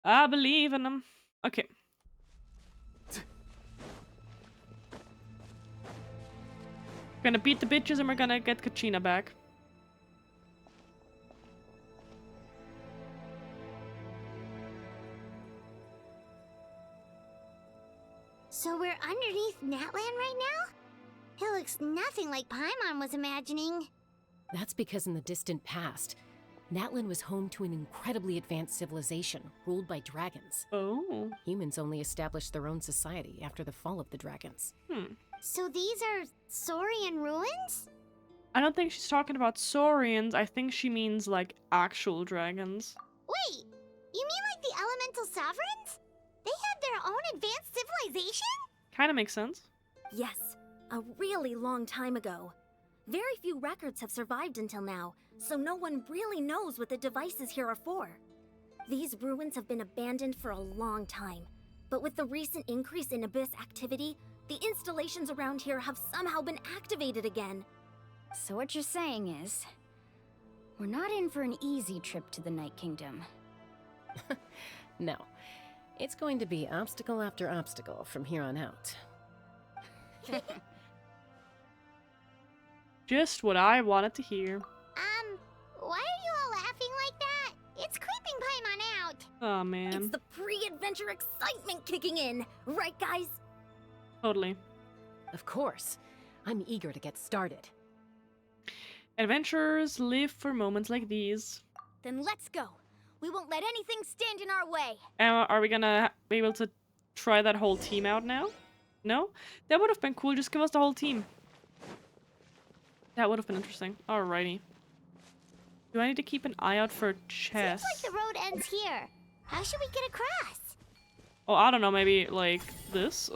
I believe in them. Okay. We're gonna beat the bitches and we're gonna get Kacchina back. So we're underneath Natland right now? It looks nothing like Paimon was imagining. That's because in the distant past, Natlan was home to an incredibly advanced civilization ruled by dragons. Oh. Humans only established their own society after the fall of the dragons. So these are Saurian ruins? I don't think she's talking about Saurians. I think she means like actual dragons. Wait, you mean like the elemental sovereigns? They had their own advanced civilization? Kind of makes sense. Yes, a really long time ago. Very few records have survived until now, so no one really knows what the devices here are for. These ruins have been abandoned for a long time, but with the recent increase in Abyss activity, the installations around here have somehow been activated again. So what you're saying is, we're not in for an easy trip to the Night Kingdom. No. It's going to be obstacle after obstacle from here on out. Just what I wanted to hear. Why are you all laughing like that? It's creeping Paimon out. Oh, man. It's the pre-adventure excitement kicking in, right guys? Totally. Of course. I'm eager to get started. Adventurers live for moments like these. Then let's go. We won't let anything stand in our way. Are we gonna be able to try that whole team out now? No? That would have been cool. Just give us the whole team. That would have been interesting. Alrighty. Do I need to keep an eye out for chests? Seems like the road ends here. How should we get across? Oh, I don't know. Maybe like this?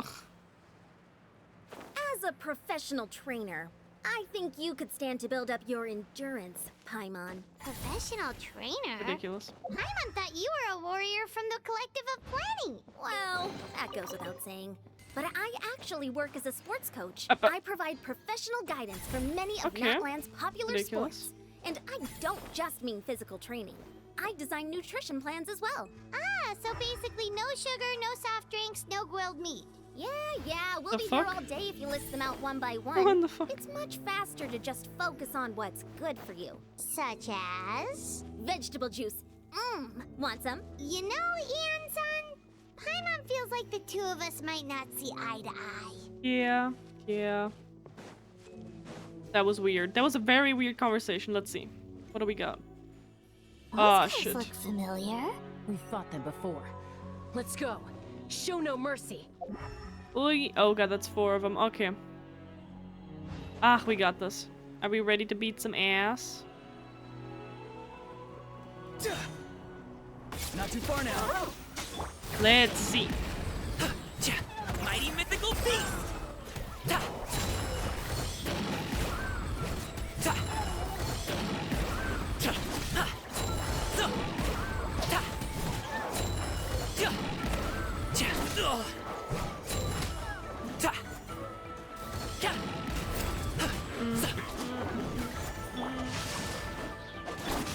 As a professional trainer, I think you could stand to build up your endurance, Paimon. Professional trainer? Ridiculous. Paimon thought you were a warrior from the Collective of Plenty. Well, that goes without saying. But I actually work as a sports coach. But I provide professional guidance for many of Natland's popular sports. And I don't just mean physical training. I design nutrition plans as well. Ah, so basically no sugar, no soft drinks, no grilled meat. Yeah, we'll be here all day if you list them out one by one. What the fuck? It's much faster to just focus on what's good for you. Such as? Vegetable juice. Want some? You know, Ian-san, Paimon feels like the two of us might not see eye to eye. Yeah. That was weird. That was a very weird conversation. Let's see. What do we got? Ah, shit. Look familiar. We've fought them before. Let's go. Show no mercy. Oy. Oh god, that's 4 of them. Okay. Ah, we got this. Are we ready to beat some ass? Not too far now. Let's see. Mighty mythical beast.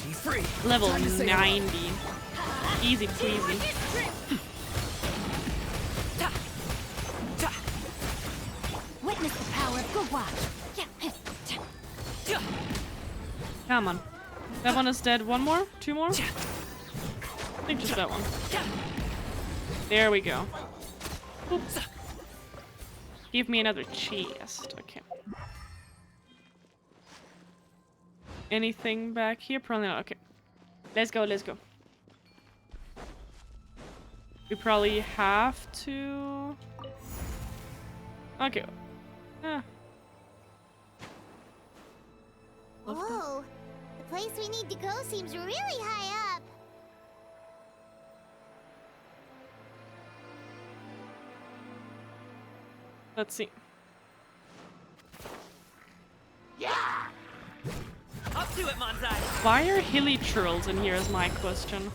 Be free. Level 90. Easy peasy. Witness the power of good watch. Come on. That one is dead. One more? 2 more? I think just that one. There we go. Oops. Give me another chest. Okay. Anything back here? Probably not. Okay. Let's go, let's go. We probably have to... Okay. Love that. Whoa, the place we need to go seems really high up. Let's see. Up to it, Manzai. Why are hilly churls in here is my question.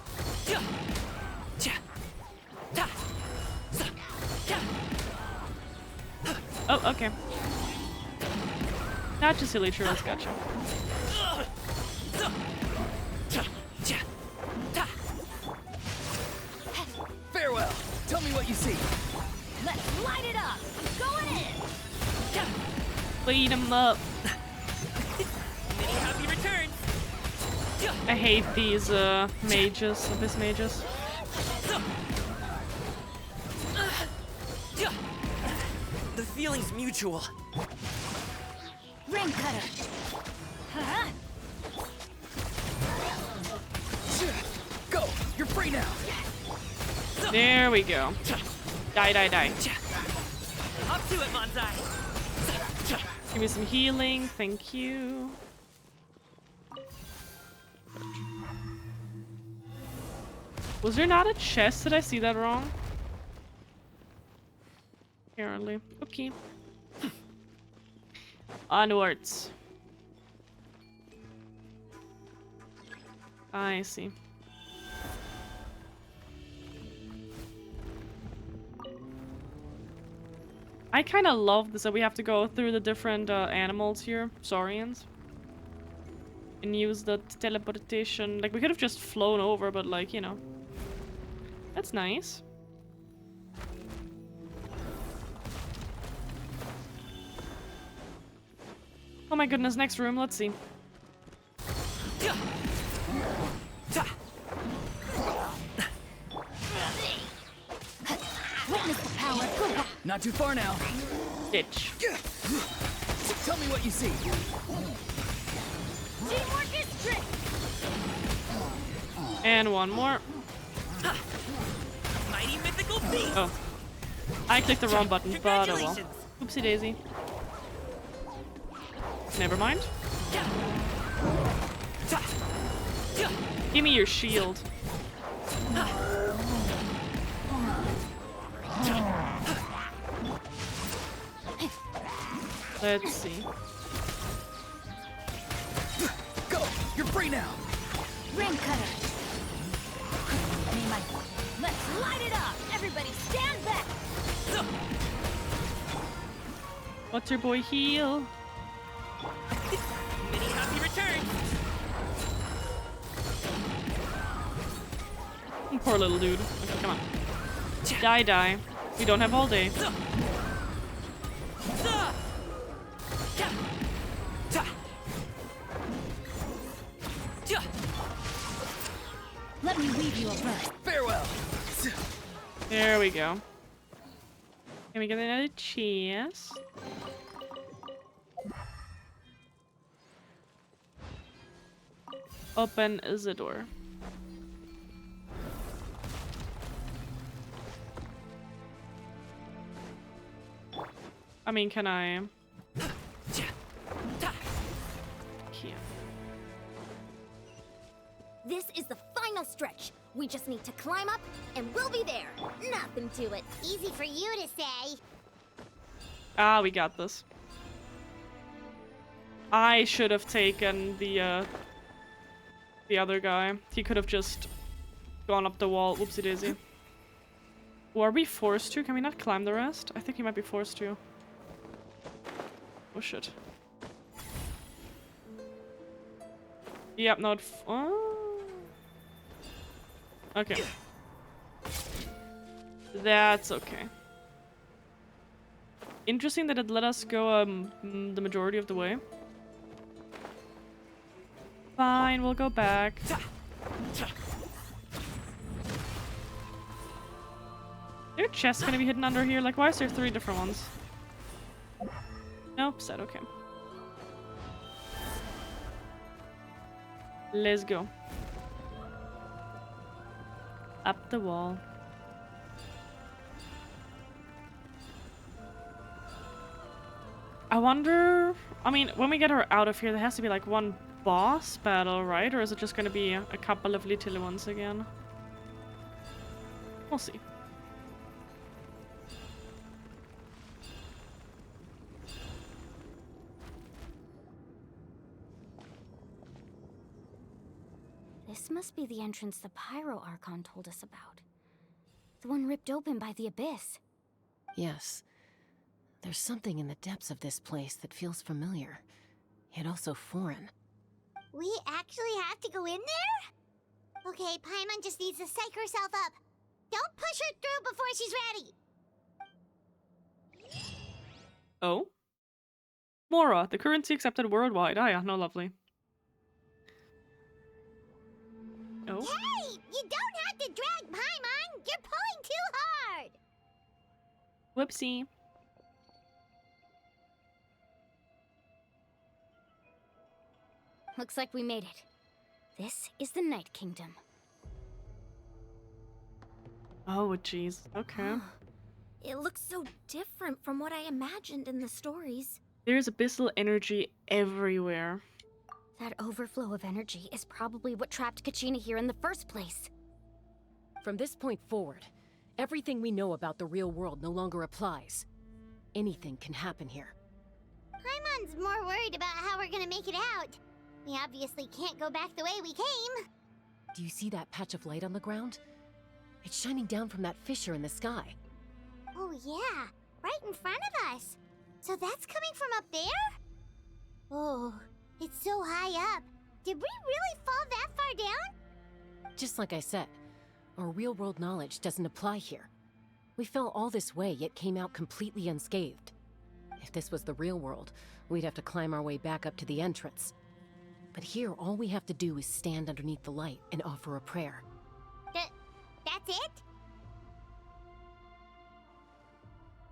Oh, okay. Not just hilly churls, gotcha. Farewell. Tell me what you see. Let's light it up! I'm going in! Beat him up. Many happy returns. I hate these mages, abyss mages. The feeling's mutual. Ring cutter! Go! You're free now! There we go. Die, die, die. Up to it, Manzai! Give me some healing, thank you. Was there not a chest? Did I see that wrong? Apparently. Okay. Onwards. I see. I kind of love this that we have to go through the different animals here, saurians, and use the teleportation. Like, we could have just flown over, but like, you know, that's nice. Oh my goodness, next room, let's see. Witness the power. Not too far now. Ditch. Tell me what you see. Teamwork is trick! And one more. Mighty mythical beast. Oh. I clicked the wrong button, but oh well. Oopsie daisy. Never mind. Give me your shield. Let's see. Go! You're free now! Ring cutter! Let's light it up! Everybody stand back! What's your boy heal? Many happy returns! Poor little dude. Okay, come on. Die, die. We don't have all day. Let me weave you a verse. Farewell! There we go. Can we get another chest? Open the door. I mean, can I? Can't. This is the final stretch. We just need to climb up, and we'll be there. Nothing to it. Easy for you to say. Ah, we got this. I should have taken the other guy. He could have just gone up the wall. Whoopsie daisy. Or are we forced to? Can we not climb the rest? I think he might be forced to. Oh shit. Yep, not oh. Okay. That's okay. Interesting that it let us go the majority of the way. Fine, we'll go back. Their chest's gonna be hidden under here. Like, why is there 3 different ones? Nope, said okay. Let's go. Up the wall. I wonder... I mean, when we get her out of here, there has to be like one boss battle, right? Or is it just gonna be a couple of little ones again? We'll see. This must be the entrance the Pyro Archon told us about. The one ripped open by the Abyss. Yes. There's something in the depths of this place that feels familiar, yet also foreign. We actually have to go in there? Okay, Paimon just needs to psych herself up. Don't push her through before she's ready. Oh? Mora, the currency accepted worldwide. Ah, yeah, no, lovely. Oh? Hey! You don't have to drag Paimon! You're pulling too hard! Whoopsie. Looks like we made it. This is the Night Kingdom. Oh, jeez. Okay. It looks so different from what I imagined in the stories. There's abyssal energy everywhere. That overflow of energy is probably what trapped Kacchina here in the first place. From this point forward, everything we know about the real world no longer applies. Anything can happen here. Paimon's more worried about how we're gonna make it out. We obviously can't go back the way we came. Do you see that patch of light on the ground? It's shining down from that fissure in the sky. Oh yeah, right in front of us. So that's coming from up there? Oh, it's so high up. Did we really fall that far down? Just like I said, our real-world knowledge doesn't apply here. We fell all this way, yet came out completely unscathed. If this was the real world, we'd have to climb our way back up to the entrance. But here, all we have to do is stand underneath the light and offer a prayer. That's it?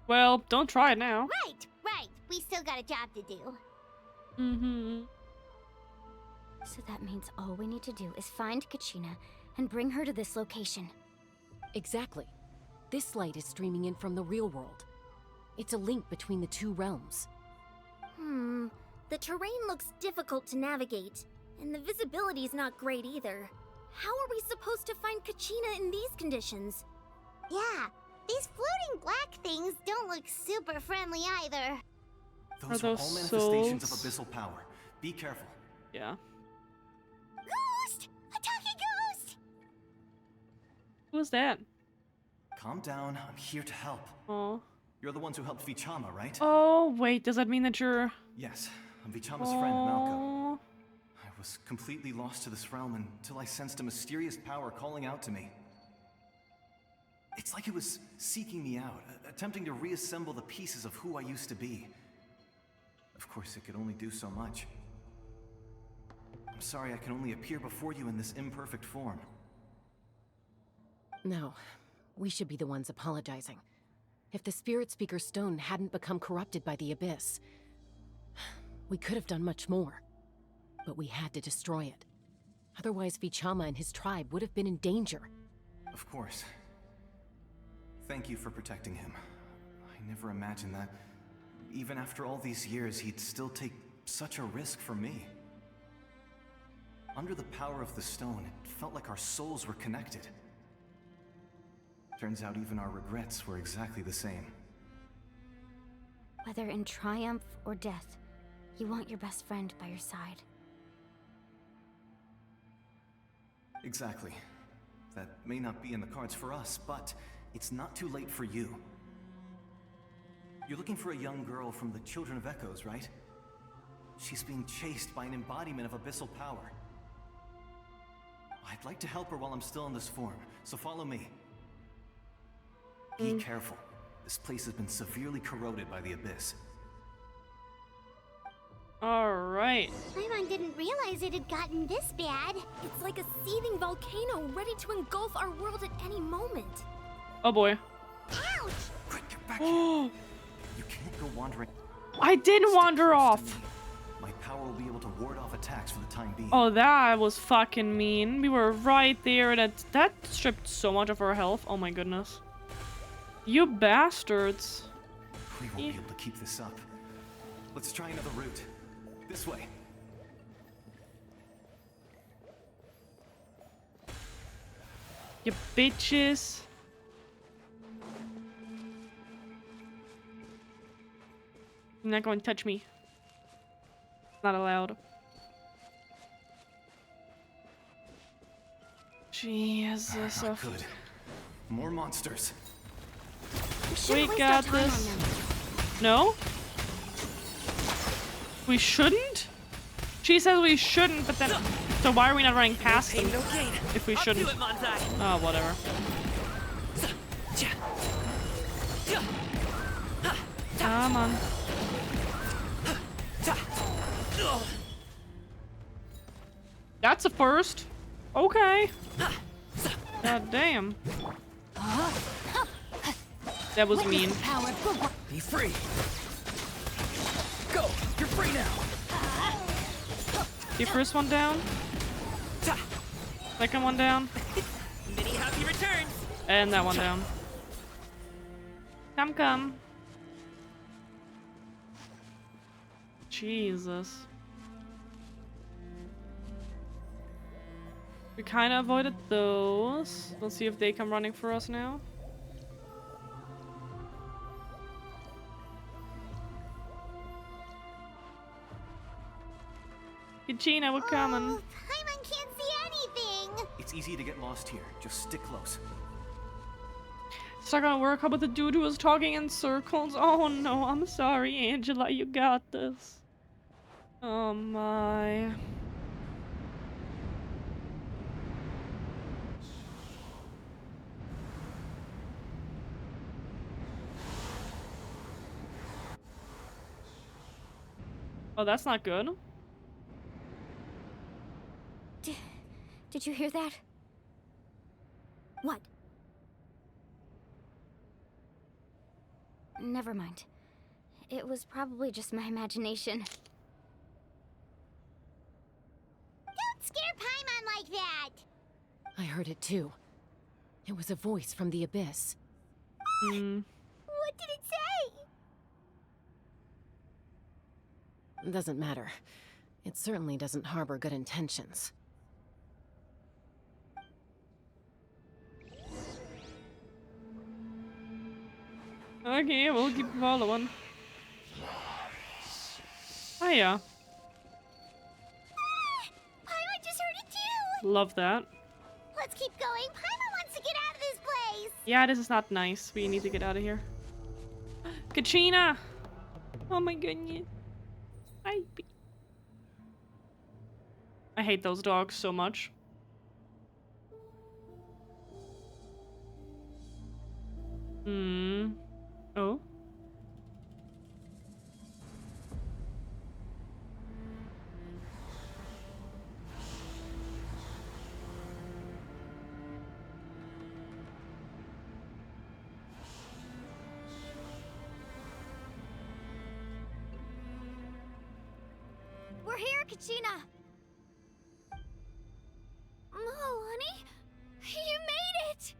Well, don't try it now. Right. We still got a job to do. Mm-hmm. So that means all we need to do is find Kacchina and bring her to this location. Exactly. This light is streaming in from the real world. It's a link between the two realms. The terrain looks difficult to navigate, and the visibility's not great either. How are we supposed to find Kacchina in these conditions? Yeah, these floating black things don't look super friendly either. Those are all manifestations of abyssal power. Be careful. Yeah. Ghost! A talking ghost! Who's that? Calm down. I'm here to help. Oh. You're the ones who helped Vichama, right? Oh, wait. Does that mean that you're... Yes. I'm Vichama's friend, Malco. I was completely lost to this realm until I sensed a mysterious power calling out to me. It's like it was seeking me out, attempting to reassemble the pieces of who I used to be. Of course, it could only do so much. I'm sorry I can only appear before you in this imperfect form. No, we should be the ones apologizing. If the Spirit Speaker's stone hadn't become corrupted by the Abyss, we could have done much more. But we had to destroy it. Otherwise, Vichama and his tribe would have been in danger. Of course. Thank you for protecting him. I never imagined that, even after all these years, he'd still take such a risk for me. Under the power of the stone, it felt like our souls were connected. Turns out even our regrets were exactly the same. Whether in triumph or death, you want your best friend by your side. Exactly. That may not be in the cards for us, but it's not too late for you. You're looking for a young girl from the Children of Echoes, right? She's being chased by an embodiment of abyssal power. I'd like to help her while I'm still in this form, so follow me. Be careful. This place has been severely corroded by the Abyss. Alright. Paimon didn't realize it had gotten this bad. It's like a seething volcano ready to engulf our world at any moment. Oh boy. Ouch! Quick, get back here. You can't go wandering. I didn't wander off. My power will be able to ward off attacks for the time being. Oh, that was fucking mean. We were right there. That stripped so much of our health. Oh my goodness. You bastards. We won't be able to keep this up. Let's try another route. This way. You bitches. You're not going to touch me. Not allowed. Jesus. Good. More monsters. We got this. No? We shouldn't? She says we shouldn't, but then... So why are we not running past them if we shouldn't? Oh, whatever. Come on. That's a first. Okay. God damn. That was mean. Be free. Go! You're free now. The first one down. Second one down. Many happy returns. And that one down. Come. Jesus. We kind of avoided those. Let's see if they come running for us now. Kacchina, we're coming. Paimon can't see anything. It's easy to get lost here. Just stick close. It's not gonna work. How about the dude who was talking in circles? Oh no, I'm sorry, Angela. You got this. Oh my. Oh, that's not good. Did you hear that? What? Never mind. It was probably just my imagination. Don't scare Paimon like that. I heard it too. It was a voice from the abyss. What did it say? Doesn't matter. It certainly doesn't harbor good intentions. Okay, we'll keep following. Hiya. Paimon just heard it too. Love that. Let's keep going. Paimon wants to get out of this place. Yeah, this is not nice. We need to get out of here. Kacchina! Oh my goodness. I hate those dogs so much. Oh? We're here, Kacchina! Honey, you made it!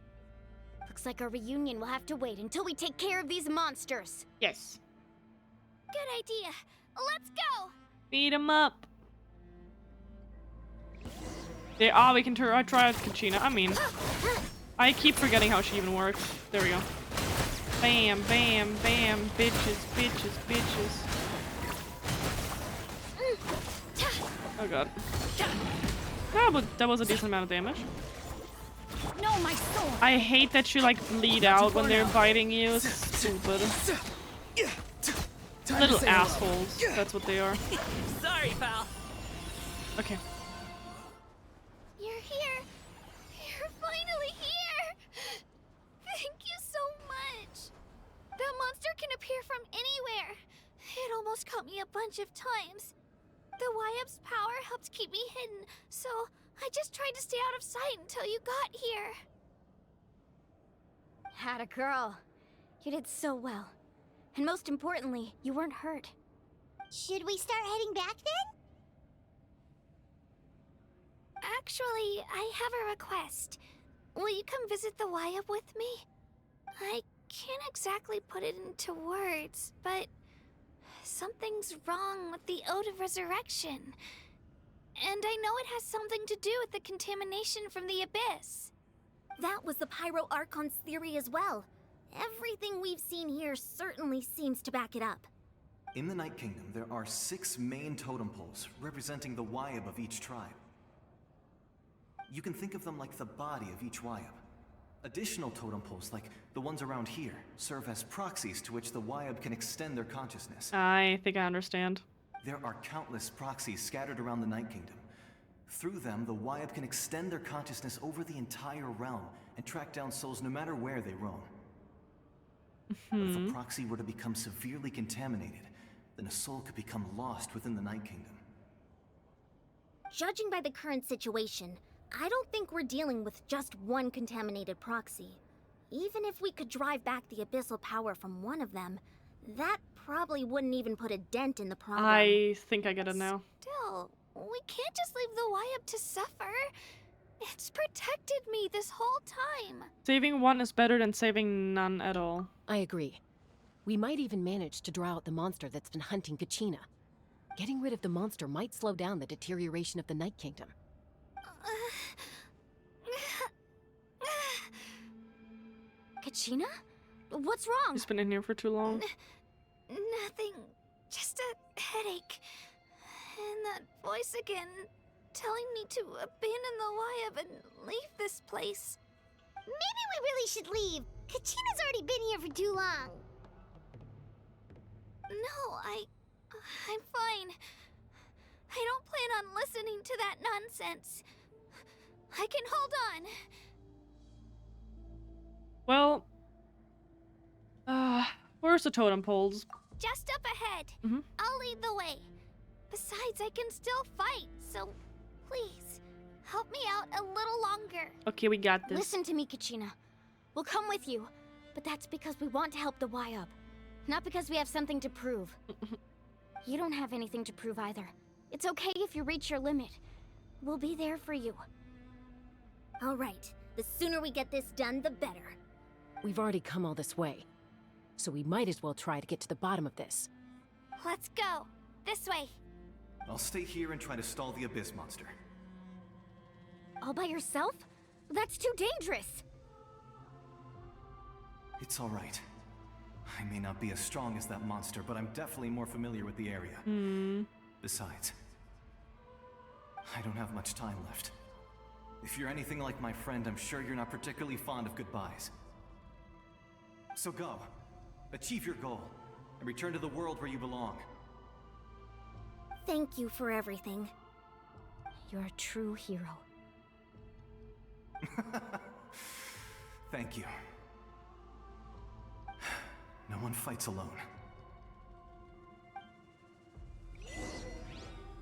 Looks like our reunion will have to wait until we take care of these monsters. Yes. Good idea. Let's go! Beat him up. Yeah, we can try with Kacchina. I mean, I keep forgetting how she even works. There we go. Bam, bam, bam. Bitches, bitches, bitches. Oh god. Yeah, but that was a decent amount of damage. No, my sword! I hate that you like bleed out when they're biting you. It's stupid. Little assholes. That's what they are. Sorry, pal. Okay. You're here. You're finally here. Thank you so much. That monster can appear from anywhere. It almost caught me a bunch of times. The YF's power helped keep me hidden, so I just tried to stay out of sight until you got here. Had a girl. You did so well. And most importantly, you weren't hurt. Should we start heading back then? Actually, I have a request. Will you come visit the YF with me? I can't exactly put it into words, but Something's wrong with the Ode of Resurrection. And I know it has something to do with the contamination from the Abyss. That was the Pyro Archon's theory as well. Everything we've seen here certainly seems to back it up. In the Night Kingdom, there are 6 main totem poles representing the Wyab of each tribe. You can think of them like the body of each Wyab. Additional totem poles, like the ones around here, serve as proxies to which the Wyab can extend their consciousness. I think I understand. There are countless proxies scattered around the Night Kingdom. Through them, the Wyab can extend their consciousness over the entire realm and track down souls no matter where they roam. But if a proxy were to become severely contaminated, then a soul could become lost within the Night Kingdom. Judging by the current situation, I don't think we're dealing with just one contaminated proxy. Even if we could drive back the abyssal power from one of them, that probably wouldn't even put a dent in the problem. I think I get it now. Still, we can't just leave the Wyab to suffer. It's protected me this whole time. Saving one is better than saving none at all. I agree. We might even manage to draw out the monster that's been hunting Kacchina. Getting rid of the monster might slow down the deterioration of the Night Kingdom. Kacchina? What's wrong? She's been in here for too long. Nothing. Just a headache. And that voice again, telling me to abandon the Wyab and leave this place. Maybe we really should leave. Kachina's already been here for too long. No, I'm fine. I don't plan on listening to that nonsense. I can hold on. Well, where's the totem poles? Just up ahead. Mhm. I'll lead the way. Besides, I can still fight, so please, help me out a little longer. Okay, we got this. Listen to me, Kacchina. We'll come with you, but that's because we want to help the Wyab, not because we have something to prove. You don't have anything to prove either. It's okay if you reach your limit. We'll be there for you. All right. The sooner we get this done, the better. We've already come all this way, so we might as well try to get to the bottom of this. Let's go. This way. I'll stay here and try to stall the Abyss monster. All by yourself? That's too dangerous. It's all right. I may not be as strong as that monster, but I'm definitely more familiar with the area. Besides, I don't have much time left. If you're anything like my friend, I'm sure you're not particularly fond of goodbyes. So go. Achieve your goal. And return to the world where you belong. Thank you for everything. You're a true hero. Thank you. No one fights alone.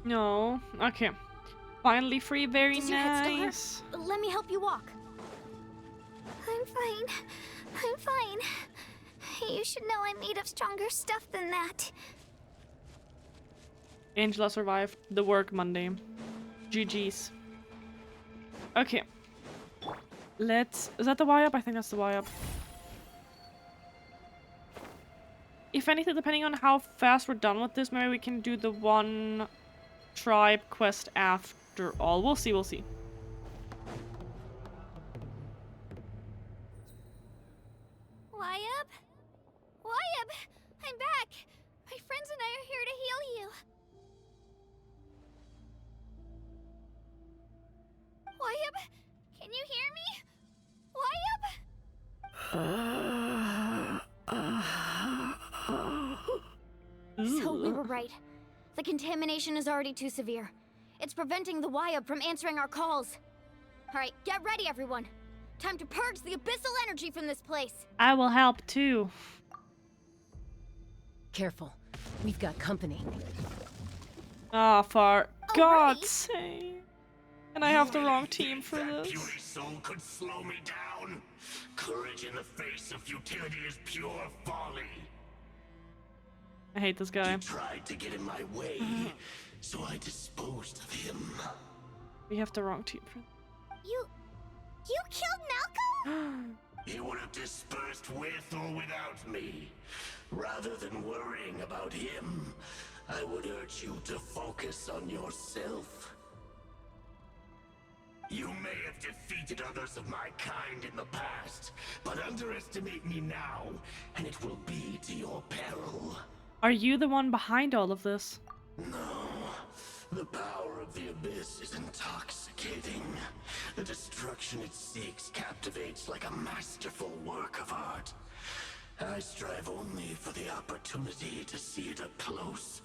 No. Okay. Finally free. Very Does your head nice. still hurt? Let me help you walk. I'm fine. I'm fine. You should know I'm made of stronger stuff than that. Angela survived the work Monday. GG's. Okay. Let's... Is that the Y-up? I think that's the Y-up. If anything, depending on how fast we're done with this, maybe we can do the one tribe quest after all. We'll see, we'll see. Wyab? Wyab! I'm back! My friends and I are here to heal you. Wyab? Can you hear me? Wyab? So we were right. The contamination is already too severe. It's preventing the Wyab from answering our calls. All right, get ready, everyone. Time to purge the abyssal energy from this place. I will help too. Careful. We've got company. Ah, for God's sake. And I have the wrong team for this. Beauty soul could slow me down. Courage in the face of futility is pure folly. I hate this guy. He tried to get in my way, so I disposed of him. We have the wrong team for You killed Malcolm? He would have dispersed with or without me. Rather than worrying about him, I would urge you to focus on yourself. You may have defeated others of my kind in the past, but underestimate me now, and it will be to your peril. Are you the one behind all of this? No. The power of the Abyss is intoxicating. The destruction it seeks captivates like a masterful work of art. I strive only for the opportunity to see it up close.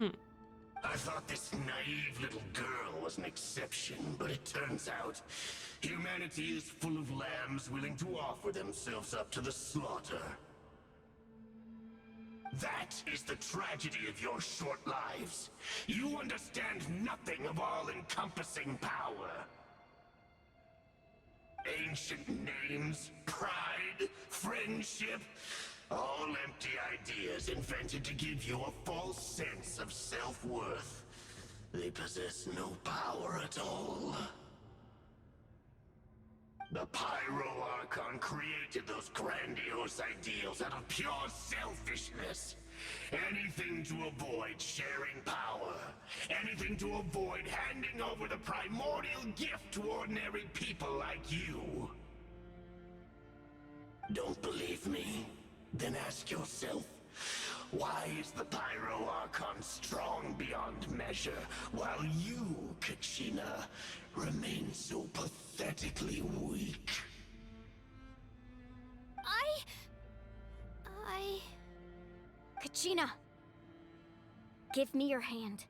I thought this naive little girl was an exception, but it turns out humanity is full of lambs willing to offer themselves up to the slaughter. That is the tragedy of your short lives. You understand nothing of all-encompassing power. Ancient names, pride, friendship, all empty ideas invented to give you a false sense of self-worth. They possess no power at all. The Pyro Archon created those grandiose ideals out of pure selfishness. Anything to avoid sharing power. Anything to avoid handing over the primordial gift to ordinary people like you. Don't believe me? Then ask yourself, why is the Pyro Archon strong beyond measure, while you, Kacchina, remain so pathetically weak? Kacchina! Give me your hand.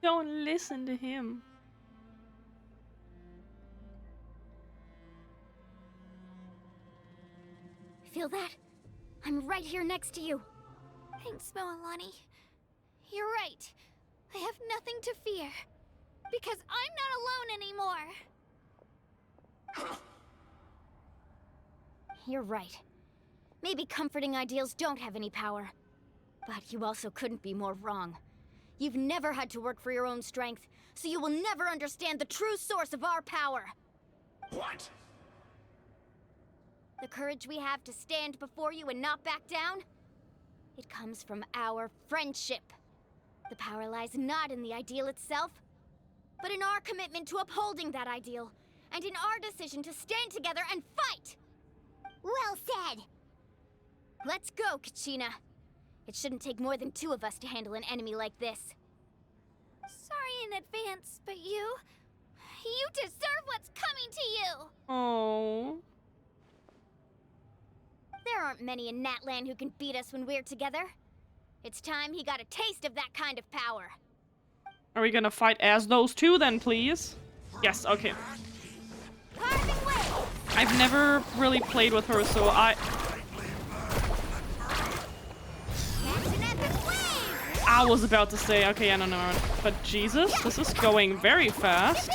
Don't listen to him. Feel that? I'm right here next to you. Thanks, Moalani. You're right. I have nothing to fear. Because I'm not alone anymore. You're right. Maybe comforting ideals don't have any power. But you also couldn't be more wrong. You've never had to work for your own strength, so you will never understand the true source of our power. What? The courage we have to stand before you and not back down? It comes from our friendship. The power lies not in the ideal itself, but in our commitment to upholding that ideal, and in our decision to stand together and fight! Well said! Let's go, Kacchina. It shouldn't take more than 2 of us to handle an enemy like this. Sorry in advance, but you deserve what's coming to you! Oh. There aren't many in Natlan who can beat us when we're together. It's time he got a taste of that kind of power. Are we gonna fight as those two then, please? Yes, okay. I've never really played with her, so I was about to say, okay, I don't know. But Jesus, this is going very fast.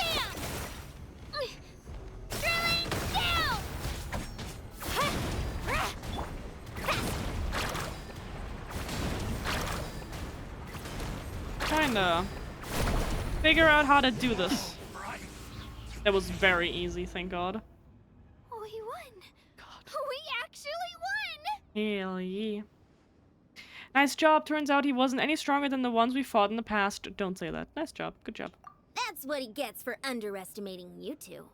Kinda figure out how to do this. That was very easy, thank God. We won! We actually won! Hell yeah. Nice job. Turns out he wasn't any stronger than the ones we fought in the past. Don't say that. Nice job. Good job. That's what he gets for underestimating you two.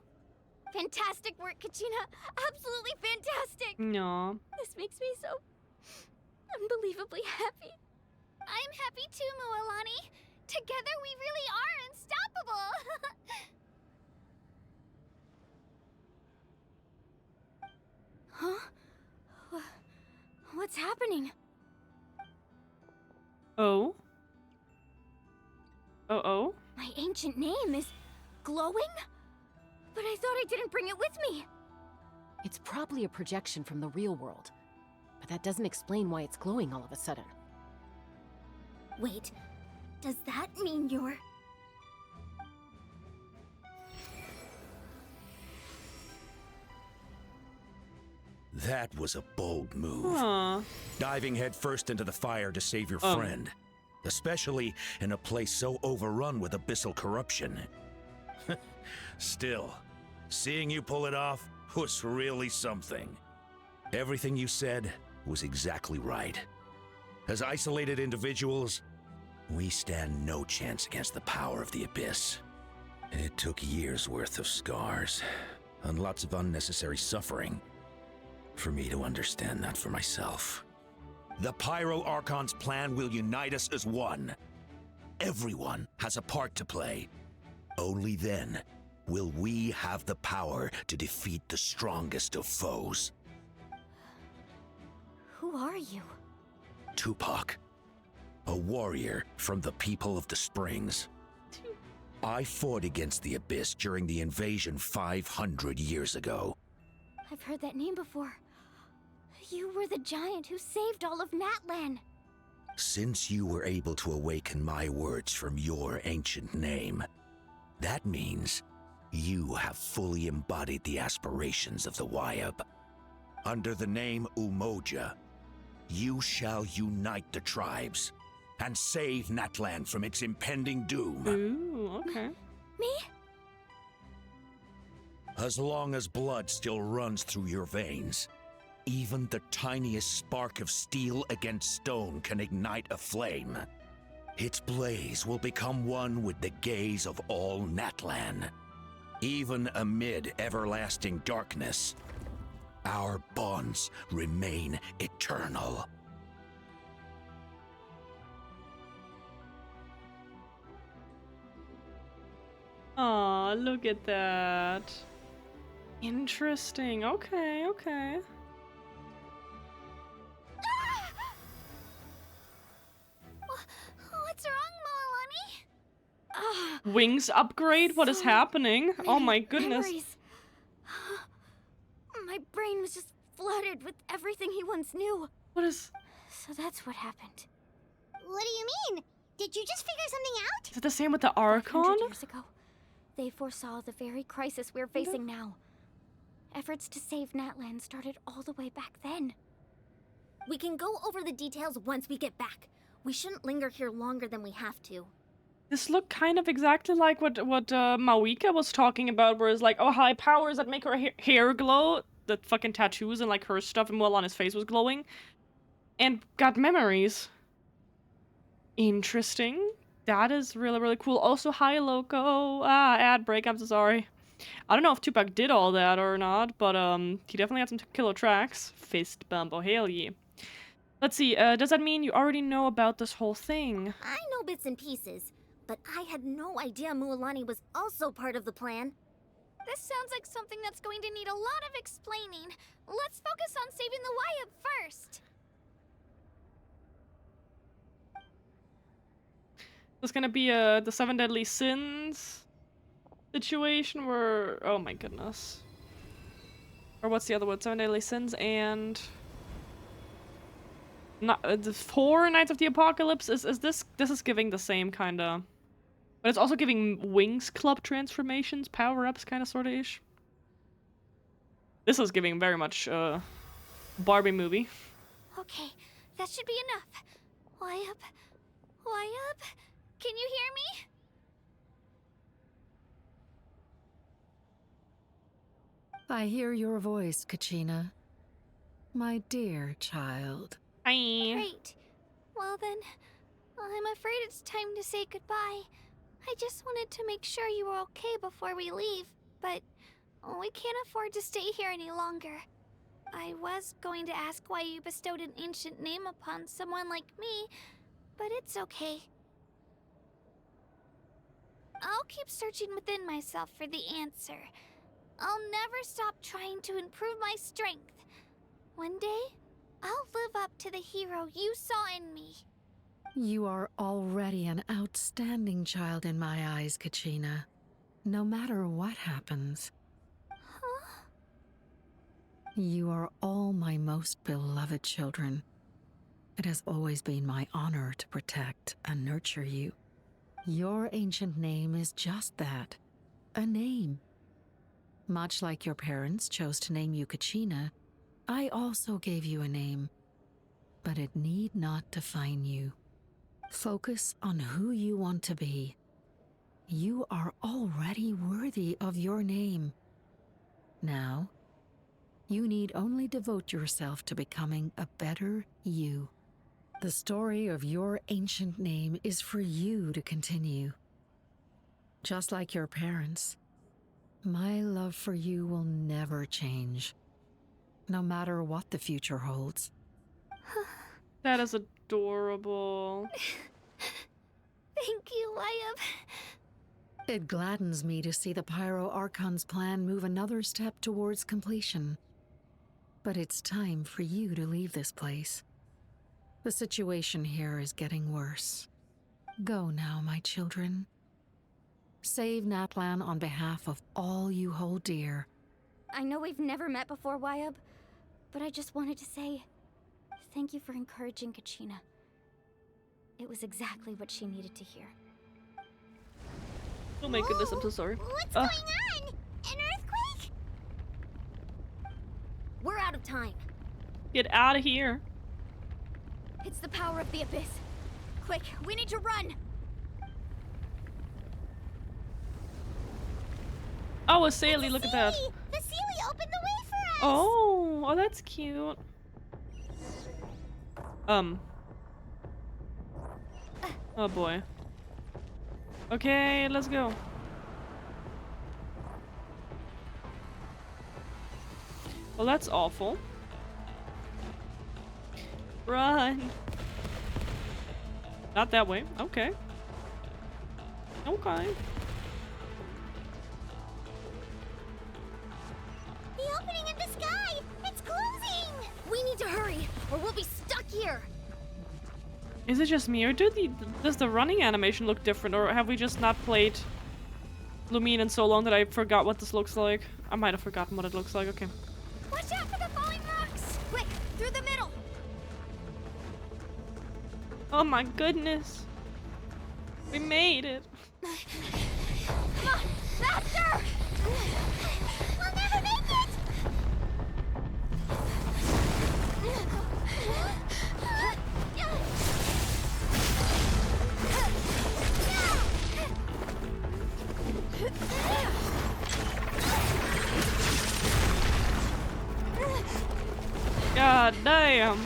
Fantastic work, Kacchina. Absolutely fantastic. No. This makes me so unbelievably happy. I'm happy too, Moalani. Together we really are unstoppable. Huh? What's happening? Oh? Oh? My ancient name is glowing? But I thought I didn't bring it with me. It's probably a projection from the real world, but that doesn't explain why it's glowing all of a sudden. Wait, does that mean you're... That was a bold move. Huh. Diving headfirst into the fire to save your friend. Especially in a place so overrun with abyssal corruption. Still, seeing you pull it off was really something. Everything you said, was exactly right. As isolated individuals, we stand no chance against the power of the Abyss. It took years' worth of scars and lots of unnecessary suffering for me to understand that for myself. The Pyro Archon's plan will unite us as one. Everyone has a part to play. Only then will we have the power to defeat the strongest of foes. Who are you? Tupac, a warrior from the people of the Springs. I fought against the Abyss during the invasion 500 years ago. I've heard that name before. You were the giant who saved all of Natlan. Since you were able to awaken my words from your ancient name, that means you have fully embodied the aspirations of the Wyab. Under the name Umoja, you shall unite the tribes and save Natlan from its impending doom. Ooh, okay. Me? As long as blood still runs through your veins, even the tiniest spark of steel against stone can ignite a flame. Its blaze will become one with the gaze of all Natlan. Even amid everlasting darkness, our bonds remain eternal. Aw, look at that. Interesting. Okay, okay. What's wrong, Moalani? Wings upgrade? What is happening? Oh my goodness. Memories. My brain was just flooded with everything he once knew. What is... So that's what happened. What do you mean? Did you just figure something out? Is it the same with the Archon? 500 years ago, they foresaw the very crisis we're facing now. Efforts to save Natlan started all the way back then. We can go over the details once we get back. We shouldn't linger here longer than we have to. This looked kind of exactly like what Mawika was talking about, where it's like, oh, high powers that make her hair glow, the fucking tattoos and like her stuff and while on his face was glowing, and got memories. Interesting. That is really, really cool. Also, hi, Loco. Ad break, I'm so sorry. I don't know if Tupac did all that or not, but he definitely had some killer tracks. Fist bump, oh hell yeah. Let's see, does that mean you already know about this whole thing? I know bits and pieces, but I had no idea Mualani was also part of the plan. This sounds like something that's going to need a lot of explaining. Let's focus on saving the Wyab first. There's gonna be the 7 Deadly Sins situation where... Oh my goodness. Or what's the other one? 7 Deadly Sins and... Not, the 4 Nights of the Apocalypse? Is this... This is giving the same kinda... But it's also giving Wings Club transformations, power-ups kinda sorta-ish. This is giving very much, Barbie movie. Okay, that should be enough. Wyab? Wyab? Can you hear me? I hear your voice, Kacchina. My dear child. Hi. Great. Well then, I'm afraid it's time to say goodbye. I just wanted to make sure you were okay before we leave, but we can't afford to stay here any longer. I was going to ask why you bestowed an ancient name upon someone like me, but it's okay. I'll keep searching within myself for the answer. I'll never stop trying to improve my strength. One day, I'll live up to the hero you saw in me. You are already an outstanding child in my eyes, Kacchina. No matter what happens. Huh? You are all my most beloved children. It has always been my honor to protect and nurture you. Your ancient name is just that, a name. Much like your parents chose to name you Kacchina, I also gave you a name, but it need not define you. Focus on who you want to be. You are already worthy of your name. Now, You need only devote yourself to becoming a better you. The story of your ancient name is for you to continue. Just like your parents, my love for you will never change, no matter what the future holds. That is adorable. Thank you, Wyatt. It gladdens me to see the Pyro Archon's plan move another step towards completion. But it's time for you to leave this place. The situation here is getting worse. Go now, my children. Save Natlan on behalf of all you hold dear. I know we've never met before, Wyatt, but I just wanted to say thank you for encouraging Kacchina. It was exactly what she needed to hear. Oh my goodness, I'm so sorry. What's going on? An earthquake? We're out of time. Get out of here. It's the power of the Abyss. Quick, we need to run! Oh, a Saley, look at that. The Sealy opened the way for us! Oh, that's cute. Oh boy. Okay, let's go. Well, that's awful. Run. Not that way. Okay. Okay. The opening in the sky! It's closing! We need to hurry, or we'll be stuck here! Is it just me, or does the running animation look different, or have we just not played Lumine in so long that I forgot what this looks like? I might have forgotten what it looks like, okay. Watch out for the falling rocks! Quick, through the middle! Oh my goodness. We made it. Come on, faster! We'll never make it! God damn.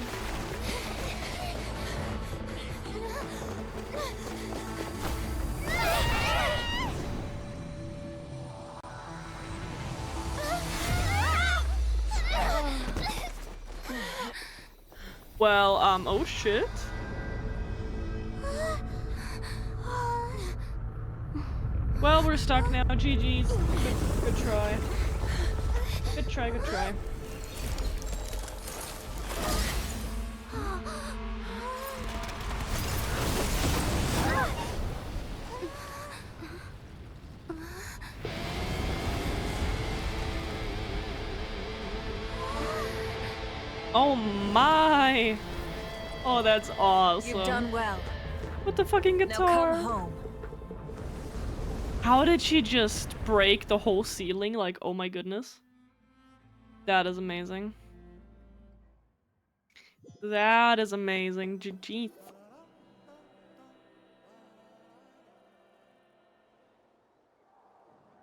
Well, oh shit. Well, we're stuck now. GG's. Good try. Good try, good try. Oh my! Oh, that's awesome. You've done well. What the fucking guitar? Now come home. How did she just break the whole ceiling? Like, oh my goodness. That is amazing. That is amazing. GG.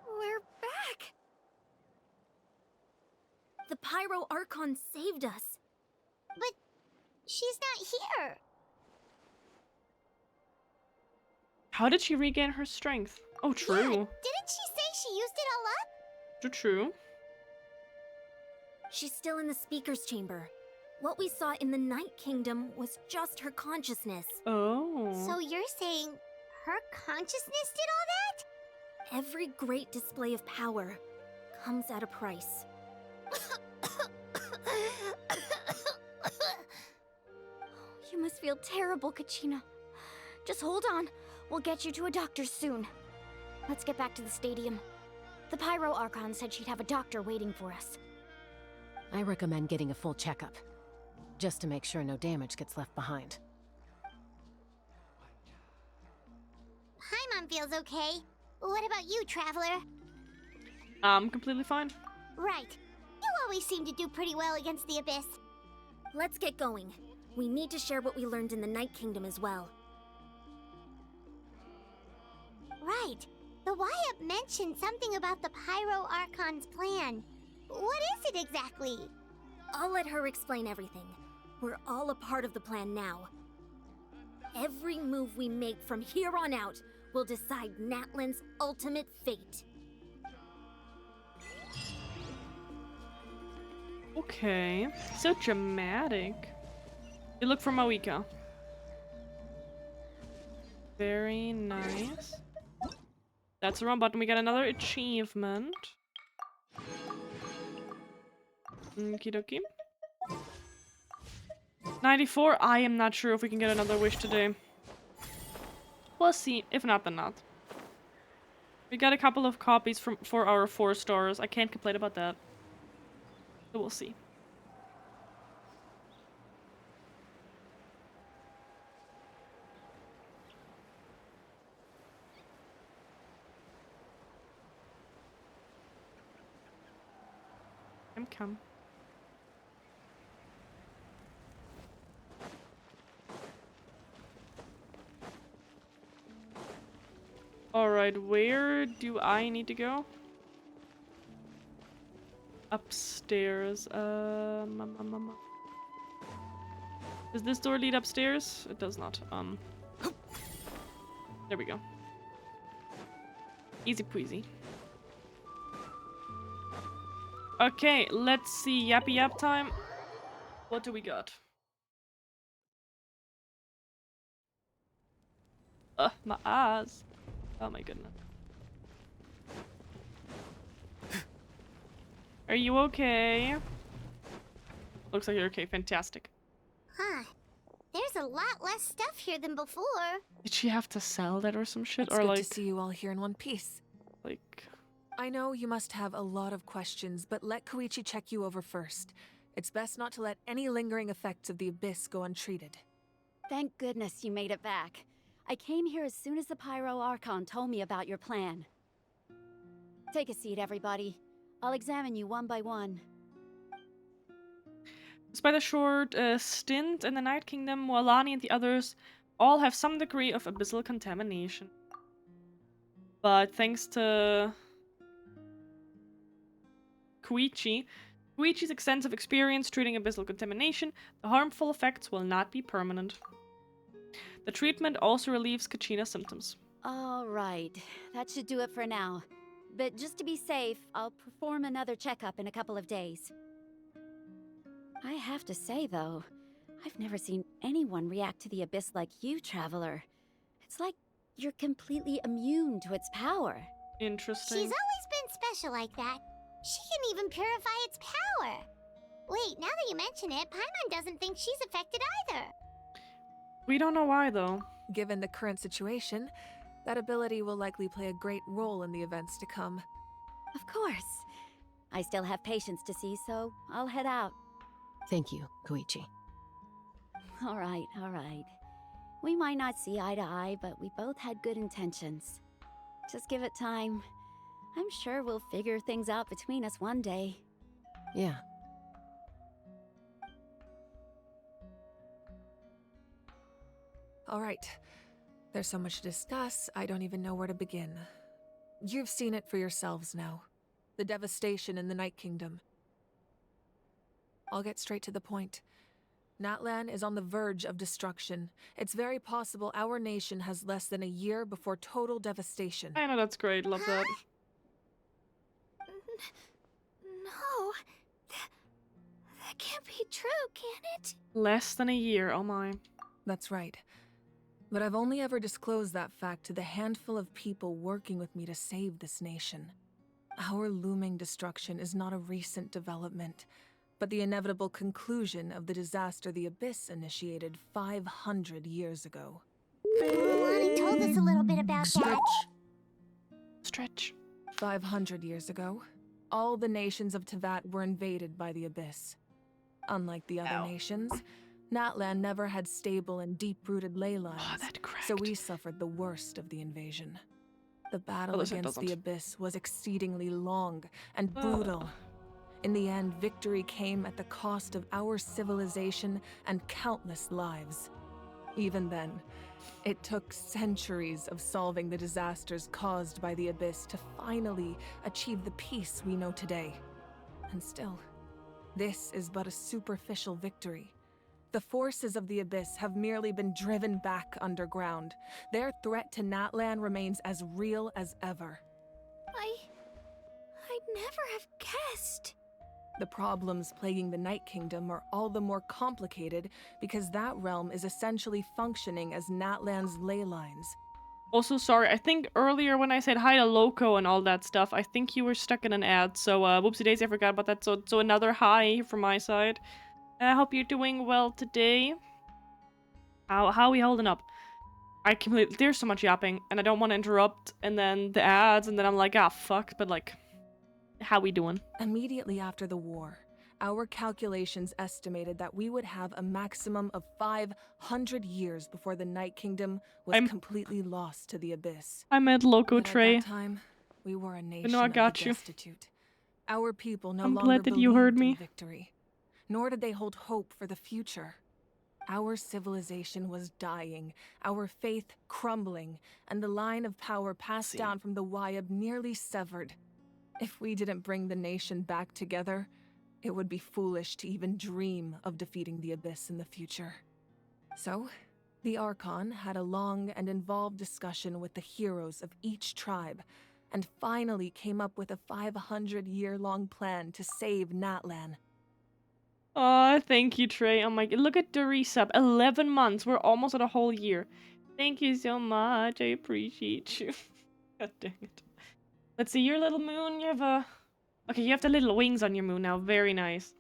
We're back! The Pyro Archon saved us. But she's not here. How did she regain her strength? Oh, true. Yeah, didn't she say she used it all up? True. She's still in the speaker's chamber. What we saw in the Night Kingdom was just her consciousness. Oh. So you're saying her consciousness did all that? Every great display of power comes at a price. You must feel terrible, Kacchina. Just hold on. We'll get you to a doctor soon. Let's get back to the stadium. The Pyro Archon said she'd have a doctor waiting for us. I recommend getting a full checkup, just to make sure no damage gets left behind. Paimon feels okay. What about you, Traveler? I'm completely fine. Right. You always seem to do pretty well against the Abyss. Let's get going. We need to share what we learned in the Night Kingdom as well. Right. The Wyatt mentioned something about the Pyro Archon's plan. What is it exactly? I'll let her explain everything. We're all a part of the plan now. Every move we make from here on out will decide Natlan's ultimate fate. Okay. So dramatic. You look for Moika. Very nice. That's the wrong button. We got another achievement. Okie dokie. 94. I am not sure if we can get another wish today. We'll see. If not, then not. We got a couple of copies for our 4 stars. I can't complain about that. So we'll see. Come. Alright, where do I need to go? Upstairs. Does this door lead upstairs? It does not. There we go. Easy peasy. Okay, let's see. Yappy yap time. What do we got? My eyes. Oh my goodness. Are you okay? Looks like you're okay. Fantastic. Huh. There's a lot less stuff here than before. Did she have to sell that or some shit? It's or good like to see you all here in one piece. Like, I know you must have a lot of questions, but let Koichi check you over first. It's best not to let any lingering effects of the Abyss go untreated. Thank goodness you made it back. I came here as soon as the Pyro Archon told me about your plan. Take a seat, everybody. I'll examine you one by one. despite a short stint in the Night Kingdom, Walani and the others all have some degree of abyssal contamination. But thanks to Koichi's extensive experience treating abyssal contamination, the harmful effects will not be permanent. The treatment also relieves Kacchina's symptoms. All right, that should do it for now. But just to be safe, I'll perform another checkup in a couple of days. I have to say, though, I've never seen anyone react to the Abyss like you, Traveler. It's like you're completely immune to its power. Interesting. She's always been special like that. She can even purify its power. Wait, now that you mention it, Paimon doesn't think she's affected either. We don't know why, though. Given the current situation, that ability will likely play a great role in the events to come. Of course. I still have patients to see, so I'll head out. Thank you, Koichi. All right, all right. We might not see eye to eye, but we both had good intentions. Just give it time. I'm sure we'll figure things out between us one day. Yeah. All right. There's so much to discuss, I don't even know where to begin. You've seen it for yourselves now. The devastation in the Night Kingdom. I'll get straight to the point. Natlan is on the verge of destruction. It's very possible our nation has less than a year before total devastation. I know, that's great. Love that. No. That can't be true, can it? Less than a year, oh my. That's right. But I've only ever disclosed that fact to the handful of people working with me to save this nation. Our looming destruction is not a recent development, but the inevitable conclusion of the disaster the Abyss initiated 500 years ago. Lonnie told us a little bit about that. Stretch. 500 years ago, all the nations of Teyvat were invaded by the Abyss. Unlike the other nations, Natlan never had stable and deep-rooted ley lines, so we suffered the worst of the invasion. The battle against the Abyss was exceedingly long and brutal. In the end, victory came at the cost of our civilization and countless lives. Even then, it took centuries of solving the disasters caused by the Abyss to finally achieve the peace we know today. And still, this is but a superficial victory. The forces of the Abyss have merely been driven back underground. Their threat to Natlan remains as real as ever. I'd never have guessed. The problems plaguing the Night Kingdom are all the more complicated because that realm is essentially functioning as Natlan's ley lines. Also, sorry, I think earlier when I said hi to Loco and all that stuff, I think you were stuck in an ad, so whoopsie daisy, I forgot about that. So another hi from my side. I hope you're doing well today. How are we holding up? I completely, there's so much yapping, and I don't want to interrupt, and then the ads, and then I'm like, ah, fuck, but like, how we doing? Immediately after the war, our calculations estimated that we would have a maximum of 500 years before the Night Kingdom was completely lost to the Abyss. I meant Loco But Trey. at that time, we were a nation But no, I got of the you. destitute. Our people no I'm longer glad that you heard believed in me. victory, nor did they hold hope for the future. Our civilization was dying, our faith crumbling, and the line of power passed down from the Wyab nearly severed. If we didn't bring the nation back together, it would be foolish to even dream of defeating the Abyss in the future. So, the Archon had a long and involved discussion with the heroes of each tribe, and finally came up with a 500-year-long plan to save Natlan. Oh, thank you, Trey. Oh my god, look at the resub. 11 months. We're almost at a whole year. Thank you so much. I appreciate you. God dang it. Let's see, your little moon, you have a... Okay, you have the little wings on your moon now. Very nice.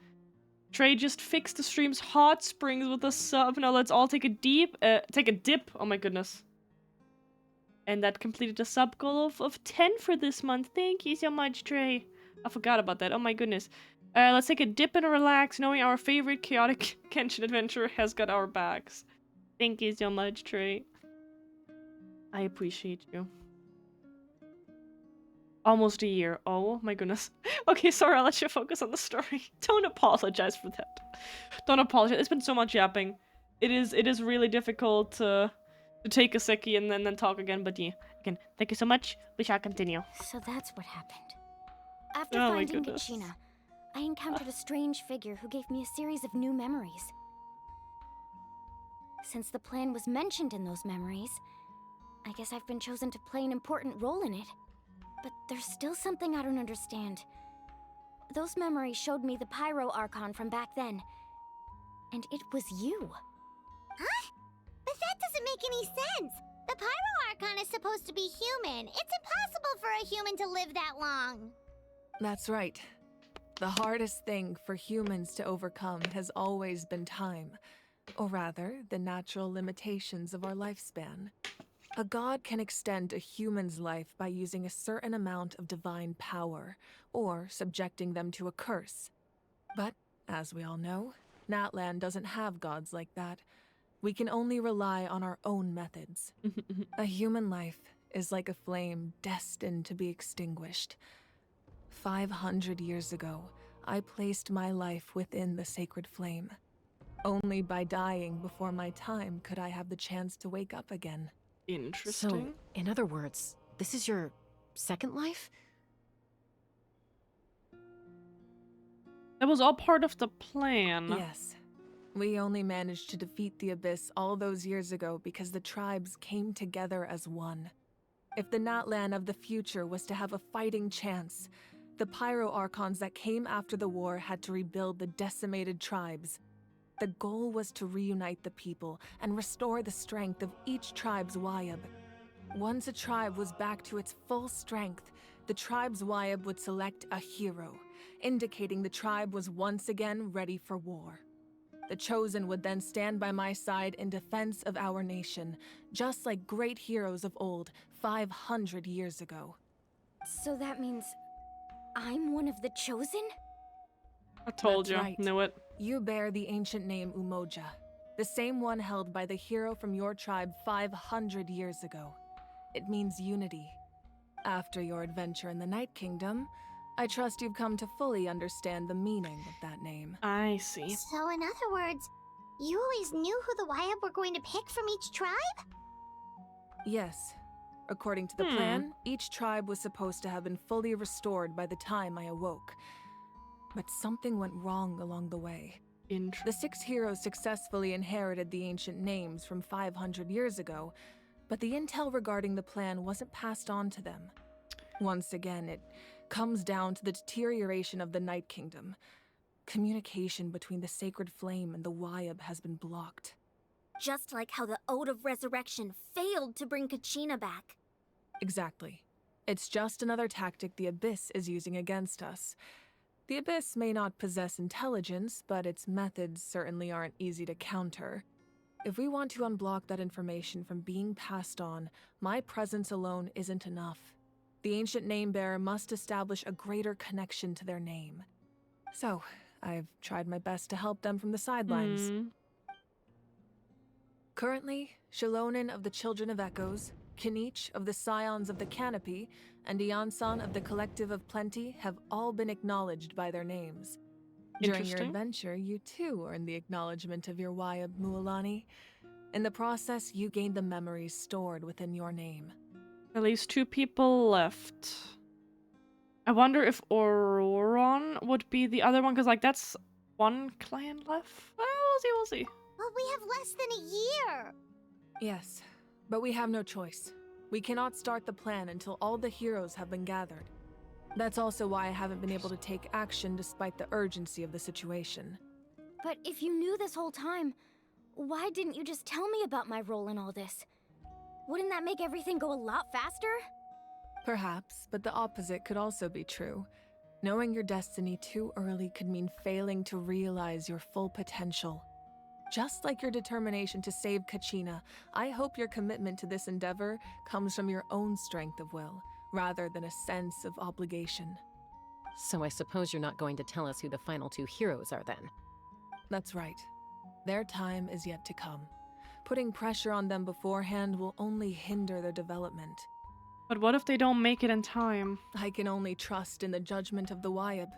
Trey just fixed the stream's hot springs with a sub. Now let's all take a dip. Oh my goodness. And that completed a sub goal of 10 for this month. Thank you so much, Trey. I forgot about that. Oh my goodness. Let's take a dip and relax, knowing our favorite chaotic Genshin adventure has got our backs. Thank you so much, Trey. I appreciate you. Almost a year. Oh my goodness. Okay, sorry, I'll let you focus on the story. Don't apologize for that. Don't apologize. It's been so much yapping. It is really difficult to take a second and then talk again, but yeah. Again, thank you so much. We shall continue. So that's what happened. After Oh my finding goodness. Kacchina, I encountered a strange figure who gave me a series of new memories. Since the plan was mentioned in those memories, I guess I've been chosen to play an important role in it. But there's still something I don't understand. Those memories showed me the Pyro Archon from back then. And it was you. Huh? But that doesn't make any sense. The Pyro Archon is supposed to be human. It's impossible for a human to live that long. That's right. The hardest thing for humans to overcome has always been time. Or rather, the natural limitations of our lifespan. A god can extend a human's life by using a certain amount of divine power, or subjecting them to a curse. But, as we all know, Natlan doesn't have gods like that. We can only rely on our own methods. A human life is like a flame destined to be extinguished. 500 years ago, I placed my life within the sacred flame. Only by dying before my time could I have the chance to wake up again. Interesting. So, in other words, this is your second life? That was all part of the plan. Yes. We only managed to defeat the Abyss all those years ago because the tribes came together as one. If the Natlan of the future was to have a fighting chance, the Pyro Archons that came after the war had to rebuild the decimated tribes. The goal was to reunite the people and restore the strength of each tribe's Wyab. Once a tribe was back to its full strength, the tribe's Wyab would select a hero, indicating the tribe was once again ready for war. The Chosen would then stand by my side in defense of our nation, just like great heroes of old 500 years ago. So that means I'm one of the Chosen? I told That's you. right. Knew it. You bear the ancient name Umoja, the same one held by the hero from your tribe 500 years ago. It means unity. After your adventure in the Night Kingdom, I trust you've come to fully understand the meaning of that name. I see. So in other words, you always knew who the Wyab were going to pick from each tribe? Yes. According to the plan, each tribe was supposed to have been fully restored by the time I awoke. But something went wrong along the way. The 6 heroes successfully inherited the ancient names from 500 years ago, but the intel regarding the plan wasn't passed on to them. Once again, it comes down to the deterioration of the Night Kingdom. Communication between the Sacred Flame and the Wyab has been blocked. Just like how the Ode of Resurrection failed to bring Kacchina back. Exactly. It's just another tactic the Abyss is using against us. The Abyss may not possess intelligence, but its methods certainly aren't easy to counter. If we want to unblock that information from being passed on, my presence alone isn't enough. The ancient name-bearer must establish a greater connection to their name. So, I've tried my best to help them from the sidelines. Currently, Shilonen of the Children of Echoes, Kinich of the Scions of the Canopy, and Iansan of the Collective of Plenty have all been acknowledged by their names. During your Interesting. adventure, you too earned the acknowledgement of your Wyab Mualani. In the process, you gained the memories stored within your name. At least 2 people left. I wonder if Auroron would be the other one, because like that's 1 clan left. Well, we'll see. But we have less than a year. Yes, but we have no choice. We cannot start the plan until all the heroes have been gathered. That's also why I haven't been able to take action despite the urgency of the situation. But if you knew this whole time, why didn't you just tell me about my role in all this? Wouldn't that make everything go a lot faster? Perhaps, but the opposite could also be true. Knowing your destiny too early could mean failing to realize your full potential. Just like your determination to save Kacchina, I hope your commitment to this endeavor comes from your own strength of will, rather than a sense of obligation. So I suppose you're not going to tell us who the final 2 heroes are then? That's right. Their time is yet to come. Putting pressure on them beforehand will only hinder their development. But what if they don't make it in time? I can only trust in the judgment of the Wyab.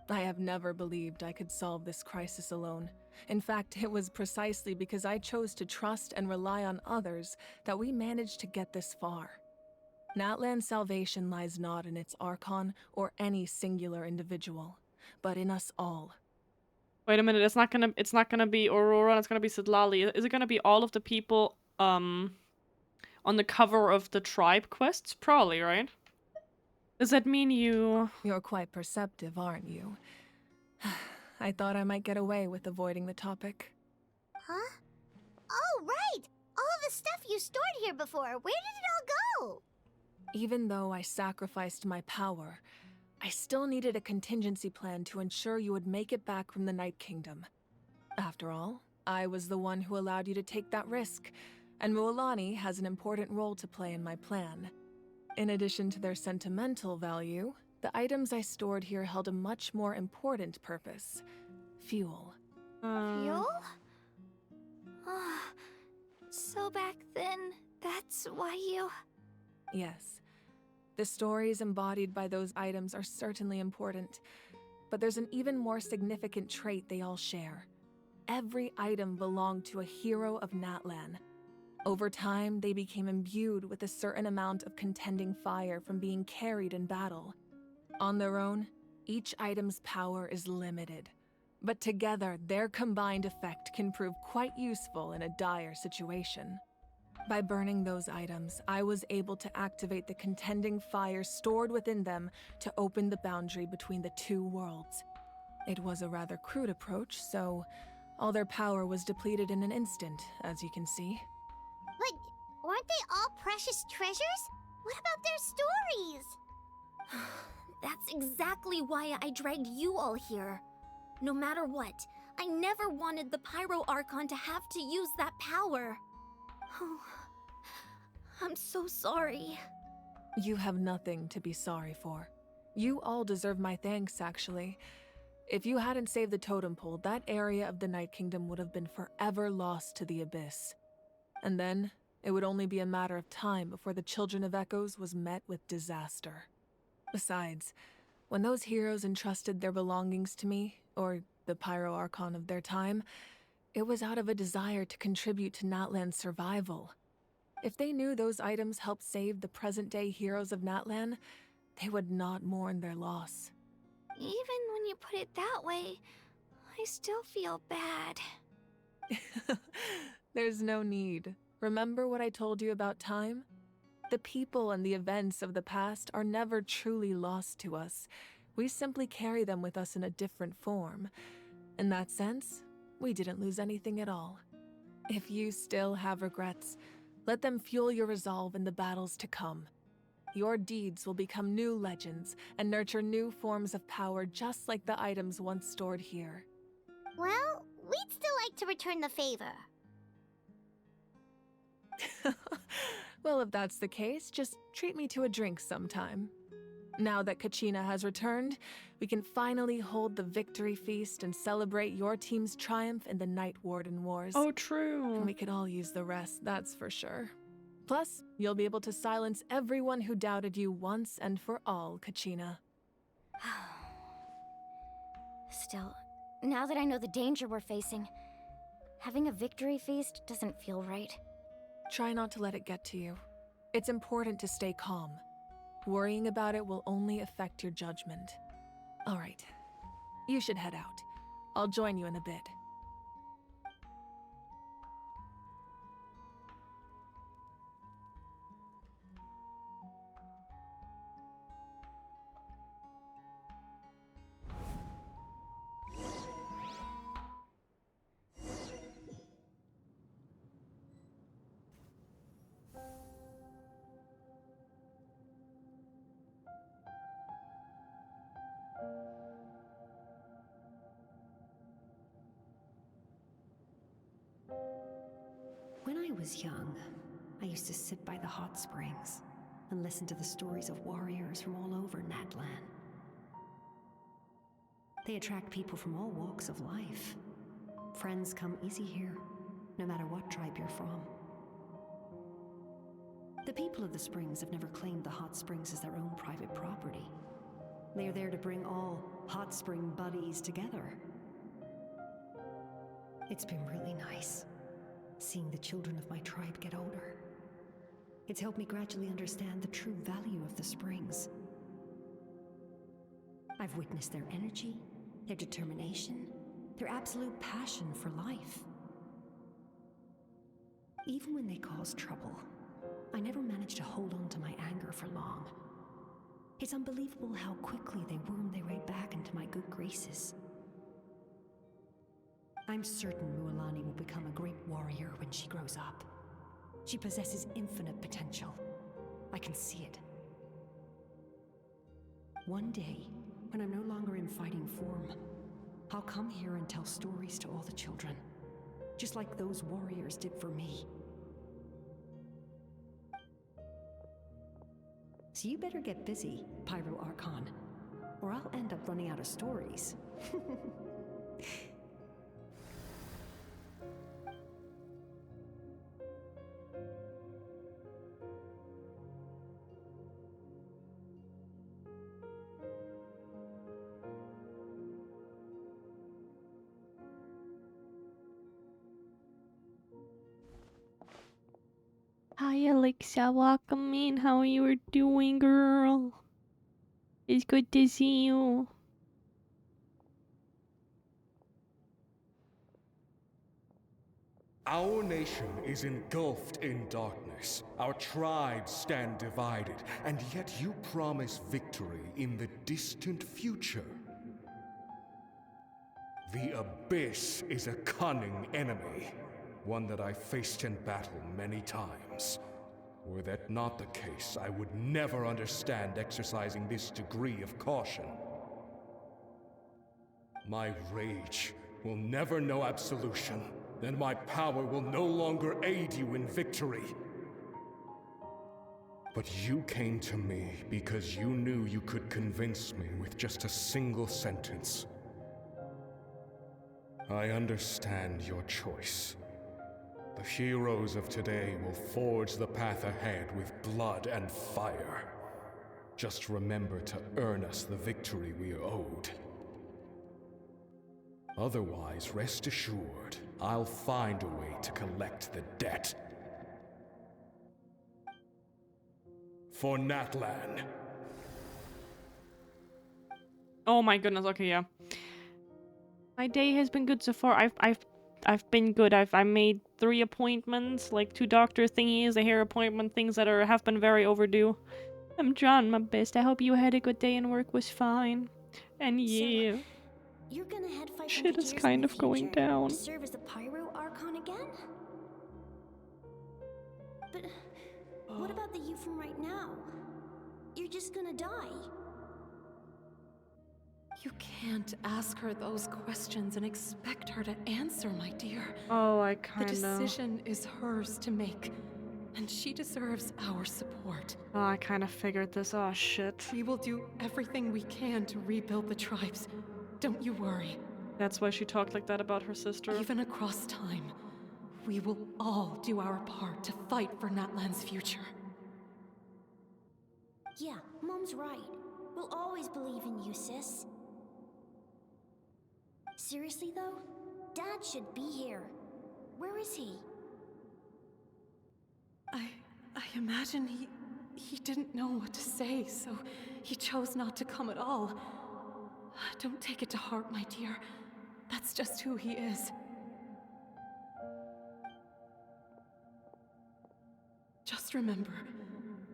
I have never believed I could solve this crisis alone. In fact, it was precisely because I chose to trust and rely on others that we managed to get this far. Natlan's salvation lies not in its Archon or any singular individual, but in us all. Wait a minute, it's not gonna be Aurora, it's gonna be Sidlali. Is it gonna be all of the people on the cover of the tribe quests? Probably, right? Does that mean you... You're quite perceptive, aren't you? I thought I might get away with avoiding the topic. Huh? Oh, right! All the stuff you stored here before, where did it all go? Even though I sacrificed my power, I still needed a contingency plan to ensure you would make it back from the Night Kingdom. After all, I was the one who allowed you to take that risk, and Mualani has an important role to play in my plan. In addition to their sentimental value, the items I stored here held a much more important purpose. Fuel. Fuel? So back then, that's why you... Yes. The stories embodied by those items are certainly important, but there's an even more significant trait they all share. Every item belonged to a hero of Natlan. Over time, they became imbued with a certain amount of contending fire from being carried in battle. On their own, each item's power is limited, but together their combined effect can prove quite useful in a dire situation. By burning those items, I was able to activate the contending fire stored within them to open the boundary between the 2 worlds. It was a rather crude approach, so all their power was depleted in an instant, as you can see. But weren't they all precious treasures? What about their stories? That's exactly why I dragged you all here. No matter what, I never wanted the Pyro Archon to have to use that power. Oh, I'm so sorry. You have nothing to be sorry for. You all deserve my thanks, actually. If you hadn't saved the totem pole, that area of the Night Kingdom would have been forever lost to the Abyss. And then, it would only be a matter of time before the Children of Echoes was met with disaster. Besides, when those heroes entrusted their belongings to me, or the Pyro Archon of their time, it was out of a desire to contribute to Natlan's survival. If they knew those items helped save the present-day heroes of Natlan, they would not mourn their loss. Even when you put it that way, I still feel bad. There's no need. Remember what I told you about time? The people and the events of the past are never truly lost to us. We simply carry them with us in a different form. In that sense, we didn't lose anything at all. If you still have regrets, let them fuel your resolve in the battles to come. Your deeds will become new legends and nurture new forms of power just like the items once stored here. Well, we'd still like to return the favor. Well, if that's the case, just treat me to a drink sometime. Now that Kacchina has returned, we can finally hold the victory feast and celebrate your team's triumph in the Night Warden Wars. Oh, true. And we could all use the rest, that's for sure. Plus, you'll be able to silence everyone who doubted you once and for all, Kacchina. Still, now that I know the danger we're facing, having a victory feast doesn't feel right. Try not to let it get to you. It's important to stay calm. Worrying about it will only affect your judgment. All right, you should head out. I'll join you in a bit. When I was young, I used to sit by the hot springs and listen to the stories of warriors from all over Natlan. They attract people from all walks of life. Friends come easy here, no matter what tribe you're from. The people of the springs have never claimed the hot springs as their own private property. They are there to bring all hot spring buddies together. It's been really nice, seeing the children of my tribe get older. It's helped me gradually understand the true value of the springs. I've witnessed their energy, their determination, their absolute passion for life. Even when they cause trouble, I never managed to hold on to my anger for long. It's unbelievable how quickly they worm their way back into my good graces. I'm certain Mualani will become a great warrior when she grows up. She possesses infinite potential. I can see it. One day, when I'm no longer in fighting form, I'll come here and tell stories to all the children, just like those warriors did for me. So you better get busy, Pyro Archon, or I'll end up running out of stories. Hi Alexa, welcome in. How you were doing, girl? It's good to see you. Our nation is engulfed in darkness. Our tribes stand divided, and yet you promise victory in the distant future. The Abyss is a cunning enemy, one that I faced in battle many times. Were that not the case, I would never understand exercising this degree of caution. My rage will never know absolution, and my power will no longer aid you in victory. But you came to me because you knew you could convince me with just a single sentence. I understand your choice. The heroes of today will forge the path ahead with blood and fire. Just remember to earn us the victory we are owed. Otherwise, rest assured, I'll find a way to collect the debt. For Natlan. Oh my goodness. Okay, yeah. My day has been good so far. I've been good. I made 3 appointments, like 2 doctor thingies, a hair appointment, things that have been very overdue. I'm trying my best. I hope you had a good day and work was fine. And yeah. So, you're gonna head fight Shit is Frontiers in kind the of going future down. to serve as the Pyro Archon again? But what about the you from right now? You're just gonna die. You can't ask her those questions and expect her to answer, my dear. Oh, I The kinda... decision is hers to make, and she deserves our support. Oh, I kinda figured this. Oh, shit. We will do everything we can to rebuild the tribes. Don't you worry. That's why she talked like that about her sister. Even across time, we will all do our part to fight for Natlan's future. Yeah, Mom's right. We'll always believe in you, sis. Seriously, though? Dad should be here. Where is he? I imagine he didn't know what to say, so he chose not to come at all. Don't take it to heart, my dear. That's just who he is. Just remember,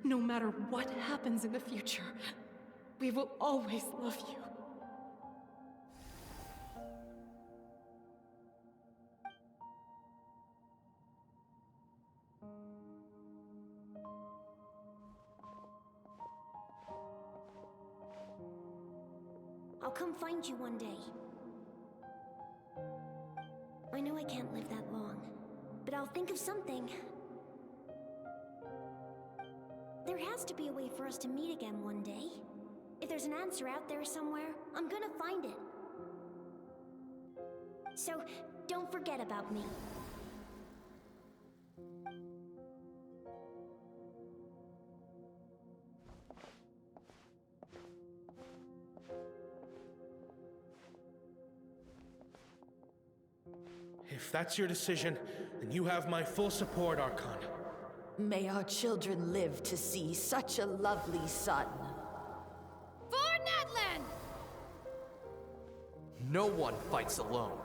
no matter what happens in the future, we will always love you. I'll come find you one day. I know I can't live that long, but I'll think of something. There has to be a way for us to meet again one day. If there's an answer out there somewhere, I'm gonna find it. So, don't forget about me. If that's your decision, then you have my full support, Archon. May our children live to see such a lovely son. For Natlan! No one fights alone.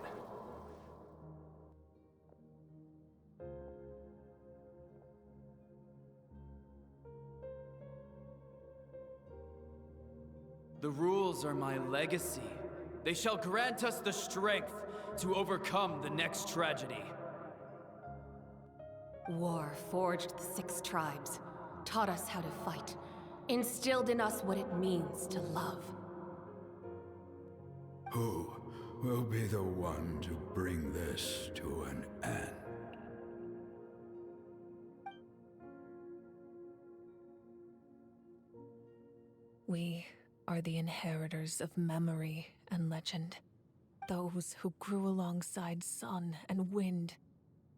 The rules are my legacy. They shall grant us the strength to overcome the next tragedy. War forged the 6 tribes, taught us how to fight, instilled in us what it means to love. Who will be the one to bring this to an end? We are the inheritors of memory and legend. Those who grew alongside sun and wind.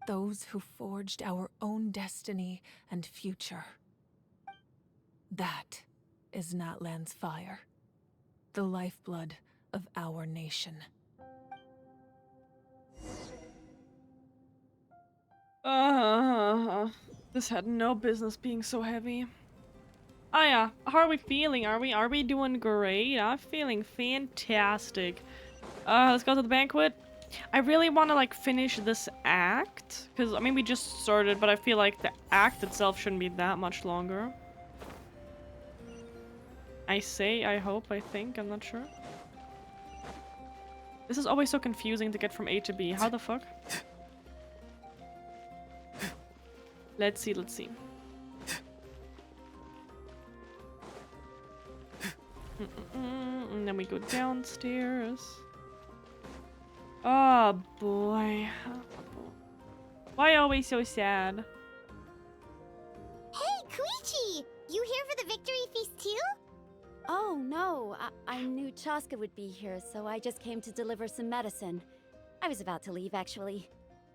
Those who forged our own destiny and future. That is Natlan's fire. The lifeblood of our nation. This had no business being so heavy. Oh yeah, how are we feeling? Are we doing great? I'm feeling fantastic. Let's go to the banquet. I really want to like finish this act because I mean we just started, but I feel like the act itself shouldn't be that much longer. I hope, I think, I'm not sure. This is always so confusing to get from A to B. How the fuck? Let's see. And then we go downstairs. Oh boy. Why always so sad? Hey, Koichi! You here for the victory feast too? Oh, no. I knew Chaska would be here, so I just came to deliver some medicine. I was about to leave, actually.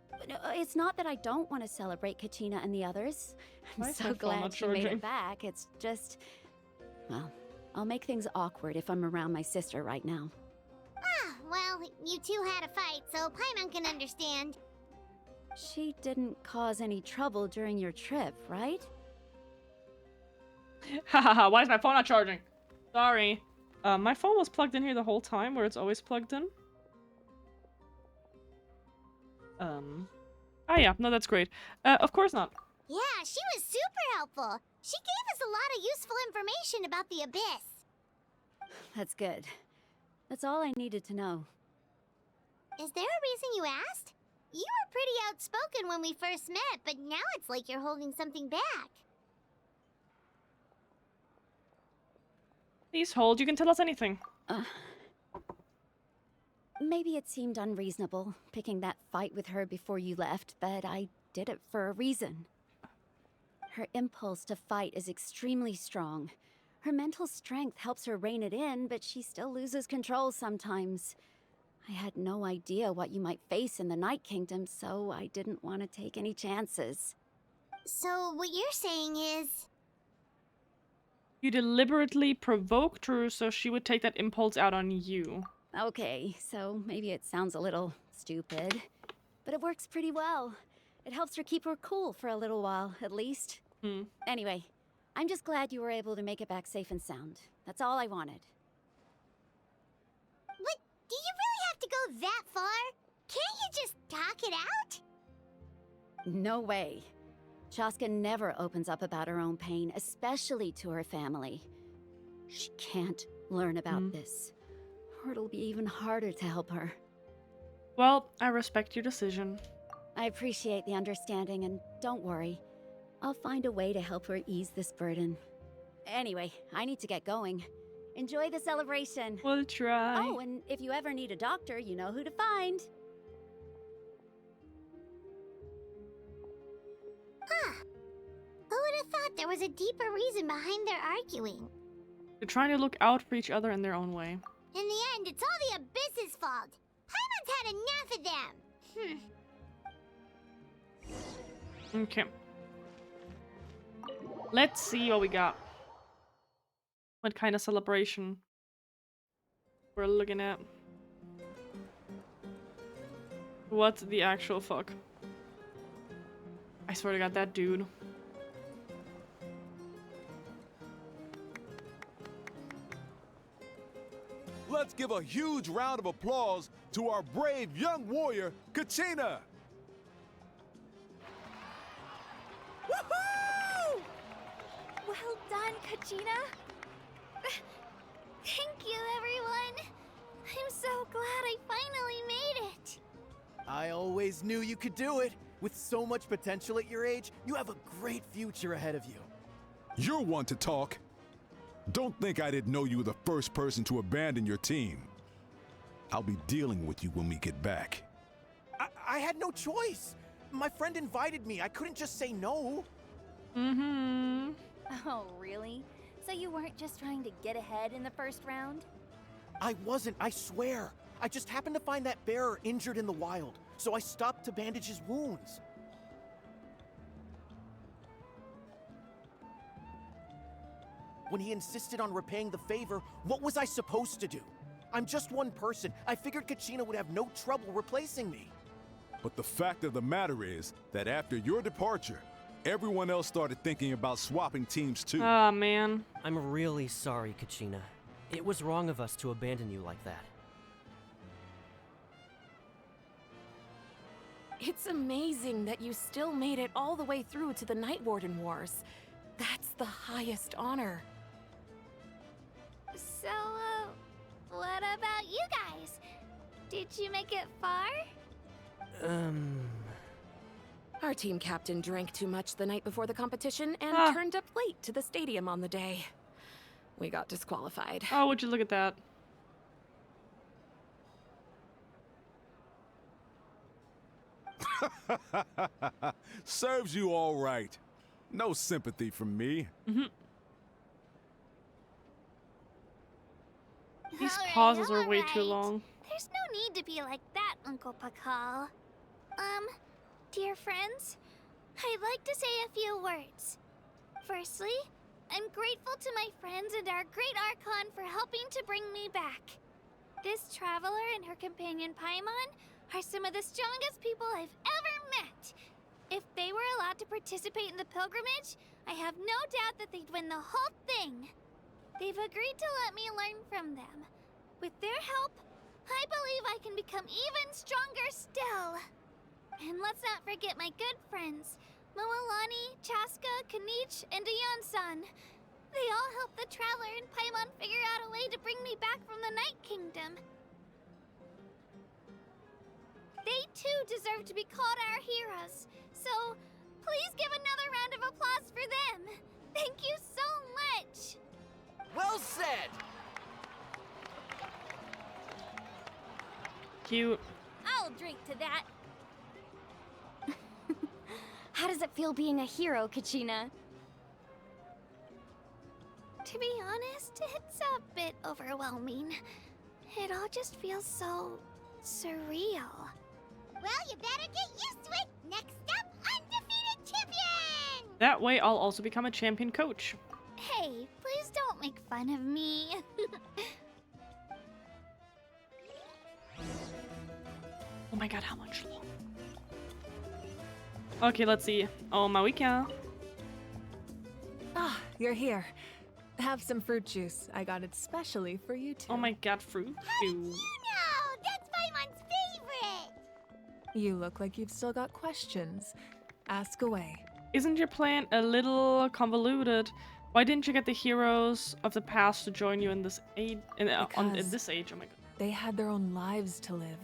But it's not that I don't want to celebrate Kacchina and the others. I'm so glad she made it back. It's just... Well, I'll make things awkward if I'm around my sister right now. Ah, well, you two had a fight, so Paimon can understand. She didn't cause any trouble during your trip, right? Hahaha, why is my phone not charging? Sorry. My phone was plugged in here the whole time, where it's always plugged in. Oh yeah, no, that's great. Of course not. Yeah, she was super helpful. She gave us a lot of useful information about the Abyss. That's good. That's all I needed to know. Is there a reason you asked? You were pretty outspoken when we first met, but now it's like you're holding something back. Please hold, you can tell us anything. Maybe it seemed unreasonable, picking that fight with her before you left, but I did it for a reason. Her impulse to fight is extremely strong. Her mental strength helps her rein it in, but she still loses control sometimes. I had no idea what you might face in the Night Kingdom, so I didn't want to take any chances. So what you're saying is... You deliberately provoked her so she would take that impulse out on you. Okay, so maybe it sounds a little stupid, but it works pretty well. It helps her keep her cool for a little while, at least. Anyway, I'm just glad you were able to make it back safe and sound. That's all I wanted. But do you really have to go that far? Can't you just talk it out? No way. Chaska never opens up about her own pain, especially to her family. She can't learn about this, or it'll be even harder to help her. Well, I respect your decision. I appreciate the understanding, and don't worry. I'll find a way to help her ease this burden. Anyway, I need to get going. Enjoy the celebration. We'll try. Oh, and if you ever need a doctor, you know who to find. Huh. Who would have thought there was a deeper reason behind their arguing? They're trying to look out for each other in their own way. In the end, it's all the Abyss's fault. Paimon's had enough of them. Okay. Let's see what we got. What kind of celebration we're looking at. What the actual fuck? I swear to God, that dude. Let's give a huge round of applause to our brave young warrior, Kacchina! Woohoo! Well done, Kacchina. Thank you, everyone. I'm so glad I finally made it. I always knew you could do it. With so much potential at your age, you have a great future ahead of you. You're one to talk. Don't think I didn't know you were the first person to abandon your team. I'll be dealing with you when we get back. I had no choice. My friend invited me. I couldn't just say no. Oh, really? So you weren't just trying to get ahead in the first round? I wasn't, I swear. I just happened to find that bearer injured in the wild, so I stopped to bandage his wounds. When he insisted on repaying the favor, what was I supposed to do? I'm just one person. I figured Kacchina would have no trouble replacing me. But the fact of the matter is that after your departure, everyone else started thinking about swapping teams too. Ah, man. I'm really sorry, Kacchina. It was wrong of us to abandon you like that. It's amazing that you still made it all the way through to the Night Warden Wars. That's the highest honor. So, what about you guys? Did you make it far? Our team captain drank too much the night before the competition and turned up late to the stadium on the day. We got disqualified. Oh, would you look at that? Serves you all right. No sympathy from me. These pauses are way too long. There's no need to be like that, Uncle Pakal. Dear friends, I'd like to say a few words. Firstly, I'm grateful to my friends and our great Archon for helping to bring me back. This traveler and her companion Paimon are some of the strongest people I've ever met. If they were allowed to participate in the pilgrimage, I have no doubt that they'd win the whole thing. They've agreed to let me learn from them. With their help, I believe I can become even stronger still. And let's not forget my good friends, Moalani, Chaska, Kanich, and Dion-san. They all helped the Traveler and Paimon figure out a way to bring me back from the Night Kingdom. They too deserve to be called our heroes, so please give another round of applause for them. Thank you so much! Well said! Cute. I'll drink to that. How does it feel being a hero, Kacchina? To be honest, it's a bit overwhelming. It all just feels so surreal. Well, you better get used to it. Next up, undefeated champion! That way, I'll also become a champion coach. Hey, please don't make fun of me. Oh my god, how much long? Okay, let's see. Oh, Mawika. Ah, you're here. Have some fruit juice. I got it specially for you two. Oh my god, fruit juice. No, that's Paimon's favorite! You look like you've still got questions. Ask away. Isn't your plan a little convoluted? Why didn't you get the heroes of the past to join you in this age? In this age, oh my god. They had their own lives to live.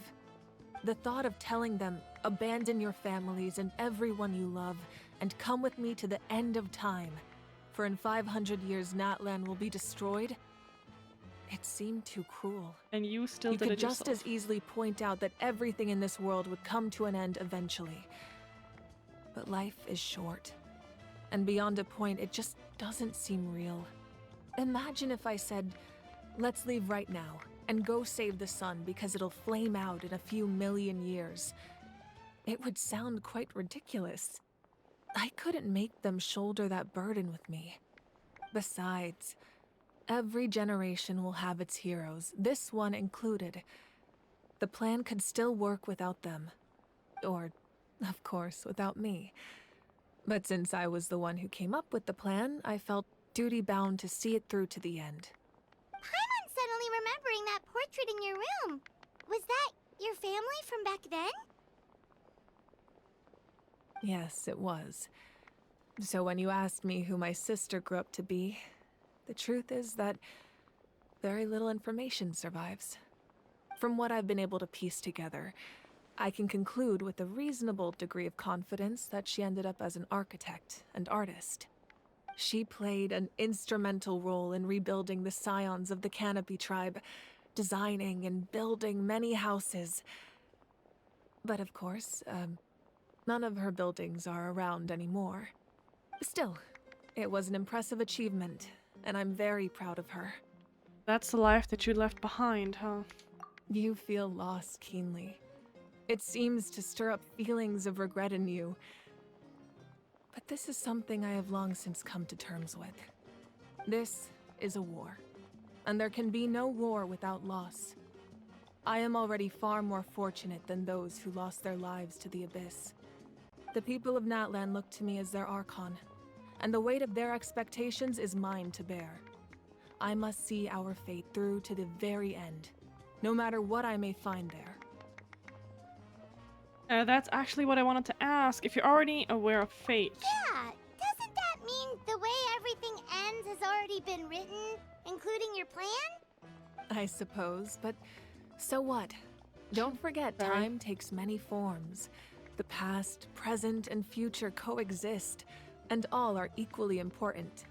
The thought of telling them, abandon your families and everyone you love, and come with me to the end of time, for in 500 years Natlan will be destroyed, it seemed too cruel. And you still You did could it just yourself. as easily point out that everything in this world would come to an end eventually. But life is short. And beyond a point, it just doesn't seem real. Imagine if I said, let's leave right now, and go save the sun because it'll flame out in a few million years. It would sound quite ridiculous. I couldn't make them shoulder that burden with me. Besides, every generation will have its heroes, this one included. The plan could still work without them. Or, of course, without me. But since I was the one who came up with the plan, I felt duty-bound to see it through to the end. Paimon's suddenly remembering that portrait in your room. Was that your family from back then? Yes, it was. So when you asked me who my sister grew up to be, the truth is that very little information survives. From what I've been able to piece together, I can conclude with a reasonable degree of confidence that she ended up as an architect and artist. She played an instrumental role in rebuilding the scions of the Canopy tribe, designing and building many houses. But of course, none of her buildings are around anymore. Still, it was an impressive achievement, and I'm very proud of her. That's the life that you left behind, huh? You feel loss keenly. It seems to stir up feelings of regret in you. But this is something I have long since come to terms with. This is a war, and there can be no war without loss. I am already far more fortunate than those who lost their lives to the Abyss. The people of Natlan look to me as their Archon, and the weight of their expectations is mine to bear. I must see our fate through to the very end, no matter what I may find there. That's actually what I wanted to ask. If you're already aware of fate. Yeah, doesn't that mean the way everything ends has already been written, including your plan? I suppose, but so what? Don't forget, time takes many forms. The past, present, and future coexist, and all are equally important.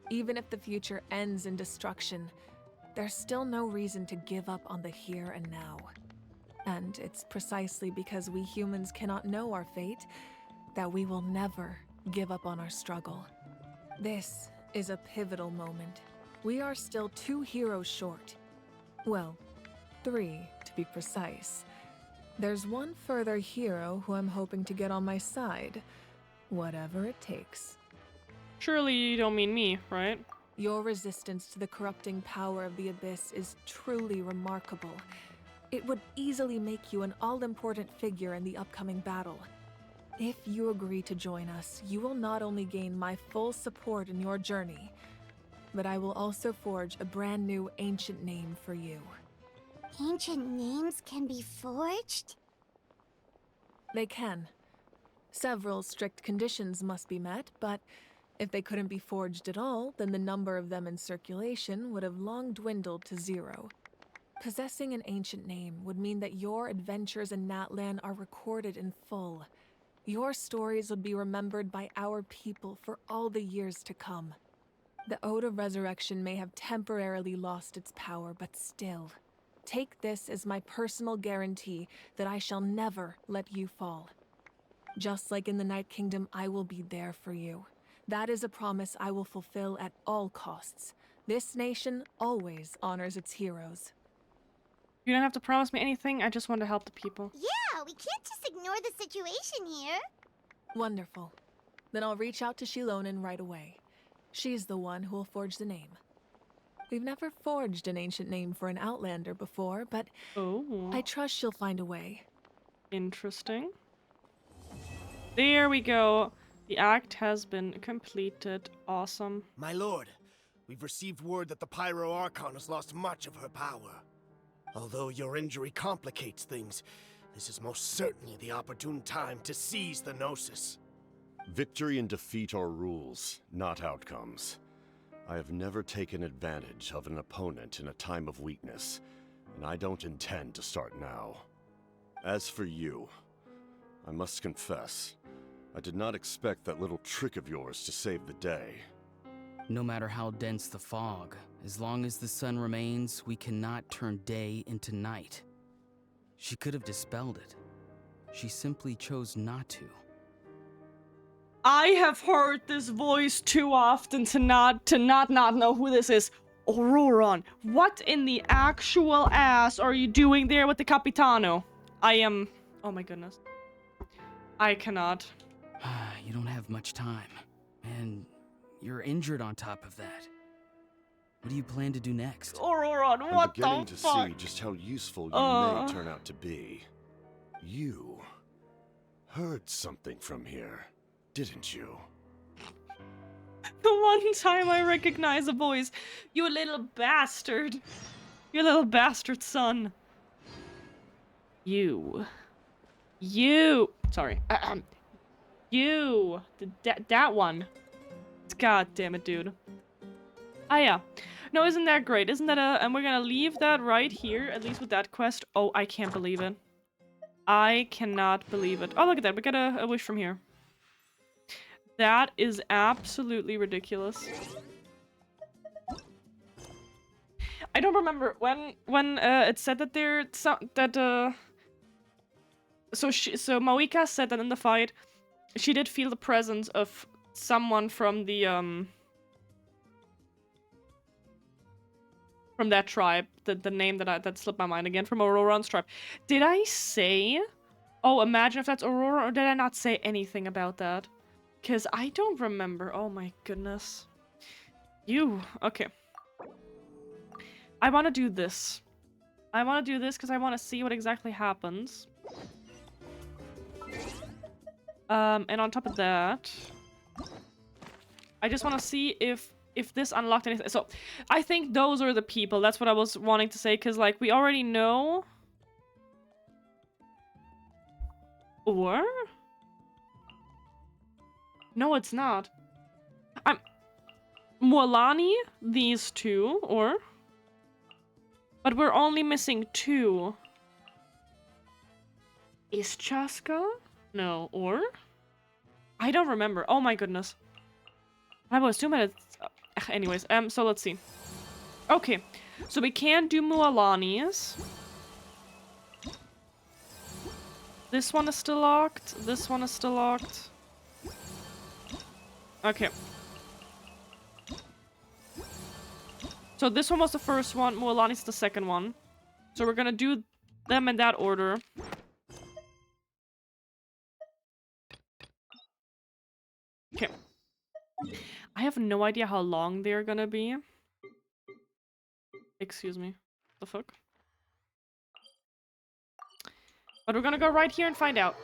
Even if the future ends in destruction, there's still no reason to give up on the here and now. And it's precisely because we humans cannot know our fate that we will never give up on our struggle. This is a pivotal moment. We are still 2 heroes short. Well, 3 to be precise. There's one further hero who I'm hoping to get on my side, whatever it takes. Surely you don't mean me, right? Your resistance to the corrupting power of the Abyss is truly remarkable. It would easily make you an all-important figure in the upcoming battle. If you agree to join us, you will not only gain my full support in your journey, but I will also forge a brand new ancient name for you. Ancient names can be forged? They can. Several strict conditions must be met, but if they couldn't be forged at all, then the number of them in circulation would have long dwindled to 0. Possessing an ancient name would mean that your adventures in Natlan are recorded in full. Your stories would be remembered by our people for all the years to come. The Ode of Resurrection may have temporarily lost its power, but still, take this as my personal guarantee that I shall never let you fall. Just like in the Night Kingdom, I will be there for you. That is a promise I will fulfill at all costs. This nation always honors its heroes. You don't have to promise me anything, I just want to help the people. Yeah, we can't just ignore the situation here. Wonderful. Then I'll reach out to Shilonen right away. She's the one who will forge the name. We've never forged an ancient name for an Outlander before, but I trust she'll find a way. Interesting. There we go. The act has been completed. Awesome. My lord, we've received word that the Pyro Archon has lost much of her power. Although your injury complicates things, this is most certainly the opportune time to seize the Gnosis. Victory and defeat are rules, not outcomes. I have never taken advantage of an opponent in a time of weakness, and I don't intend to start now. As for you, I must confess, I did not expect that little trick of yours to save the day. No matter how dense the fog, as long as the sun remains, we cannot turn day into night. She could have dispelled it. She simply chose not to. I have heard this voice too often to not know who this is. Auroron, what in the actual ass are you doing there with the Capitano? I am... Oh my goodness. I cannot. You don't have much time. And you're injured on top of that. What do you plan to do next? Auroron, what the fuck? I'm beginning to see just how useful you may turn out to be. You heard something from here, didn't you? The one time I recognize a voice. You little bastard. You little bastard son. You. Sorry. You. That one. God damn it, dude. Ah, yeah. No, isn't that great? Isn't that and we're gonna leave that right here, at least with that quest. Oh, I can't believe it. I cannot believe it. Oh, look at that. We got a wish from here. That is absolutely ridiculous. I don't remember when it said that so Moika said that in the fight she did feel the presence of someone from the from that tribe, the name that slipped my mind again, from Auroron's tribe. Did I say, oh, imagine if that's Aurora, or did I not say anything about that? Because I don't remember. Oh my goodness. Okay. I want to do this. I want to do this because I want to see what exactly happens. And on top of that, I just want to see if this unlocked anything. So, I think those are the people. That's what I was wanting to say, because, like, we already know. Or? No, it's not. Mualani, these two, or? But we're only missing 2. Is Chaska? No, or? I don't remember. Oh my goodness. I was 2 minutes. Anyways, so let's see. Okay, so we can do Mualani's. This one is still locked. This one is still locked. Okay. So this one was the first one. Mualani's the second one. So we're gonna do them in that order. Okay. I have no idea how long they're gonna be. Excuse me. The fuck? But we're gonna go right here and find out.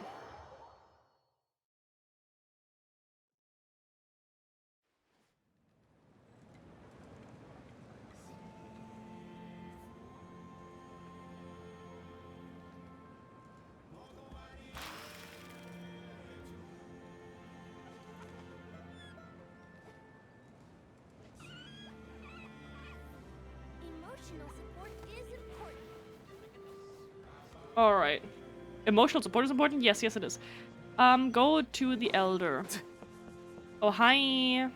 Emotional support is important. All right. Emotional support is important? Yes, yes it is. Go to the Elder. Oh, hi.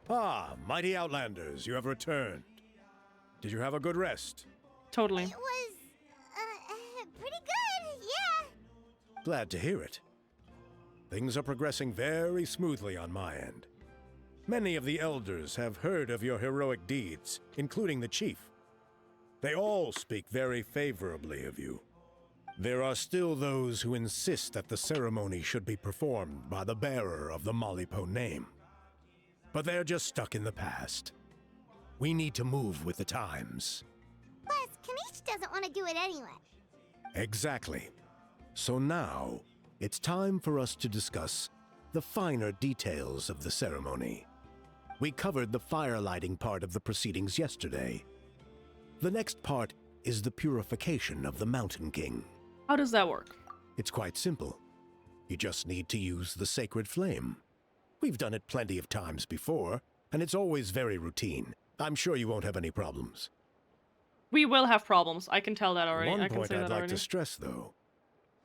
Ah, mighty Outlanders, you have returned. Did you have a good rest? Totally. It was, pretty good, yeah. Glad to hear it. Things are progressing very smoothly on my end. Many of the elders have heard of your heroic deeds, including the chief. They all speak very favorably of you. There are still those who insist that the ceremony should be performed by the bearer of the Malipo name. But they're just stuck in the past. We need to move with the times. Plus, Kanish doesn't want to do it anyway. Exactly. So now, it's time for us to discuss the finer details of the ceremony. We covered the fire-lighting part of the proceedings yesterday. The next part is the purification of the Mountain King. How does that work? It's quite simple. You just need to use the sacred flame. We've done it plenty of times before, and it's always very routine. I'm sure you won't have any problems. We will have problems. I can tell that already. One I can point say I'd that like already. to stress, though,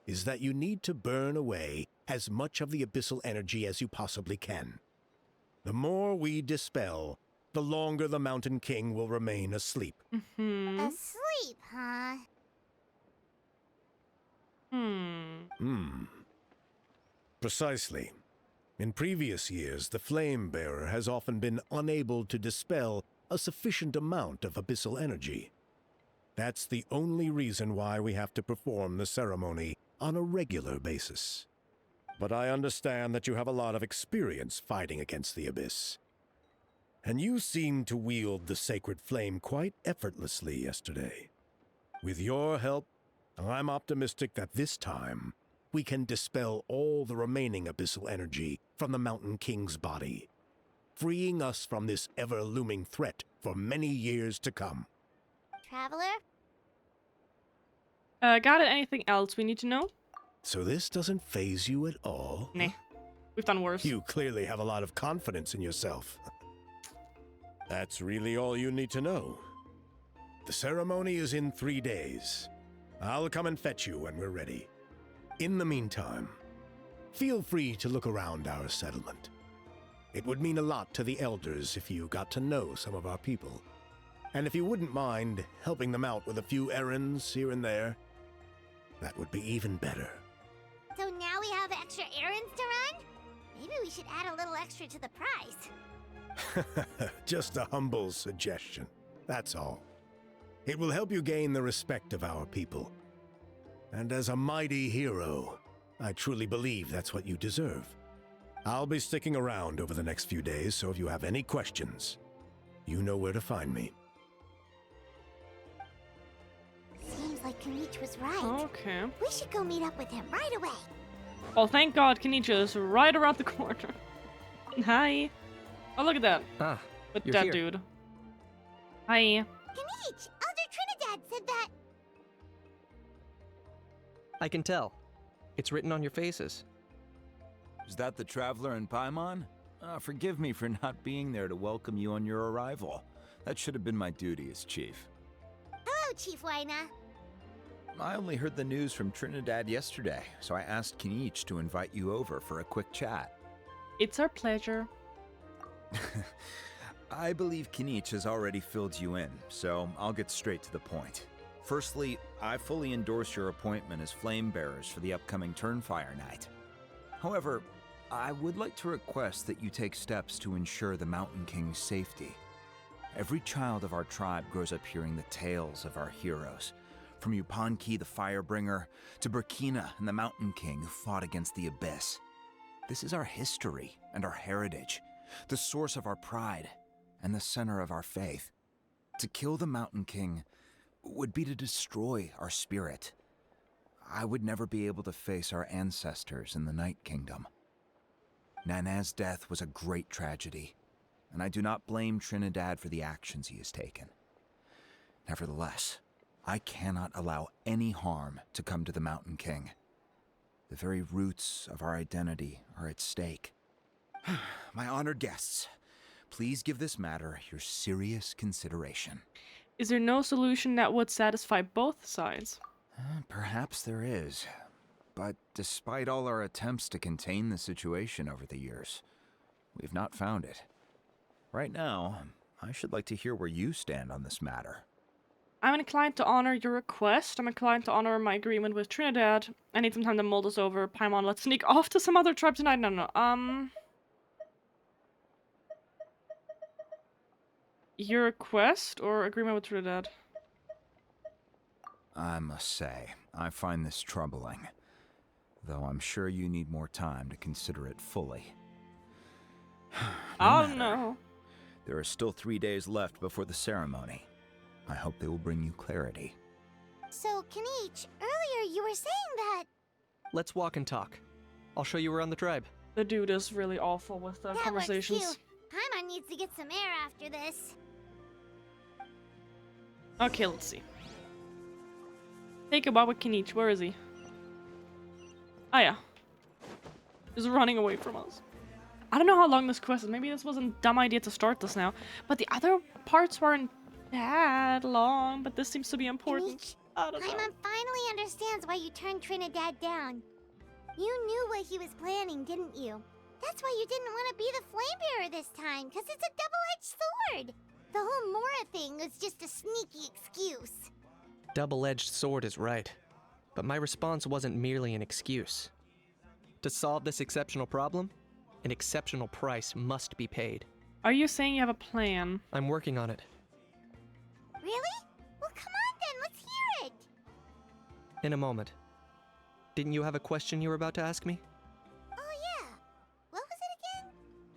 is that you need to burn away as much of the abyssal energy as you possibly can. The more we dispel, the longer the Mountain King will remain asleep. Asleep, huh? Precisely. In previous years, the Flame Bearer has often been unable to dispel a sufficient amount of abyssal energy. That's the only reason why we have to perform the ceremony on a regular basis. But I understand that you have a lot of experience fighting against the Abyss. And you seemed to wield the sacred flame quite effortlessly yesterday. With your help, I'm optimistic that this time we can dispel all the remaining abyssal energy from the Mountain King's body, freeing us from this ever-looming threat for many years to come. Traveler? Got it? Anything else we need to know? So this doesn't faze you at all? Nah. We've done worse. You clearly have a lot of confidence in yourself. That's really all you need to know. The ceremony is in 3 days. I'll come and fetch you when we're ready. In the meantime, feel free to look around our settlement. It would mean a lot to the elders if you got to know some of our people. And if you wouldn't mind helping them out with a few errands here and there, that would be even better. So now we have extra errands to run? Maybe we should add a little extra to the price. Just a humble suggestion, that's all. It will help you gain the respect of our people. And as a mighty hero, I truly believe that's what you deserve. I'll be sticking around over the next few days, so if you have any questions, you know where to find me. Seems like Kanish was right. Okay. We should go meet up with him right away. Well, thank God Kanicha is right around the corner. Hi. Oh, look at that. Ah, With you're that here. dude. Hi. Kanish, Elder Trinidad said that. I can tell. It's written on your faces. Is that the Traveler in Paimon? Forgive me for not being there to welcome you on your arrival. That should have been my duty as chief. Hello, Chief Waina. I only heard the news from Trinidad yesterday, so I asked Kanish to invite you over for a quick chat. It's our pleasure. I believe Kanish has already filled you in, so I'll get straight to the point. Firstly, I fully endorse your appointment as flame bearers for the upcoming Turnfire Night. However, I would like to request that you take steps to ensure the Mountain King's safety. Every child of our tribe grows up hearing the tales of our heroes, from Yupanqui the Firebringer to Kacchina and the Mountain King who fought against the Abyss. This is our history and our heritage, the source of our pride and the center of our faith. To kill the Mountain King would be to destroy our spirit. I would never be able to face our ancestors in the Night Kingdom. Nana's death was a great tragedy, and I do not blame Trinidad for the actions he has taken. Nevertheless, I cannot allow any harm to come to the Mountain King. The very roots of our identity are at stake. My honored guests, please give this matter your serious consideration. Is there no solution that would satisfy both sides? Perhaps there is. But despite all our attempts to contain the situation over the years, we've not found it. Right now, I should like to hear where you stand on this matter. I'm inclined to honor your request. I'm inclined to honor my agreement with Trinidad. I need some time to mull this over. Paimon, let's sneak off to some other tribe tonight. No. Your request or agreement with Trinidad? I must say, I find this troubling. Though I'm sure you need more time to consider it fully. Oh no. There are still 3 days left before the ceremony. I hope they will bring you clarity. So, Kanich, earlier you were saying that... Let's walk and talk. I'll show you around the tribe. The dude is really awful with the conversations. Works too. Paimon needs to get some air after this. Okay, let's see. Take a walk with Kanich. Where is he? Oh yeah. He's running away from us. I don't know how long this quest is. Maybe this wasn't a dumb idea to start this now. But the other parts weren't that long. But this seems to be important. Paimon finally understands why you turned Trinidad down. You knew what he was planning, didn't you? That's why you didn't want to be the flame bearer this time, because it's a double-edged sword. The whole Mora thing was just a sneaky excuse. Double-edged sword is right. But my response wasn't merely an excuse. To solve this exceptional problem, an exceptional price must be paid. Are you saying you have a plan? I'm working on it. Really? Well, come on then, let's hear it! In a moment. Didn't you have a question you were about to ask me? Oh yeah. What was it again?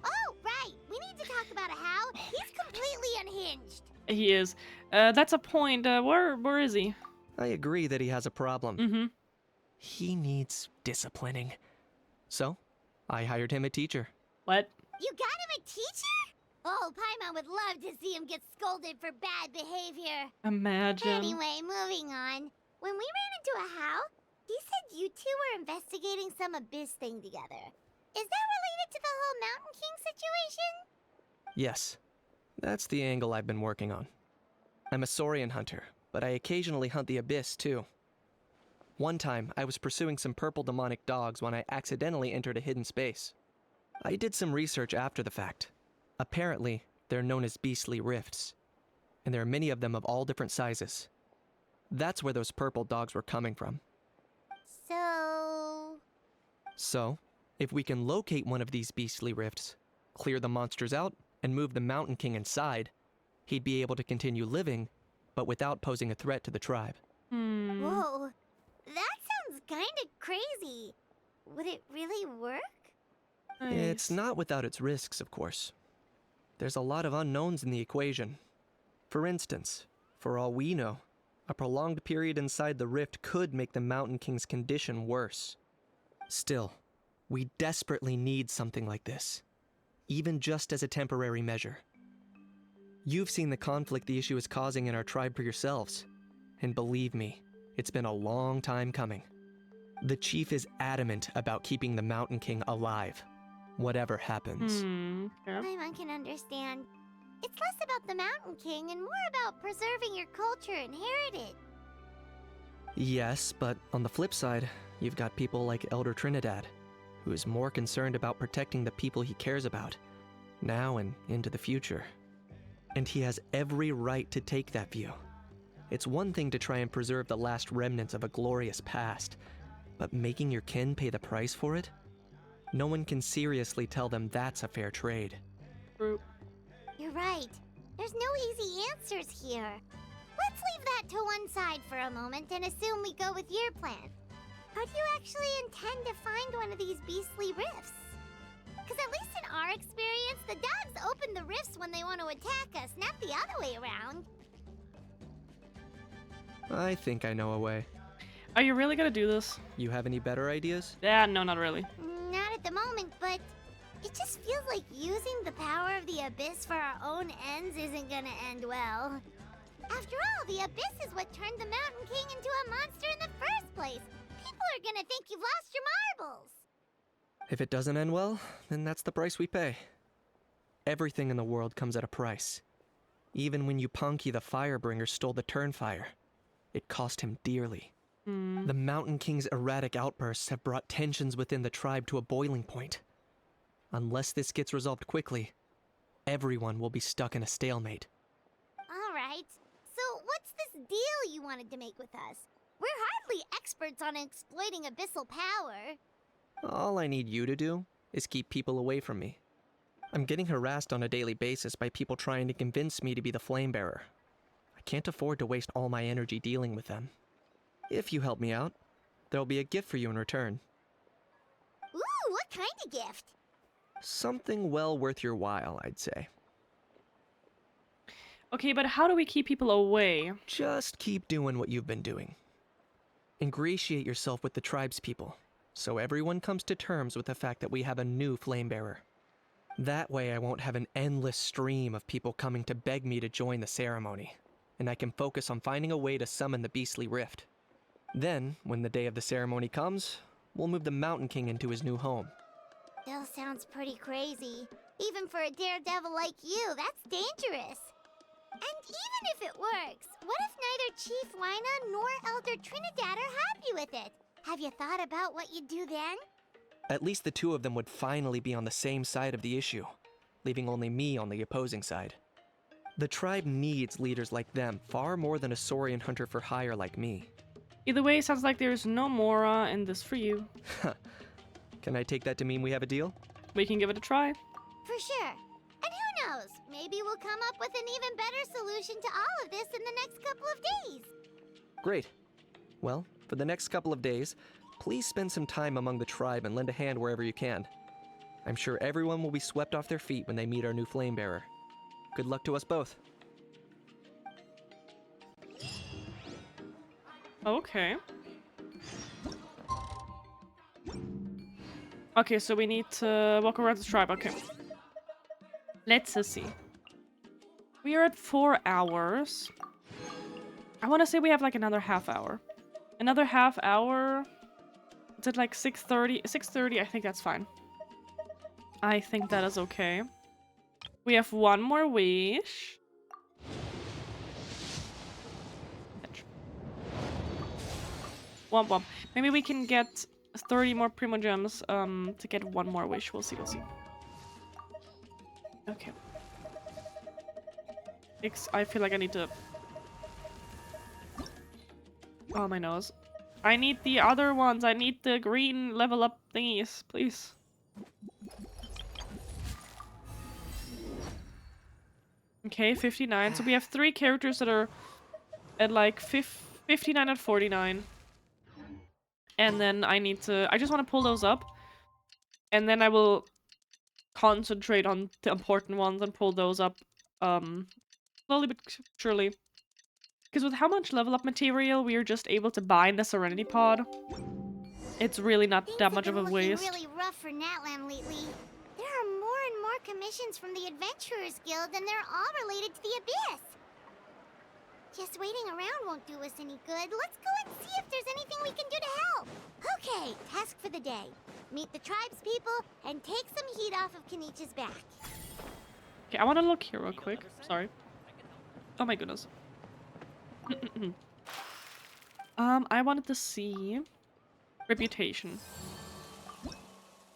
Oh, right! We need to talk about how he's completely unhinged. He is. That's a point. Where is he? I agree that he has a problem. Mm-hmm. He needs disciplining. So, I hired him a teacher. What? You got him a teacher? Oh, Paimon would love to see him get scolded for bad behavior. Imagine. Anyway, moving on. When we ran into a how, he said you two were investigating some abyss thing together. Is that related to the whole Mountain King situation? Yes. That's the angle I've been working on. I'm a Saurian hunter, but I occasionally hunt the abyss too. One time, I was pursuing some purple demonic dogs when I accidentally entered a hidden space. I did some research after the fact. Apparently, they're known as beastly rifts, and there are many of them of all different sizes. That's where those purple dogs were coming from. So, if we can locate one of these beastly rifts, clear the monsters out, and move the Mountain King inside, he'd be able to continue living, but without posing a threat to the tribe. Whoa, that sounds kinda crazy. Would it really work? Nice. It's not without its risks, of course. There's a lot of unknowns in the equation. For instance, for all we know, a prolonged period inside the rift could make the Mountain King's condition worse. Still, we desperately need something like this, even just as a temporary measure. You've seen the conflict the issue is causing in our tribe for yourselves, and believe me, it's been a long time coming. The chief is adamant about keeping the Mountain King alive, whatever happens. Paimon can understand. It's less about the Mountain King and more about preserving your culture and heritage. Yes, but on the flip side, you've got people like Elder Trinidad, who is more concerned about protecting the people he cares about, now and into the future. And he has every right to take that view. It's one thing to try and preserve the last remnants of a glorious past, but making your kin pay the price for it? No one can seriously tell them that's a fair trade. You're right. There's no easy answers here. Let's leave that to one side for a moment and assume we go with your plan. How do you actually intend to find one of these beastly rifts? Because at least in our experience, the dogs open the rifts when they want to attack us, not the other way around. I think I know a way. Are you really gonna do this? You have any better ideas? Yeah, no, not really. Not at the moment, but it just feels like using the power of the Abyss for our own ends isn't gonna end well. After all, the Abyss is what turned the Mountain King into a monster in the first place. People are gonna think you've lost your marbles. If it doesn't end well, then that's the price we pay. Everything in the world comes at a price. Even when Yupanqui the Firebringer stole the Turnfire, it cost him dearly. The Mountain King's erratic outbursts have brought tensions within the tribe to a boiling point. Unless this gets resolved quickly, everyone will be stuck in a stalemate. Alright, so what's this deal you wanted to make with us? We're hardly experts on exploiting abyssal power. All I need you to do is keep people away from me. I'm getting harassed on a daily basis by people trying to convince me to be the Flame Bearer. I can't afford to waste all my energy dealing with them. If you help me out, there'll be a gift for you in return. Ooh, what kind of gift? Something well worth your while, I'd say. Okay, but how do we keep people away? Just keep doing what you've been doing. Ingratiate yourself with the tribespeople, so everyone comes to terms with the fact that we have a new Flame Bearer. That way I won't have an endless stream of people coming to beg me to join the ceremony, and I can focus on finding a way to summon the beastly rift. Then, when the day of the ceremony comes, we'll move the Mountain King into his new home. Still sounds pretty crazy. Even for a daredevil like you, that's dangerous. And even if it works, what if neither Chief Lina nor Elder Trinidad are happy with it? Have you thought about what you'd do then? At least the two of them would finally be on the same side of the issue, leaving only me on the opposing side. The tribe needs leaders like them far more than a Saurian hunter for hire like me. Either way, sounds like there's no more in this for you. Can I take that to mean we have a deal? We can give it a try. For sure. And who knows, maybe we'll come up with an even better solution to all of this in the next couple of days. Great. Well, for the next couple of days, please spend some time among the tribe and lend a hand wherever you can. I'm sure everyone will be swept off their feet when they meet our new Flame Bearer. Good luck to us both. Okay. Okay, so we need to walk around the tribe. Okay. Let's see. We are at 4 hours. I want to say we have like another half hour. Another half hour. Is it like 6:30? 6:30, I think that's fine. I think that is okay. We have one more wish. Womp womp. Maybe we can get 30 more Primo Gems to get one more wish. We'll see, we'll see. Okay. I feel like I need to... Oh, my nose. I need the other ones. I need the green level up thingies, please. Okay, 59. So we have 3 characters that are at like 59 and 49. And then I need to... I just want to pull those up. And then I will concentrate on the important ones and pull those up slowly but surely. Because with how much level up material we are just able to buy in the Serenity Pod, it's really not that much of a waste. Things have been looking really rough for Natlan lately. There are more and more commissions from the Adventurers Guild, and they're all related to the Abyss. Just waiting around won't do us any good. Let's go and see if there's anything we can do to help. Okay, task for the day. Meet the tribespeople and take some heat off of Kenichi's back. Okay, I want to look here real quick. Sorry. Oh my goodness. I wanted to see reputation.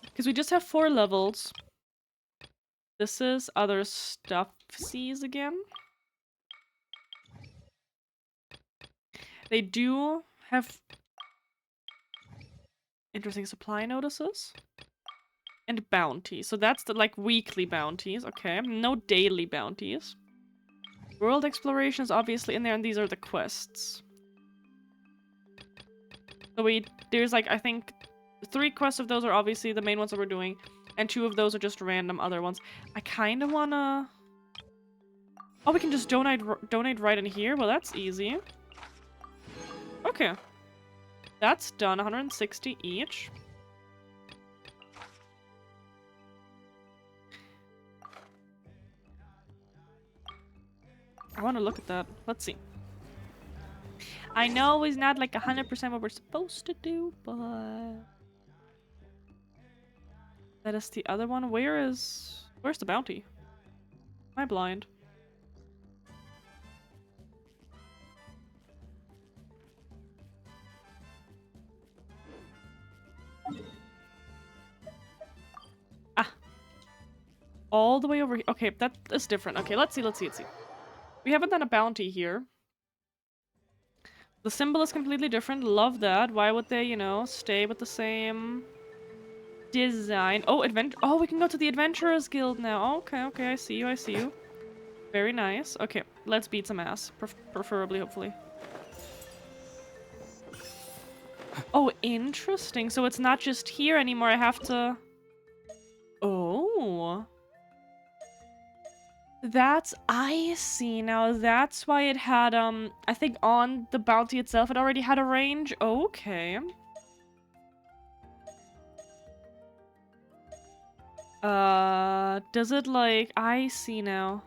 Because we just have 4 levels. This is other stuff sees again. They do have interesting supply notices and bounties. So that's the like weekly bounties. Okay, no daily bounties. World exploration is obviously in there, and these are the quests. So there's like, I think 3 quests of those are obviously the main ones that we're doing, and 2 of those are just random other ones. I kind of wanna... Oh, we can just donate right in here? Well, that's easy. Okay. That's done. 160 each. I want to look at that. Let's see. I know it's not like 100% what we're supposed to do, but... That is the other one. Where's the bounty? Am I blind? Ah. All the way over here. Okay, that is different. Okay, let's see. We haven't done a bounty here. The symbol is completely different. Love that. Why would they, you know, stay with the same design? Oh, oh, we can go to the Adventurers Guild now. Okay, I see you. Very nice. Okay, let's beat some ass. Preferably, hopefully. Oh, interesting. So it's not just here anymore. I have to... Oh. I see now. That's why it had, I think on the bounty itself, it already had a range. Okay. Does it, like... I see now.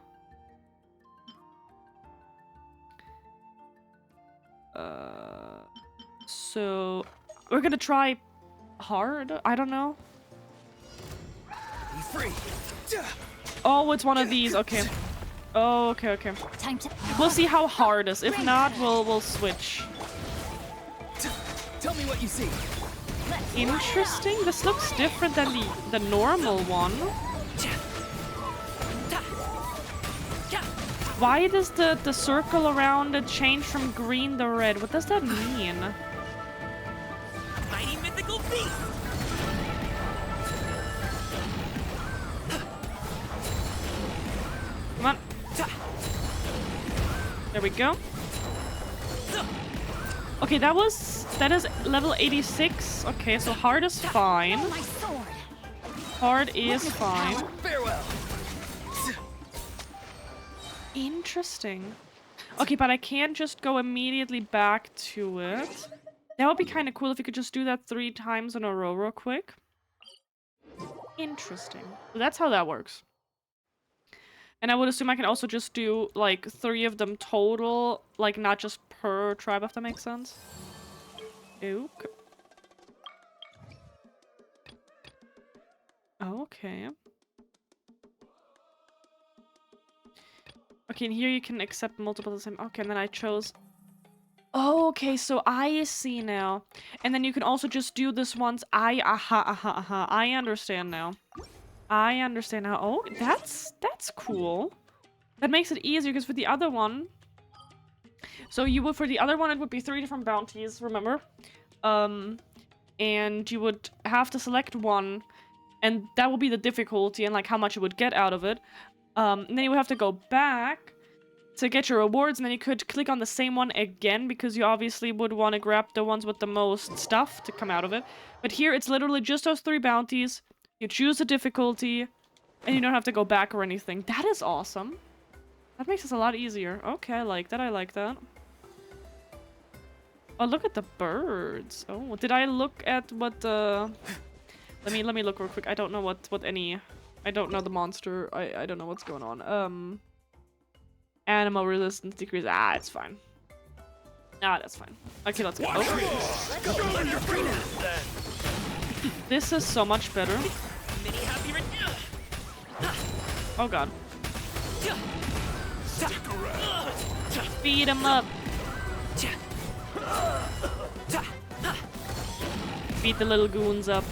So... We're gonna try hard? I don't know. Be free. Oh, it's one of these. Okay. Oh, okay. Time to... We'll see how hard it is. If not, we'll switch. Tell me what you see. Interesting. This looks different than the normal one. Why does the circle around it change from green to red? What does that mean? Mighty mythical beast. Come on. There we go. Okay, that is level 86. Okay, so hard is fine. Hard is fine. Farewell. Interesting. Okay, but I can't just go immediately back to it. That would be kind of cool if you could just do that 3 times in a row real quick. Interesting. So that's how that works. And I would assume I can also just do, like, 3 of them total, like, not just per tribe, if that makes sense. Okay. Okay. Okay, and here you can accept multiple of the same... Okay, and then I chose... Oh, okay, so I see now. And then you can also just do this once. I understand now. I understand now. Oh, that's cool. That makes it easier, because for the other one... So you would, for the other one, it would be 3 different bounties, remember? And you would have to select one, and that would be the difficulty and, like, how much you would get out of it. And then you would have to go back to get your rewards, and then you could click on the same one again, because you obviously would want to grab the ones with the most stuff to come out of it. But here, it's literally just those 3 bounties. You choose the difficulty, and you don't have to go back or anything. That is awesome. That makes this a lot easier. Okay, I like that. Oh, look at the birds. Oh, did I look at what the... Let me look real quick. I don't know what any... I don't know the monster. I don't know what's going on. Animal resistance decrease. Ah, it's fine. Ah, that's fine. Okay, let's go. Oh. This is so much better. Oh god. Beat him up. Beat the little goons up.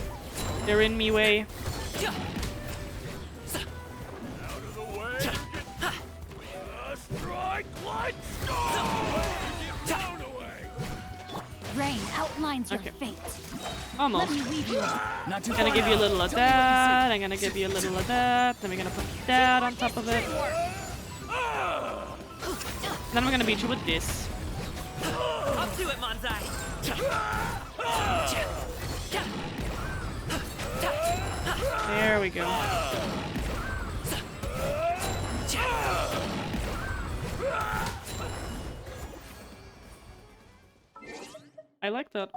They're in me way. Rain outlines your fate. Almost. Let me weave you. I'm gonna give you a little of that. I'm gonna give you a little of that. Then we're gonna put that on top of it. Then we're gonna beat you with this. I'll do it, Manzai. There we go. I like that.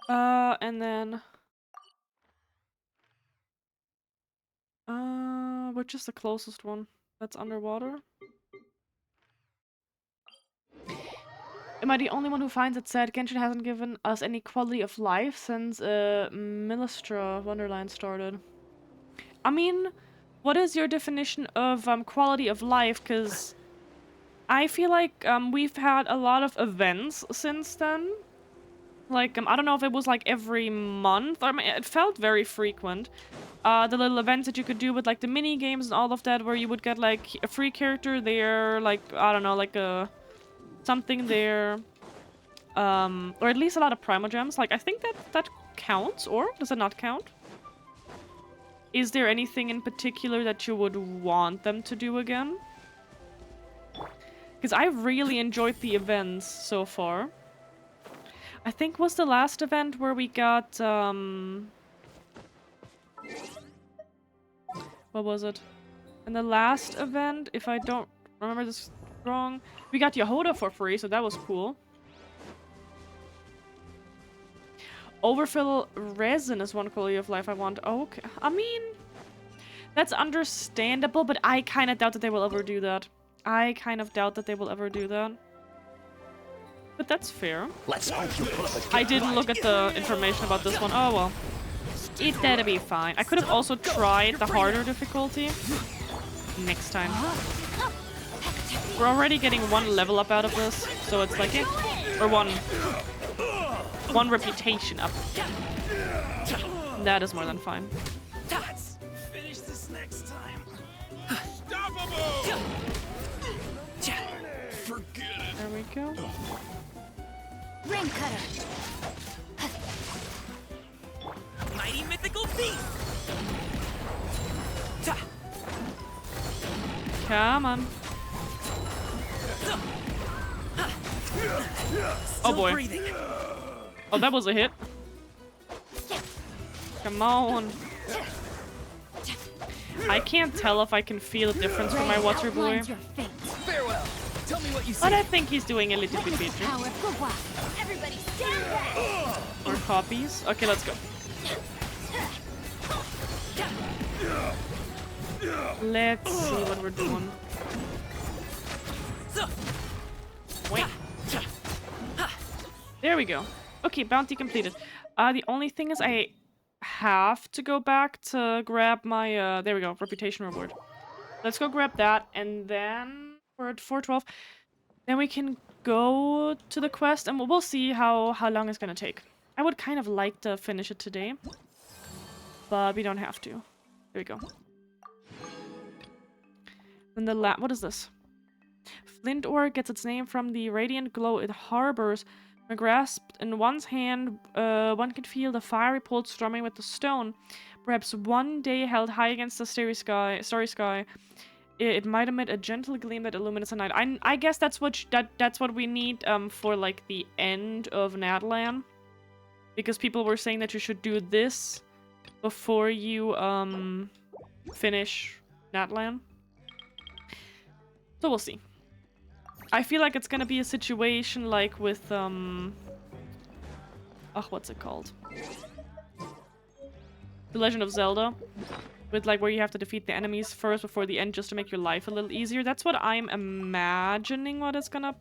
And then... which is the closest one? That's underwater? Am I the only one who finds it sad Genshin hasn't given us any quality of life since Millistra Wonderland started? I mean, what is your definition of quality of life? Because I feel like we've had a lot of events since then. Like, I don't know if it was like every month. I mean, it felt very frequent. The little events that you could do with like the mini games and all of that, where you would get like a free character there, like I don't know, like a something there, or at least a lot of primogems. Like I think that counts, or does it not count? Is there anything in particular that you would want them to do again? Because I've really enjoyed the events so far. I think was the last event where we got what was it? In the last event, if I don't remember this wrong, we got Yehoda for free, so that was cool. Overfill resin is one quality of life I want. Okay. I mean, that's understandable, but I kind of doubt that they will ever do that. I kind of doubt that they will ever do that. But that's fair. Let's hope you put the I didn't look at the information about this one. Oh well. It better be fine. I could have also tried the harder difficulty. Next time. We're already getting one level up out of this, so it's like, eh. Or one reputation up. That is more than fine. Let's finish this next time. Unstoppable! Forget it. There we go. Ring cutter. Mighty mythical beast. Come on. Oh boy. Oh, that was a hit. Come on. I can't tell if I can feel a difference from my water boy. Farewell. Tell me what you see. But I think he's doing a little bit better. Everybody stand back. More copies. Okay, let's go. Let's see what we're doing. Wait. There we go. Okay, bounty completed. The only thing is I have to go back to grab my, there we go, reputation reward. Let's go grab that, and then we're at 412. Then we can go to the quest, and we'll see how long it's gonna take. I would kind of like to finish it today, but we don't have to. There we go. And the what is this? Flint ore gets its name from the radiant glow it harbors. When grasped in one's hand, one can feel the fiery pulse strumming with the stone. Perhaps one day held high against the starry sky, it might emit a gentle gleam that illuminates the night. I guess that's what that's what we need for like the end of Natlan, because people were saying that you should do this before you finish Natlan. So we'll see. I feel like it's gonna be a situation like with what's it called? The Legend of Zelda. With like where you have to defeat the enemies first before the end just to make your life a little easier. That's what I'm imagining what is gonna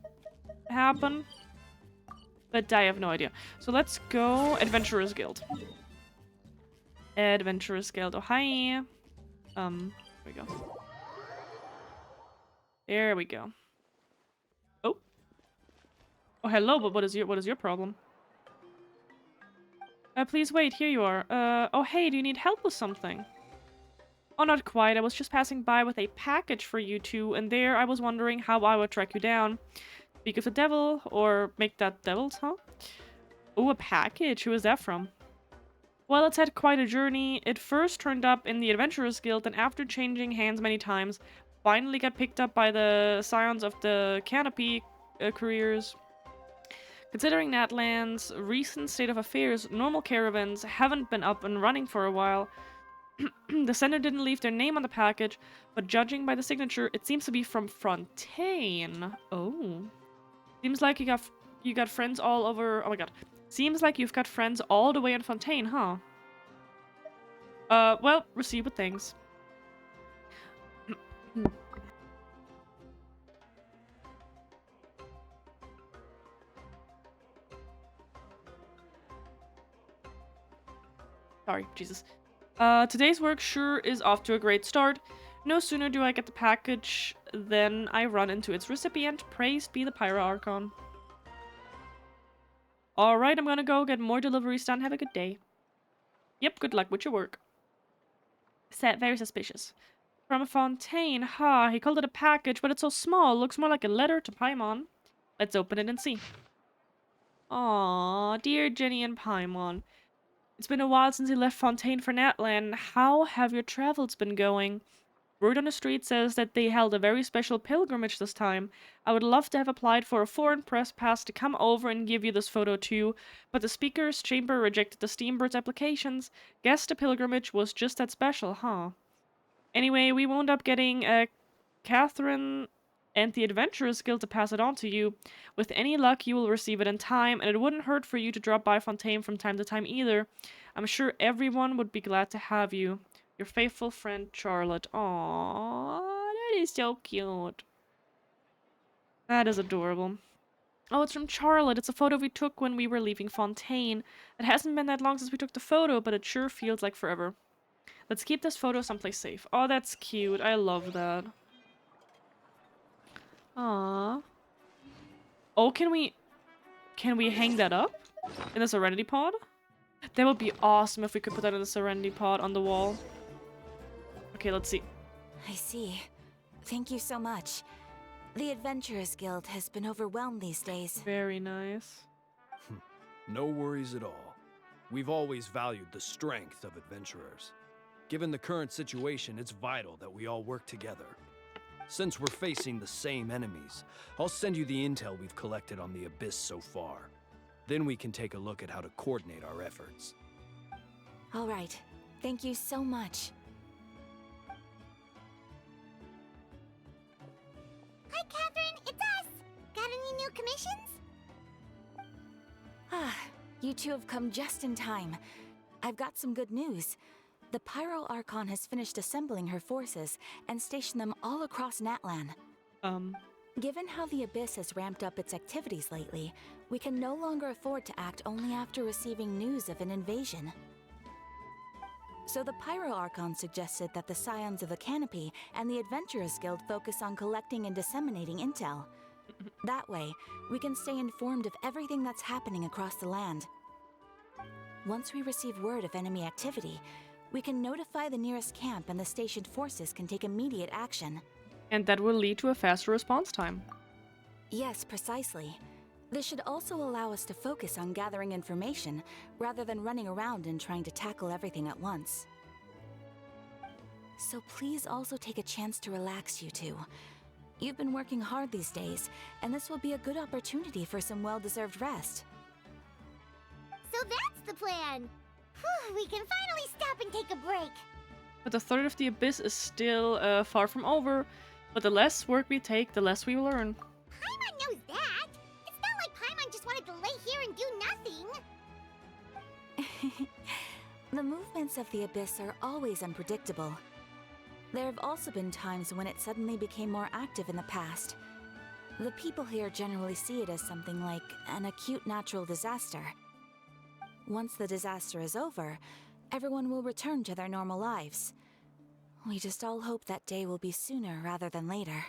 happen. But I have no idea. So let's go Adventurers Guild. Adventurers Guild. Oh hi. There we go. There we go. Oh. Oh hello, but what is your problem? Please wait, here you are. Oh hey, do you need help with something? Oh, not quite. I was just passing by with a package for you two, and there I was wondering how I would track you down. Speak of the devil, or make that devil's, huh? Oh, a package. Who is that from? Well, it's had quite a journey. It first turned up in the Adventurers Guild, and after changing hands many times, finally got picked up by the scions of the Canopy couriers. Considering Natlan's recent state of affairs, normal caravans haven't been up and running for a while. The sender didn't leave their name on the package, but judging by the signature, it seems to be from Fontaine. Oh. Seems like you got friends all over... Oh my god. Seems like you've got friends all the way in Fontaine, huh? Well, receive with thanks. Sorry, Jesus. Today's work sure is off to a great start. No sooner do I get the package than I run into its recipient. Praised be the Pyro Archon. Alright, I'm gonna go get more deliveries done. Have a good day. Yep, good luck with your work. Very suspicious. From Fontaine. Ha, he called it a package, but it's so small. Looks more like a letter to Paimon. Let's open it and see. Aww, dear Jenny and Paimon. It's been a while since you left Fontaine for Natlan. How have your travels been going? Word on the street says that they held a very special pilgrimage this time. I would love to have applied for a foreign press pass to come over and give you this photo too, but the speaker's chamber rejected the Steambird's applications. Guess the pilgrimage was just that special, huh? Anyway, we wound up getting Catherine and the Adventurers Guild to pass it on to you. With any luck, you will receive it in time, and it wouldn't hurt for you to drop by Fontaine from time to time either. I'm sure everyone would be glad to have you. Your faithful friend, Charlotte. Aww, that is so cute. That is adorable. Oh, it's from Charlotte. It's a photo we took when we were leaving Fontaine. It hasn't been that long since we took the photo, but it sure feels like forever. Let's keep this photo someplace safe. Oh, that's cute. I love that. Aww. Oh, can we hang that up in the Serenity Pod? That would be awesome if we could put that in the Serenity Pod on the wall. Okay, let's see. I see. Thank you so much. The Adventurers Guild has been overwhelmed these days. Very nice. No worries at all. We've always valued the strength of adventurers. Given the current situation, it's vital that we all work together. Since we're facing the same enemies, I'll send you the intel we've collected on the Abyss so far. Then we can take a look at how to coordinate our efforts. All right. Thank you so much. Hi, Catherine. It's us. Got any new commissions? Ah, you two have come just in time. I've got some good news. The Pyro Archon has finished assembling her forces and stationed them all across Natlan. Given how the Abyss has ramped up its activities lately, we can no longer afford to act only after receiving news of an invasion. So the Pyro Archon suggested that the Scions of the Canopy and the Adventurers Guild focus on collecting and disseminating intel. That way, we can stay informed of everything that's happening across the land. Once we receive word of enemy activity, we can notify the nearest camp and the stationed forces can take immediate action. And that will lead to a faster response time. Yes, precisely. This should also allow us to focus on gathering information rather than running around and trying to tackle everything at once. So please also take a chance to relax, you two. You've been working hard these days, and this will be a good opportunity for some well-deserved rest. So that's the plan. Whew, we can finally stop and take a break. But the third of the Abyss is still far from over. But the less work we take, the less we will learn. Paimon knows that. It's not like Paimon just wanted to lay here and do nothing. The movements of the Abyss are always unpredictable. There have also been times when it suddenly became more active in the past. The people here generally see it as something like an acute natural disaster. Once the disaster is over, everyone will return to their normal lives. We just all hope that day will be sooner rather than later.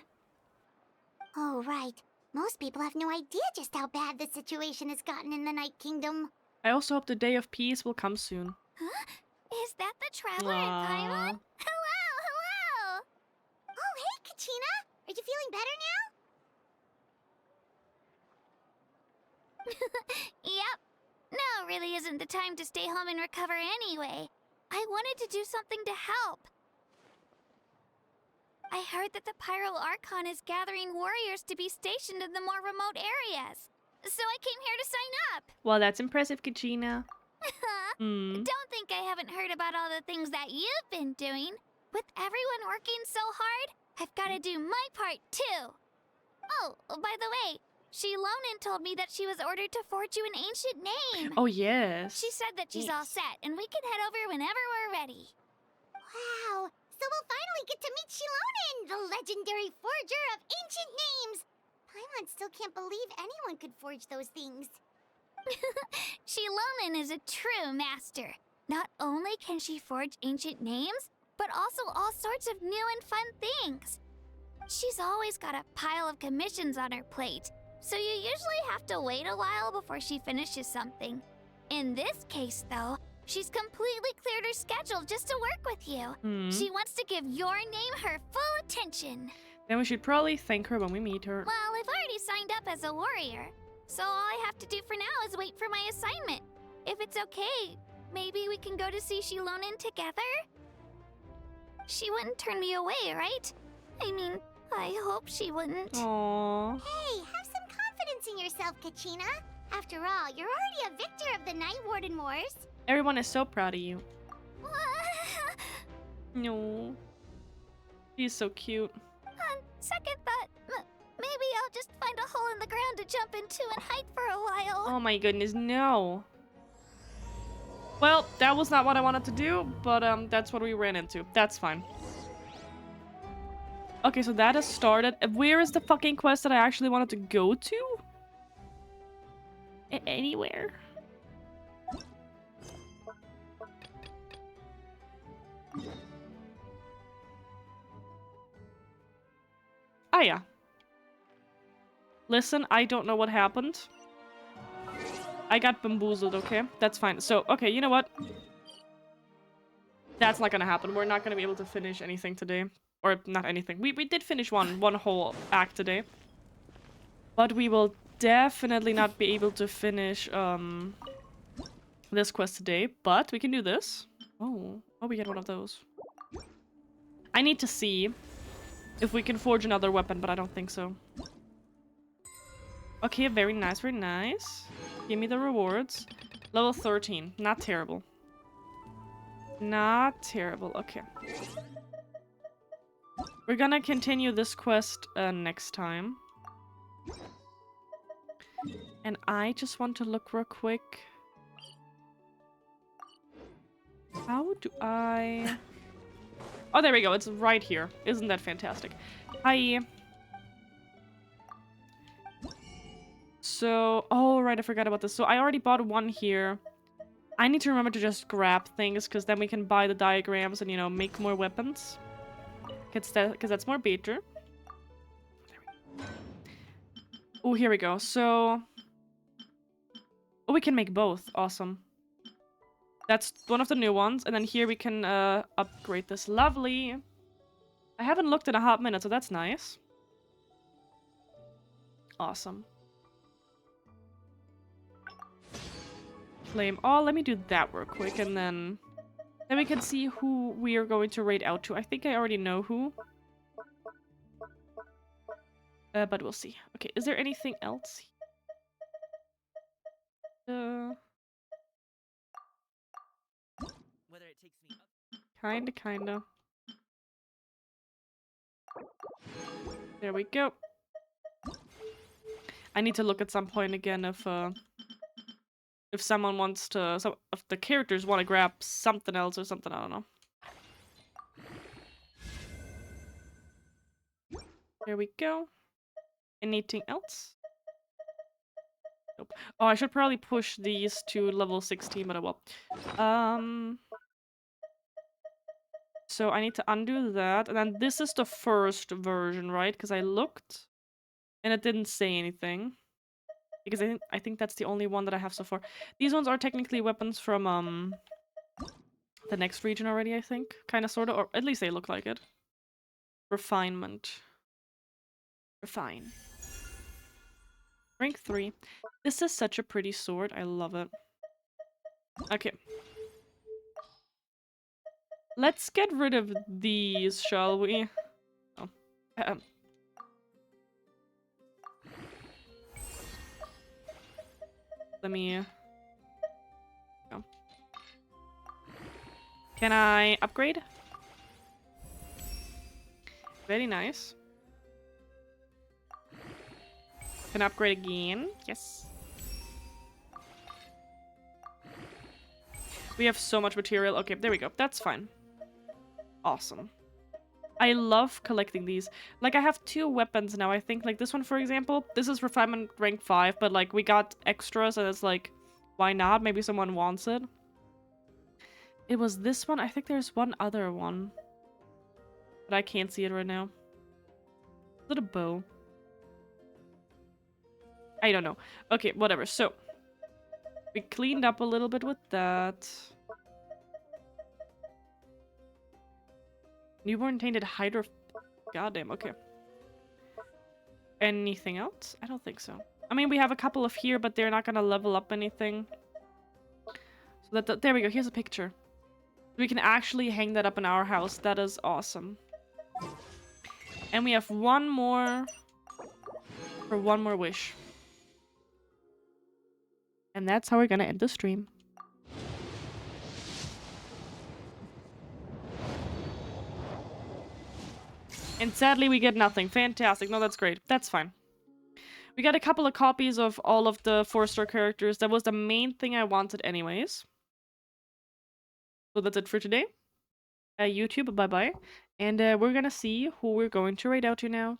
Oh, right. Most people have no idea just how bad the situation has gotten in the Night Kingdom. I also hope the day of peace will come soon. Huh? Is that the Traveler and Paimon? Hello, hello! Oh, hey, Kacchina! Are you feeling better now? Yep. Now really isn't the time to stay home and recover anyway. I wanted to do something to help. I heard that the Pyro Archon is gathering warriors to be stationed in the more remote areas. So I came here to sign up. Well, that's impressive, Kacchina. Don't think I haven't heard about all the things that you've been doing. With everyone working so hard, I've got to do my part too. Oh, by the way, Shilonin told me that she was ordered to forge you an ancient name. Oh, yes. She said that she's all set, and we can head over whenever we're ready. Wow, so we'll finally get to meet Shilonin, the legendary forger of ancient names. Paimon still can't believe anyone could forge those things. Shilonin is a true master. Not only can she forge ancient names, but also all sorts of new and fun things. She's always got a pile of commissions on her plate, so you usually have to wait a while before she finishes something. In this case, though, she's completely cleared her schedule just to work with you. She wants to give your name her full attention. Then we should probably thank her when we meet her. Well, I've already signed up as a warrior, so all I have to do for now is wait for my assignment. If it's okay, maybe we can go to see Shilonen together? She wouldn't turn me away, right? I mean, I hope she wouldn't. Aww. Hey, have some confidence in yourself, Kacchina. After all, you're already a victor of the Night Warden Wars. Everyone is so proud of you. No. She's so cute. On second thought, maybe I'll just find a hole in the ground to jump into and hide for a while. Oh my goodness, no. Well, that was not what I wanted to do, but that's what we ran into. That's fine. Okay, so that has started. Where is the fucking quest that I actually wanted to go to? Anywhere. Ah, yeah. Listen, I don't know what happened. I got bamboozled, okay? That's fine. So, okay, you know what? That's not gonna happen. We're not gonna be able to finish anything today. Or, not anything. We did finish one whole act today. But we will definitely not be able to finish, this quest today. But we can do this. Oh, we get one of those. I need to see if we can forge another weapon, but I don't think so. Okay, very nice, very nice. Give me the rewards. Level 13. Not terrible. Not terrible. Okay. We're gonna continue this quest next time. And I just want to look real quick. How do I... Oh, there we go. It's right here. Isn't that fantastic? Hi. So, oh, right, I forgot about this. So I already bought one here. I need to remember to just grab things, because then we can buy the diagrams and, you know, make more weapons. Because that's more better. Oh, here we go. So... Oh, we can make both. Awesome. That's one of the new ones. And then here we can upgrade this. Lovely. I haven't looked in a hot minute, so that's nice. Awesome. Flame. Oh, let me do that real quick, and then we can see who we are going to raid out to. I think I already know who. But we'll see. Okay, is there anything else? Whether it takes me up Kinda. There we go. I need to look at some point again if someone wants to, if the characters want to grab something else or something, I don't know. There we go. Anything else? Nope. Oh, I should probably push these to level 16, but I will. So I need to undo that, and then this is the first version, right? Because I looked, and it didn't say anything. Because I think that's the only one that I have so far. These ones are technically weapons from the next region already, I think. Kinda, sorta, or at least they look like it. Refinement. Refine. Rank 3. This is such a pretty sword. I love it. Okay. Let's get rid of these, shall we? Oh. Let me... Oh. Can I upgrade? Very nice. Can I upgrade again? Yes. We have so much material. Okay, there we go. That's fine. Awesome. I love collecting these. Like, I have 2 weapons now, I think. Like, this one, for example. This is refinement rank 5, but, like, we got extras, and it's like, why not? Maybe someone wants it. It was this one. I think there's one other one. But I can't see it right now. Is it a bow? I don't know. Okay, whatever. So, we cleaned up a little bit with that. Newborn tainted hydro... Goddamn, okay. Anything else? I don't think so. I mean, we have a couple of here, but they're not gonna level up anything. So there we go. Here's a picture. We can actually hang that up in our house. That is awesome. And we have one more for one more wish. And that's how we're gonna end the stream. And sadly, we get nothing. Fantastic. No, that's great. That's fine. We got a couple of copies of all of the 4-star characters. That was the main thing I wanted anyways. So that's it for today. YouTube, bye-bye. And we're gonna see who we're going to raid out to now.